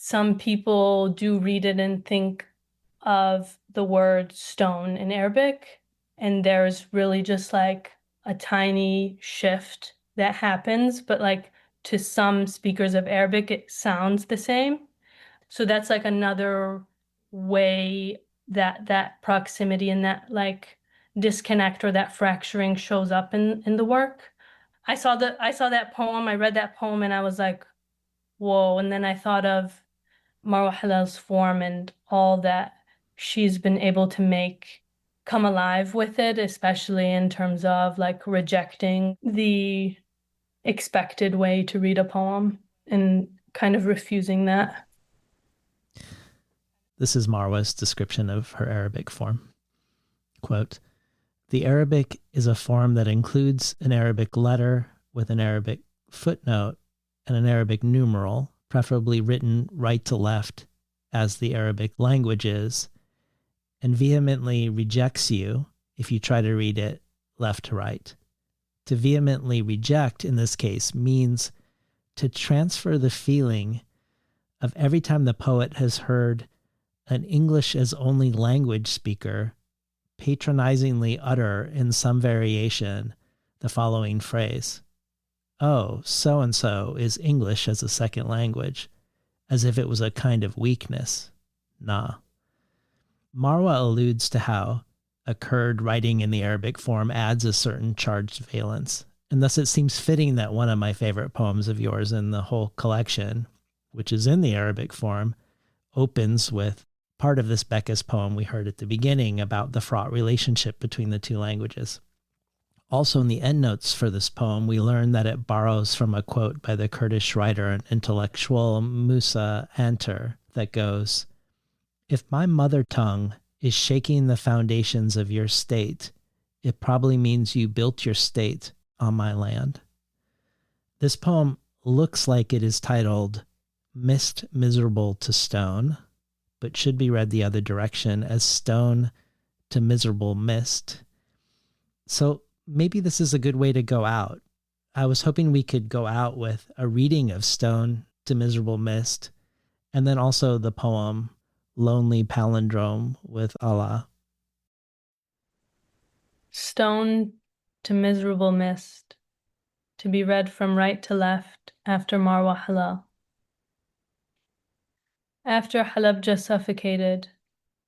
some people do read it and think of the word stone in Arabic, and there's really just like a tiny shift that happens, but like to some speakers of Arabic, it sounds the same. So that's like another way that that proximity and that like disconnect or that fracturing shows up in the work. I saw that poem, I read that poem, and I was like, whoa. And then I thought of Marwa Halal's form and all that she's been able to make come alive with it, especially in terms of like rejecting the expected way to read a poem and kind of refusing that. This is Marwa's description of her Arabic form. Quote, "The Arabic is a form that includes an Arabic letter with an Arabic footnote and an Arabic numeral, preferably written right to left as the Arabic language is, and vehemently rejects you if you try to read it left to right. To vehemently reject, in this case, means to transfer the feeling of every time the poet has heard an English as only language speaker patronizingly utter in some variation the following phrase: oh, so-and-so is English as a second language, as if it was a kind of weakness. Nah." Marwa alludes to how a Kurd writing in the Arabic form adds a certain charged valence, and thus it seems fitting that one of my favorite poems of yours in the whole collection, which is in the Arabic form, opens with part of this Becca's poem we heard at the beginning about the fraught relationship between the two languages. Also in the endnotes for this poem, we learn that it borrows from a quote by the Kurdish writer and intellectual Musa Anter that goes, "If my mother tongue is shaking the foundations of your state, it probably means you built your state on my land." This poem looks like it is titled "Mist Miserable to Stone," but should be read the other direction as "Stone to Miserable Mist." So maybe this is a good way to go out. I was hoping we could go out with a reading of "Stone to Miserable Mist," and then also the poem "Lonely Palindrome with Allah." Stone to Miserable Mist, to be read from right to left after Marwa Halal. After Halabja suffocated,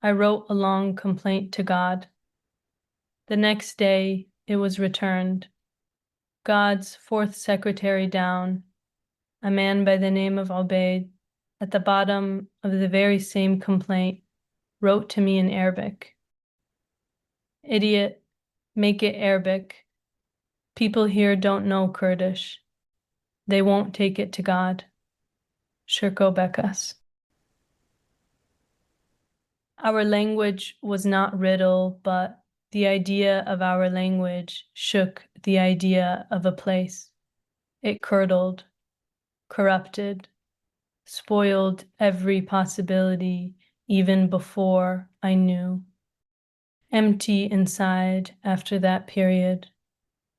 I wrote a long complaint to God. The next day, it was returned. God's fourth secretary down, a man by the name of Ubaid, at the bottom of the very same complaint, wrote to me in Arabic. "Idiot, make it Arabic. People here don't know Kurdish. They won't take it to God." Shirko Bekas. Our language was not riddle, but the idea of our language shook the idea of a place. It curdled, corrupted, spoiled every possibility even before I knew. Empty inside after that period,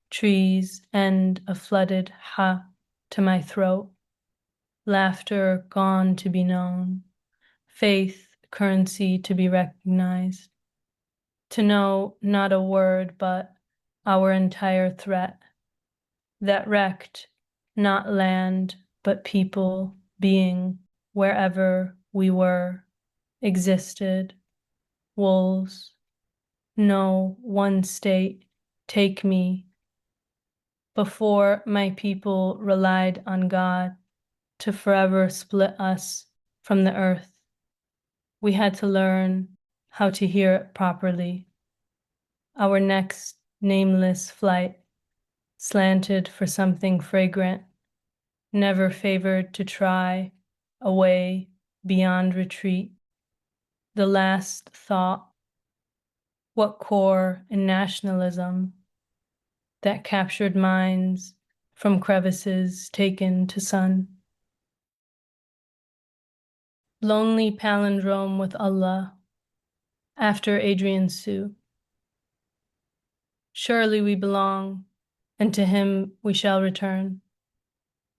trees and a flooded ha to my throat, laughter gone to be known, faith currency to be recognized, to know not a word but our entire threat, that wrecked not land but people, being wherever we were, existed, wolves, no one state, take me. Before my people relied on God to forever split us from the earth, we had to learn how to hear it properly. Our next nameless flight, slanted for something fragrant, never favored to try a way beyond retreat. The last thought, what core in nationalism that captured minds from crevices taken to sun. Lonely Palindrome with Allah, after Adrian Sue. Surely we belong, and to him we shall return.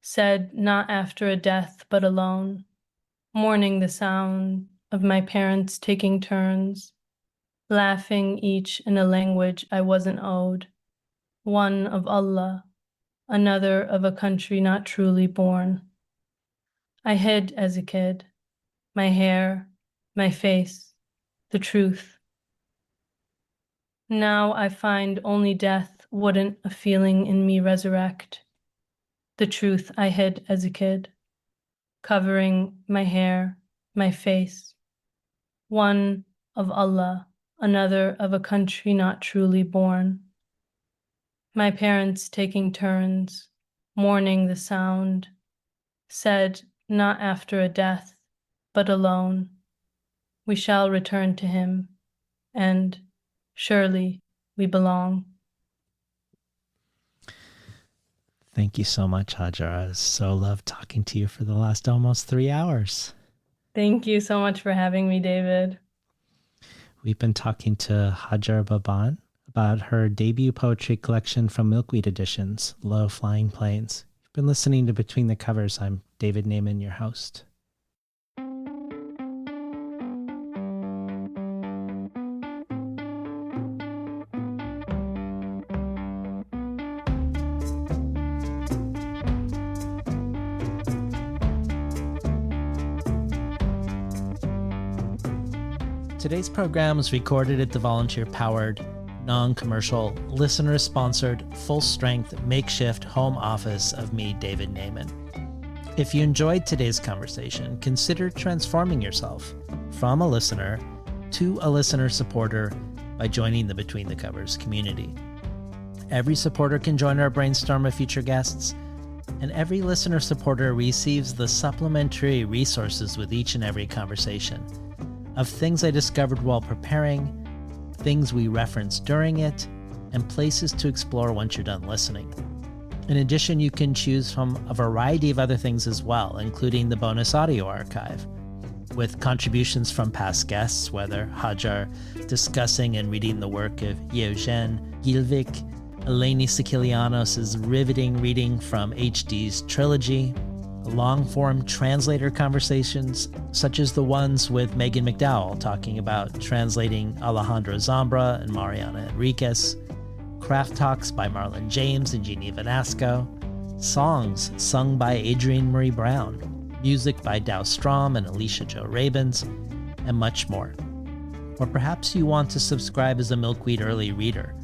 Said not after a death, but alone. mourning the sound of my parents taking turns, laughing each in a language I wasn't owed, one of Allah, another of a country not truly born. I hid as a kid, my hair, my face, the truth. Now I find only death wouldn't a feeling in me resurrect. The truth I hid as a kid, covering my hair, my face, one of Allah, another of a country not truly born. My parents taking turns, mourning the sound, said not after a death, but alone, we shall return to him, and surely we belong. Thank you so much, Hajjar. I so loved talking to you for the last almost 3 hours. Thank you so much for having me, David. We've been talking to Hajjar Baban about her debut poetry collection from Milkweed Editions, Low Flying Planes. You've been listening to Between the Covers. I'm David Naiman, your host. Today's program was recorded at the volunteer-powered, non-commercial, listener-sponsored, full-strength, makeshift home office of me, David Naiman. If you enjoyed today's conversation, consider transforming yourself from a listener to a listener supporter by joining the Between the Covers community. Every supporter can join our brainstorm of future guests, and every listener supporter receives the supplementary resources with each and every conversation of things I discovered while preparing, things we referenced during it, and places to explore once you're done listening. In addition, you can choose from a variety of other things as well, including the bonus audio archive, with contributions from past guests, whether Hajjar discussing and reading the work of Eugene Gilvik, Eleni Sikilianos' riveting reading from HD's trilogy, long-form translator conversations, such as the ones with Megan McDowell talking about translating Alejandro Zambra and Mariana Enriquez, craft talks by Marlon James and Jeannie Vanasco, songs sung by Adrienne Marie Brown, music by Dow Strom and Alicia Jo Rabins, and much more. Or perhaps you want to subscribe as a Milkweed early reader,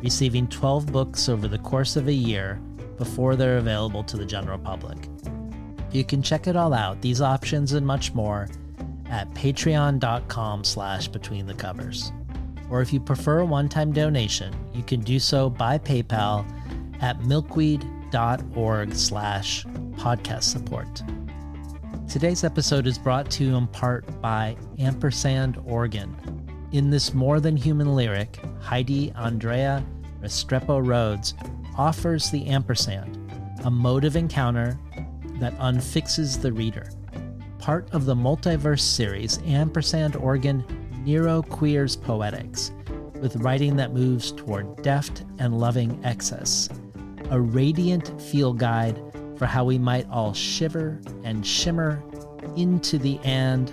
receiving 12 books over the course of a year before they're available to the general public. You can check it all out, these options and much more, at patreon.com/betweenthecovers. Or if you prefer a one-time donation, you can do so by PayPal at milkweed.org/podcast support. Today's episode is brought to you in part by Ampersand Organ. In this more than human lyric, Heidi Andrea Restrepo Rhodes offers the ampersand, a mode of encounter that unfixes the reader. Part of the multiverse series, Ampersand Organ Nero Queers Poetics, with writing that moves toward deft and loving excess. A radiant feel guide for how we might all shiver and shimmer into the and.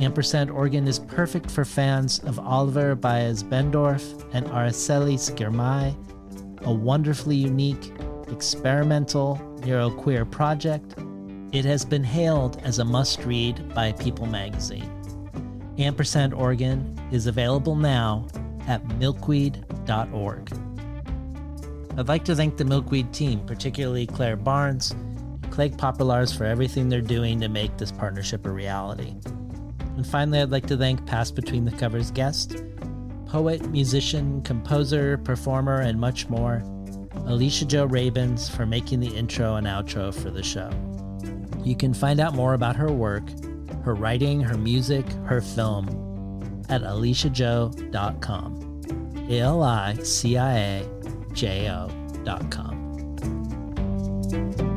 Ampersand Organ is perfect for fans of Oliver Baez-Bendorf and Araceli Skirmay, a wonderfully unique, experimental neuroqueer project. It has been hailed as a must-read by People magazine. Ampersand Organ is available now at milkweed.org. I'd like to thank the Milkweed team, particularly Claire Barnes and Clegg Populars, for everything they're doing to make this partnership a reality. And finally, I'd like to thank past Between the Covers guest, poet, musician, composer, performer, and much more, Alicia Jo Rabins, for making the intro and outro for the show. You can find out more about her work, her writing, her music, her film at aliciajo.com. ALICIAJO.com.